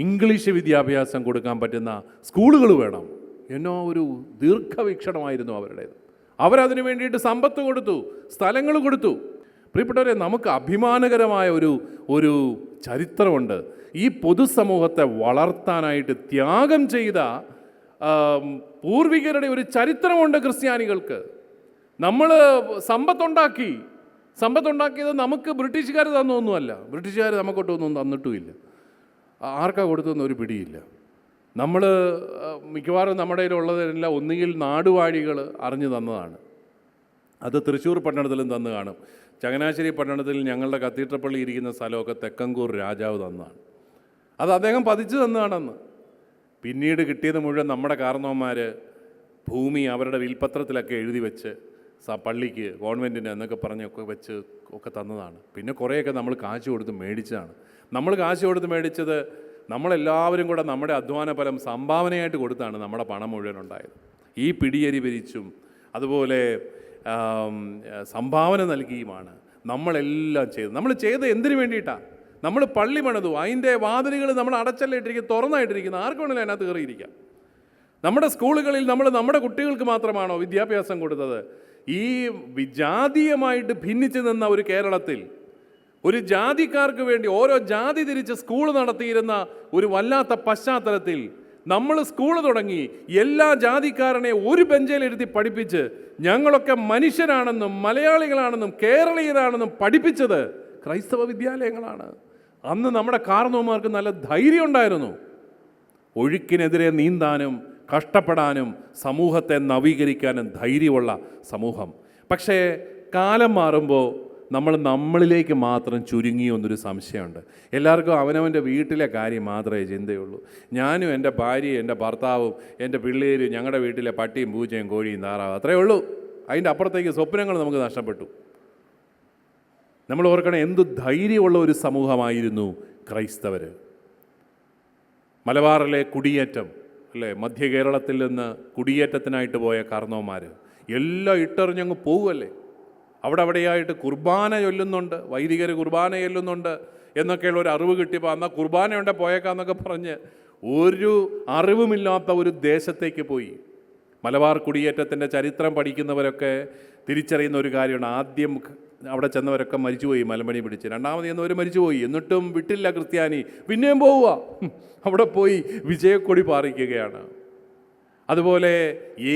S4: ഇംഗ്ലീഷ് വിദ്യാഭ്യാസം കൊടുക്കാൻ പറ്റുന്ന സ്കൂളുകൾ വേണം എന്നോ ഒരു ദീർഘവീക്ഷണമായിരുന്നു അവരുടേത്. അവരതിനു വേണ്ടിയിട്ട് സമ്പത്ത് കൊടുത്തു, സ്ഥലങ്ങൾ കൊടുത്തു. പ്രിയപ്പെട്ടവരെ, നമുക്ക് അഭിമാനകരമായ ഒരു ചരിത്രമുണ്ട്. ഈ പൊതുസമൂഹത്തെ വളർത്താനായിട്ട് ത്യാഗം ചെയ്ത പൂർവികരുടെ ഒരു ചരിത്രമുണ്ട് ക്രിസ്ത്യാനികൾക്ക്. നമ്മൾ സമ്പത്തുണ്ടാക്കിയത് നമുക്ക് ബ്രിട്ടീഷുകാർ തന്നൊന്നുമല്ല. ബ്രിട്ടീഷുകാർ നമുക്കൊട്ടൊന്നും തന്നിട്ടുമില്ല. ആർക്കാ കൊടുത്തൊന്നും ഒരു പിടിയില്ല. നമ്മൾ മിക്കവാറും നമ്മുടെ കയ്യിലുള്ളതെല്ലാം ഒന്നുകിൽ നാടുവാഴികൾ അറിഞ്ഞു തന്നതാണ്. അത് തൃശ്ശൂർ പട്ടണത്തിലും തന്നു കാണും. ചങ്ങനാശ്ശേരി പട്ടണത്തിൽ ഞങ്ങളുടെ കത്തീഡ്രൽ പള്ളി ഇരിക്കുന്ന സ്ഥലമൊക്കെ തെക്കങ്കൂർ രാജാവ് തന്നതാണ്. അത് അദ്ദേഹം പതിച്ചു തന്നതാണെന്ന്. പിന്നീട് കിട്ടിയത് മുഴുവൻ നമ്മുടെ കാർന്നോന്മാർ ഭൂമി അവരുടെ വിൽപത്രത്തിലൊക്കെ എഴുതി വെച്ച് പള്ളിക്ക്, കോൺവെൻറ്റിന് എന്നൊക്കെ പറഞ്ഞൊക്കെ വെച്ച് ഒക്കെ തന്നതാണ്. പിന്നെ കുറേയൊക്കെ നമ്മൾ കാശ് കൊടുത്ത് മേടിച്ചതാണ്. നമ്മൾ കാശ് കൊടുത്ത് മേടിച്ചത് നമ്മളെല്ലാവരും കൂടെ നമ്മുടെ അധ്വാന ഫലം സംഭാവനയായിട്ട് കൊടുത്താണ് നമ്മുടെ പണം മുഴുവൻ ഉണ്ടായത്. ഈ പിടിയരി ഭരിച്ചും അതുപോലെ സംഭാവന നൽകിയുമാണ് നമ്മളെല്ലാം ചെയ്തത്. നമ്മൾ ചെയ്ത് എന്തിനു വേണ്ടിയിട്ടാണ്? നമ്മൾ പള്ളി പണിതു, അതിൻ്റെ വാതിലുകൾ നമ്മൾ അടച്ചല്ല ഇട്ടിരിക്കുക, തുറന്നായിട്ടിരിക്കുന്നു. ആർക്ക് വേണമെങ്കിലും അതിനകത്ത് കയറിയിരിക്കാം. നമ്മുടെ സ്കൂളുകളിൽ നമ്മൾ നമ്മുടെ കുട്ടികൾക്ക് മാത്രമാണോ വിദ്യാഭ്യാസം കൊടുത്തത്? ഈ ജാതീയമായിട്ട് ഭിന്നിച്ച് നിന്ന ഒരു കേരളത്തിൽ ഒരു ജാതിക്കാർക്ക് വേണ്ടി ഓരോ ജാതി തിരിച്ച് സ്കൂൾ നടത്തിയിരുന്ന ഒരു വല്ലാത്ത പശ്ചാത്തലത്തിൽ നമ്മൾ സ്കൂൾ തുടങ്ങി എല്ലാ ജാതിക്കാരനെ ഒരു ബെഞ്ചിലിരുത്തി പഠിപ്പിച്ച് ഞങ്ങളൊക്കെ മനുഷ്യരാണെന്നും മലയാളികളാണെന്നും കേരളീയരാണെന്നും പഠിപ്പിച്ചത് ക്രൈസ്തവ വിദ്യാലയങ്ങളാണ്. അന്ന് നമ്മുടെ കാർന്നോന്മാർക്ക് നല്ല ധൈര്യം ഉണ്ടായിരുന്നു. ഒഴുക്കിനെതിരെ നീന്താനും കഷ്ടപ്പെടാനും സമൂഹത്തെ നവീകരിക്കാനും ധൈര്യമുള്ള സമൂഹം. പക്ഷേ കാലം മാറുമ്പോൾ നമ്മളിലേക്ക് മാത്രം ചുരുങ്ങിയോ എന്നൊരു സംശയമുണ്ട്. എല്ലാവർക്കും അവനവൻ്റെ വീട്ടിലെ കാര്യം മാത്രമേ ചിന്തയുള്ളൂ. ഞാനും എൻ്റെ ഭാര്യയും എൻ്റെ ഭർത്താവും എൻ്റെ പിള്ളേരും ഞങ്ങളുടെ വീട്ടിലെ പട്ടിയും പൂച്ചയും കോഴിയും താറാവും, അത്രയേ ഉള്ളൂ. അതിൻ്റെ അപ്പുറത്തേക്ക് സ്വപ്നങ്ങൾ നമുക്ക് നഷ്ടപ്പെട്ടു. നമ്മൾ ഓർക്കണം, എന്തു ധൈര്യമുള്ള ഒരു സമൂഹമായിരുന്നു ക്രൈസ്തവർ. മലബാറിലെ കുടിയേറ്റം അല്ലേ, മധ്യ കേരളത്തിൽ നിന്ന് കുടിയേറ്റത്തിനായിട്ട് പോയ കാർന്നോന്മാർ എല്ലാം ഇട്ടെറിഞ്ഞങ്ങ് പോകുമല്ലേ. അവിടെയായിട്ട് കുർബാന ചൊല്ലുന്നുണ്ട്, വൈദികർ കുർബാന ചൊല്ലുന്നുണ്ട് എന്നൊക്കെയുള്ള ഒരു അറിവ് കിട്ടിയപ്പോൾ എന്നാൽ കുർബാനയുണ്ട് പോയേക്കാന്നൊക്കെ പറഞ്ഞ് ഒരു അറിവുമില്ലാത്ത ഒരു ദേശത്തേക്ക് പോയി. മലബാർ കുടിയേറ്റത്തിൻ്റെ ചരിത്രം പഠിക്കുന്നവരൊക്കെ തിരിച്ചറിയുന്ന ഒരു കാര്യമാണ്. ആദ്യം അവിടെ ചെന്നവരൊക്കെ മരിച്ചുപോയി, മലമ്പനി പിടിച്ച്. രണ്ടാമത് ചെന്നവർ മരിച്ചുപോയി, എന്നിട്ടും വിട്ടില്ല ക്രിസ്ത്യാനി, പിന്നെയും പോവുക. അവിടെ പോയി വിജയക്കൊടി പാറിക്കുകയാണ്. അതുപോലെ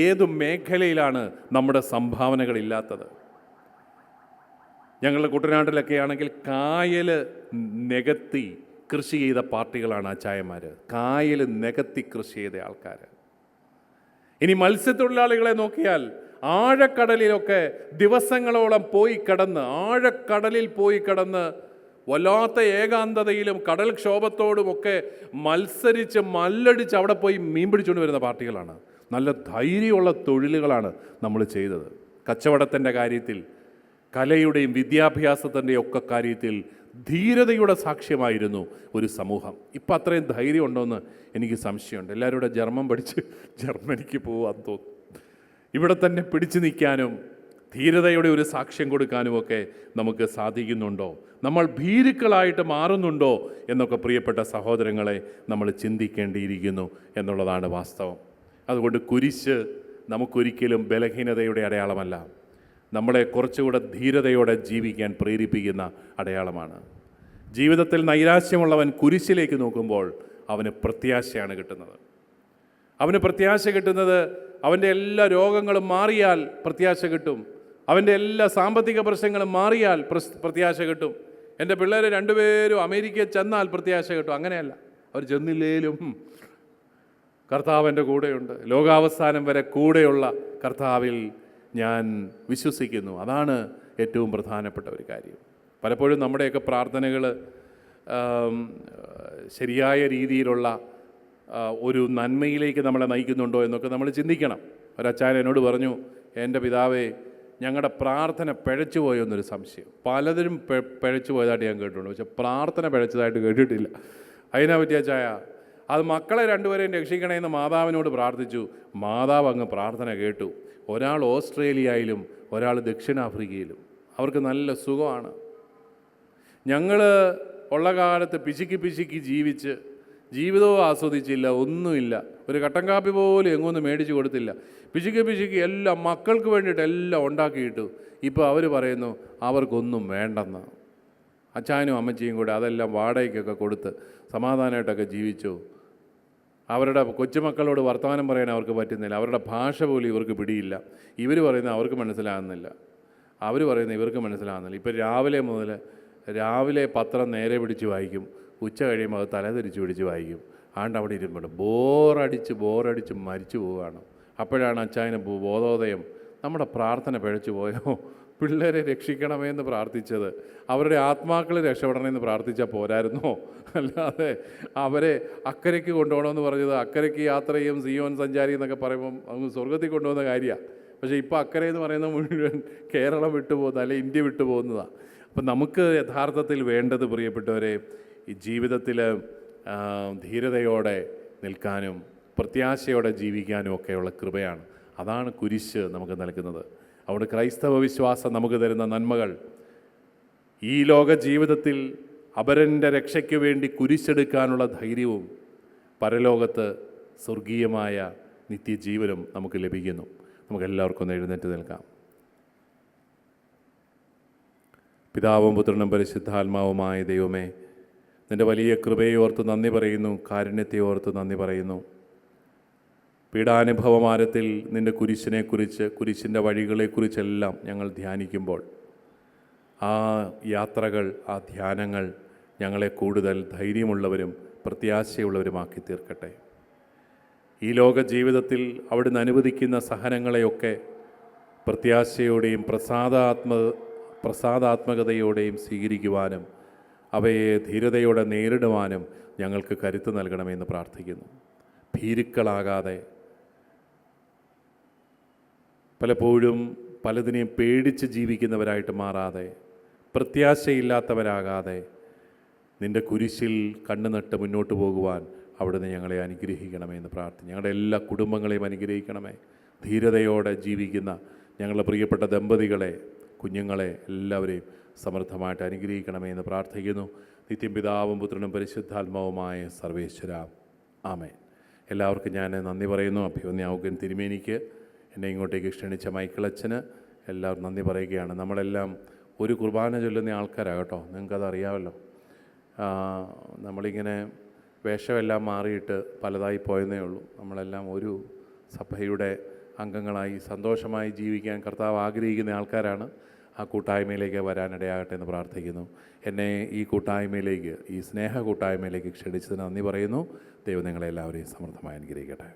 S4: ഏത് മേഖലയിലാണ് നമ്മുടെ സംഭാവനകളില്ലാത്തത്? ഞങ്ങളുടെ കുട്ടനാട്ടിലൊക്കെ ആണെങ്കിൽ കായൽ നികത്തി കൃഷി ചെയ്ത പാർട്ടികളാണ് ആച്ചായന്മാർ. കായൽ നികത്തി കൃഷി ചെയ്ത ആൾക്കാർ. ഇനി മത്സ്യത്തൊഴിലാളികളെ നോക്കിയാൽ ആഴക്കടലിലൊക്കെ ദിവസങ്ങളോളം ആഴക്കടലിൽ പോയി കിടന്ന് വല്ലാത്ത ഏകാന്തതയിലും കടൽ ക്ഷോഭത്തോടുമൊക്കെ മത്സരിച്ച് മല്ലടിച്ച് അവിടെ പോയി മീൻ പിടിച്ചുകൊണ്ട് വരുന്ന പാർട്ടികളാണ്. നല്ല ധൈര്യമുള്ള തൊഴിലുകളാണ് നമ്മൾ ചെയ്തത്. കച്ചവടത്തിൻ്റെ കാര്യത്തിൽ, കലയുടെയും വിദ്യാഭ്യാസത്തിൻ്റെയും ഒക്കെ കാര്യത്തിൽ ധീരതയുടെ സാക്ഷ്യമായിരുന്നു ഒരു സമൂഹം. ഇപ്പം അത്രയും ധൈര്യം ഉണ്ടോയെന്ന് എനിക്ക് സംശയമുണ്ട്. എല്ലാവരും കൂടെ ജർമ്മൻ പഠിച്ച് ജർമ്മനിക്ക് പോകാൻ തോന്നും. ഇവിടെ തന്നെ പിടിച്ചു നിൽക്കാനും ധീരതയുടെ ഒരു സാക്ഷ്യം കൊടുക്കാനുമൊക്കെ നമുക്ക് സാധിക്കുന്നുണ്ടോ? നമ്മൾ ഭീരുക്കളായിട്ട് മാറുന്നുണ്ടോ എന്നൊക്കെ പ്രിയപ്പെട്ട സഹോദരങ്ങളെ നമ്മൾ ചിന്തിക്കേണ്ടിയിരിക്കുന്നു എന്നുള്ളതാണ് വാസ്തവം. അതുകൊണ്ട് കുരിശ് നമുക്കൊരിക്കലും ബലഹീനതയുടെ അടയാളമല്ല, നമ്മളെ കുറച്ചുകൂടെ ധീരതയോടെ ജീവിക്കാൻ പ്രേരിപ്പിക്കുന്ന അടയാളമാണ്. ജീവിതത്തിൽ നൈരാശ്യമുള്ളവൻ കുരിശിലേക്ക് നോക്കുമ്പോൾ അവന് പ്രത്യാശയാണ് കിട്ടുന്നത്. അവന് പ്രത്യാശ കിട്ടുന്നത് അവൻ്റെ എല്ലാ രോഗങ്ങളും മാറിയാൽ പ്രത്യാശ കിട്ടും. അവൻ്റെ എല്ലാ സാമ്പത്തിക പ്രശ്നങ്ങളും മാറിയാൽ പ്രത്യാശ കിട്ടും. എൻ്റെ പിള്ളേർ രണ്ടുപേരും അമേരിക്കയിൽ ചെന്നാൽ പ്രത്യാശ കിട്ടും. അങ്ങനെയല്ല, അവർ ചെന്നില്ലേലും കർത്താവ് എൻ്റെ കൂടെയുണ്ട്. ലോകാവസാനം വരെ കൂടെയുള്ള കർത്താവിൽ ഞാൻ വിശ്വസിക്കുന്നു. അതാണ് ഏറ്റവും പ്രധാനപ്പെട്ട ഒരു കാര്യം. പലപ്പോഴും നമ്മുടെയൊക്കെ പ്രാർത്ഥനകൾ ശരിയായ രീതിയിലുള്ള ഒരു നന്മയിലേക്ക് നമ്മളെ നയിക്കുന്നുണ്ടോ എന്നൊക്കെ നമ്മൾ ചിന്തിക്കണം. ഒരച്ചായൻ എന്നോട് പറഞ്ഞു, എൻ്റെ പിതാവേ, ഞങ്ങളുടെ പ്രാർത്ഥന പിഴച്ചു പോയോ എന്നൊരു സംശയം. പലതിനും പിഴച്ചു പോയതായിട്ട് ഞാൻ കേട്ടിട്ടുണ്ട്, പക്ഷെ പ്രാർത്ഥന പിഴച്ചതായിട്ട് കേട്ടിട്ടില്ല. അതിനെ പറ്റിയ ചായ അത് മക്കളെ രണ്ടുപേരെയും രക്ഷിക്കണമെന്ന് മാതാവിനോട് പ്രാർത്ഥിച്ചു. മാതാവ് അങ്ങ് പ്രാർത്ഥന കേട്ടു. ഒരാൾ ഓസ്ട്രേലിയയിലും ഒരാൾ ദക്ഷിണാഫ്രിക്കയിലും. അവർക്ക് നല്ല സുഖമാണ്. ഞങ്ങൾ ഉള്ള കാലത്ത് പിശുക്കി ജീവിച്ച് ജീവിതവും ആസ്വദിച്ചില്ല, ഒന്നുമില്ല. ഒരു കട്ടൻ കാപ്പി പോലും എങ്ങൊന്നും മേടിച്ച് കൊടുത്തില്ല. പിശുക്കി എല്ലാം മക്കൾക്ക് വേണ്ടിയിട്ട് എല്ലാം ഉണ്ടാക്കിയിട്ടു. ഇപ്പോൾ അവർ പറയുന്നു അവർക്കൊന്നും വേണ്ടെന്ന്. അച്ചായനും അമ്മച്ചിയും കൂടെ അതെല്ലാം വാടകയ്ക്കൊക്കെ കൊടുത്ത് സമാധാനമായിട്ടൊക്കെ ജീവിച്ചു. അവരുടെ കൊച്ചുമക്കളോട് വർത്തമാനം പറയാൻ അവർക്ക് പറ്റുന്നില്ല. അവരുടെ ഭാഷ പോലും ഇവർക്ക് പിടിയില്ല. ഇവർ പറയുന്നത് അവർക്ക് മനസ്സിലാകുന്നില്ല, അവർ പറയുന്നത് ഇവർക്ക് മനസ്സിലാകുന്നില്ല. ഇപ്പോൾ രാവിലെ പത്രം നേരെ പിടിച്ച് വായിക്കും, ഉച്ച കഴിയുമ്പോൾ അത് തലതിരിച്ച് പിടിച്ച് വായിക്കും. ആണ്ട് അവിടെ ഇരുമ്പോൾ ബോറടിച്ച് മരിച്ചു പോവുകയാണ്. അപ്പോഴാണ് അച്ചായന് ബോധോദയം, നമ്മുടെ പ്രാർത്ഥന പിഴച്ചു പോയോ? പിള്ളേരെ രക്ഷിക്കണമെന്ന് പ്രാർത്ഥിച്ചത് അവരുടെ ആത്മാക്കൾ രക്ഷപ്പെടണമെന്ന് പ്രാർത്ഥിച്ചാൽ പോരായിരുന്നോ? അല്ലാതെ അവരെ അക്കരയ്ക്ക് കൊണ്ടുപോകണമെന്ന് പറഞ്ഞത് അക്കരയ്ക്ക് യാത്ര ചെയ്യും സിയോൻ സഞ്ചാരി എന്നൊക്കെ പറയുമ്പം അങ്ങ് സ്വർഗത്തിൽ കൊണ്ടുപോകുന്ന കാര്യമാണ്. പക്ഷേ ഇപ്പോൾ അക്കരെ എന്ന് പറയുന്നത് മുഴുവൻ കേരളം വിട്ടുപോകുന്നത്, അല്ലെങ്കിൽ ഇന്ത്യ വിട്ടുപോകുന്നതാണ്. അപ്പം നമുക്ക് യഥാർത്ഥത്തിൽ വേണ്ടത് പ്രിയപ്പെട്ടവരെ ഈ ജീവിതത്തിൽ ധീരതയോടെ നിൽക്കാനും പ്രത്യാശയോടെ ജീവിക്കാനും ഒക്കെയുള്ള കൃപയാണ്. അതാണ് കുരിശ് നമുക്ക് നൽകുന്നത്. അവിടെ ക്രൈസ്തവ വിശ്വാസം നമുക്ക് തരുന്ന നന്മകൾ ഈ ലോക ജീവിതത്തിൽ അപരൻ്റെ രക്ഷയ്ക്ക് വേണ്ടി കുരിശെടുക്കാനുള്ള ധൈര്യവും പരലോകത്ത് സ്വർഗീയമായ നിത്യജീവനും നമുക്ക് ലഭിക്കുന്നു. നമുക്കെല്ലാവർക്കും ഒന്ന് എഴുന്നേറ്റ് നിൽക്കാം. പിതാവും പുത്രനും പരിശുദ്ധാത്മാവുമായ ദൈവമേ, നിൻ്റെ വലിയ കൃപയെ ഓർത്ത് നന്ദി പറയുന്നു, കാരുണ്യത്തെ ഓർത്ത് നന്ദി പറയുന്നു. പീഡാനുഭവമാരത്തിൽ നിൻ്റെ കുരിശിനെക്കുറിച്ച്, കുരിശിൻ്റെ വഴികളെക്കുറിച്ചെല്ലാം ഞങ്ങൾ ധ്യാനിക്കുമ്പോൾ ആ യാത്രകൾ, ആ ധ്യാനങ്ങൾ ഞങ്ങളെ കൂടുതൽ ധൈര്യമുള്ളവരും പ്രത്യാശയുള്ളവരുമാക്കി തീർക്കട്ടെ. ഈ ലോക ജീവിതത്തിൽ അവിടുന്ന് അനുവദിക്കുന്ന സഹനങ്ങളെയൊക്കെ പ്രത്യാശയോടെയും പ്രസാദാത്മകതയോടെയും സ്വീകരിക്കുവാനും അവയെ ധീരതയോടെ നേരിടുവാനും ഞങ്ങൾക്ക് കരുത്ത് നൽകണമെന്ന് പ്രാർത്ഥിക്കുന്നു. ഭീരുക്കളാകാതെ, പലപ്പോഴും പലതിനെയും പേടിച്ച് ജീവിക്കുന്നവരായിട്ട് മാറാതെ, പ്രത്യാശയില്ലാത്തവരാകാതെ നിൻ്റെ കുരിശിൽ കണ്ണുനട്ട് മുന്നോട്ട് പോകുവാൻ അവിടുന്ന് ഞങ്ങളെ അനുഗ്രഹിക്കണമെന്ന് പ്രാർത്ഥിക്കുന്നു. ഞങ്ങളുടെ എല്ലാ കുടുംബങ്ങളെയും അനുഗ്രഹിക്കണമേ. ധീരതയോടെ ജീവിക്കുന്ന ഞങ്ങളുടെ പ്രിയപ്പെട്ട ദമ്പതികളെ, കുഞ്ഞുങ്ങളെ എല്ലാവരെയും സമൃദ്ധമായിട്ട് അനുഗ്രഹിക്കണമേ എന്ന് പ്രാർത്ഥിക്കുന്നു. നിത്യം പിതാവും പുത്രനും പരിശുദ്ധാത്മാവുമായ സർവേശ്വര, ആമേൻ. എല്ലാവർക്കും ഞാൻ നന്ദി പറയുന്നു. അഭിവന്യാവുകൻ തിരുമേനിക്ക്, എന്നെ ഇങ്ങോട്ടേക്ക് ക്ഷണിച്ച മൈക്കിളച്ചന് എല്ലാവരും നന്ദി പറയുകയാണ്. നമ്മളെല്ലാം ഒരു കുർബാന ചൊല്ലുന്ന ആൾക്കാരാണ് കേട്ടോ, നിങ്ങൾക്കത് അറിയാമല്ലോ. നമ്മളിങ്ങനെ വേഷമെല്ലാം മാറിയിട്ട് പലതായി പോയെന്നേ ഉള്ളൂ. നമ്മളെല്ലാം ഒരു സഭയുടെ അംഗങ്ങളായി സന്തോഷമായി ജീവിക്കാൻ കർത്താവ് ആഗ്രഹിക്കുന്ന ആൾക്കാരാണ്. ആ കൂട്ടായ്മയിലേക്ക് വരാനിടയാകട്ടെ എന്ന് പ്രാർത്ഥിക്കുന്നു. എന്നെ ഈ കൂട്ടായ്മയിലേക്ക്, ഈ സ്നേഹ കൂട്ടായ്മയിലേക്ക് ക്ഷണിച്ചതിന് നന്ദി പറയുന്നു. ദൈവം നിങ്ങളെല്ലാവരെയും സമൃദ്ധമായി അനുഗ്രഹിക്കട്ടെ.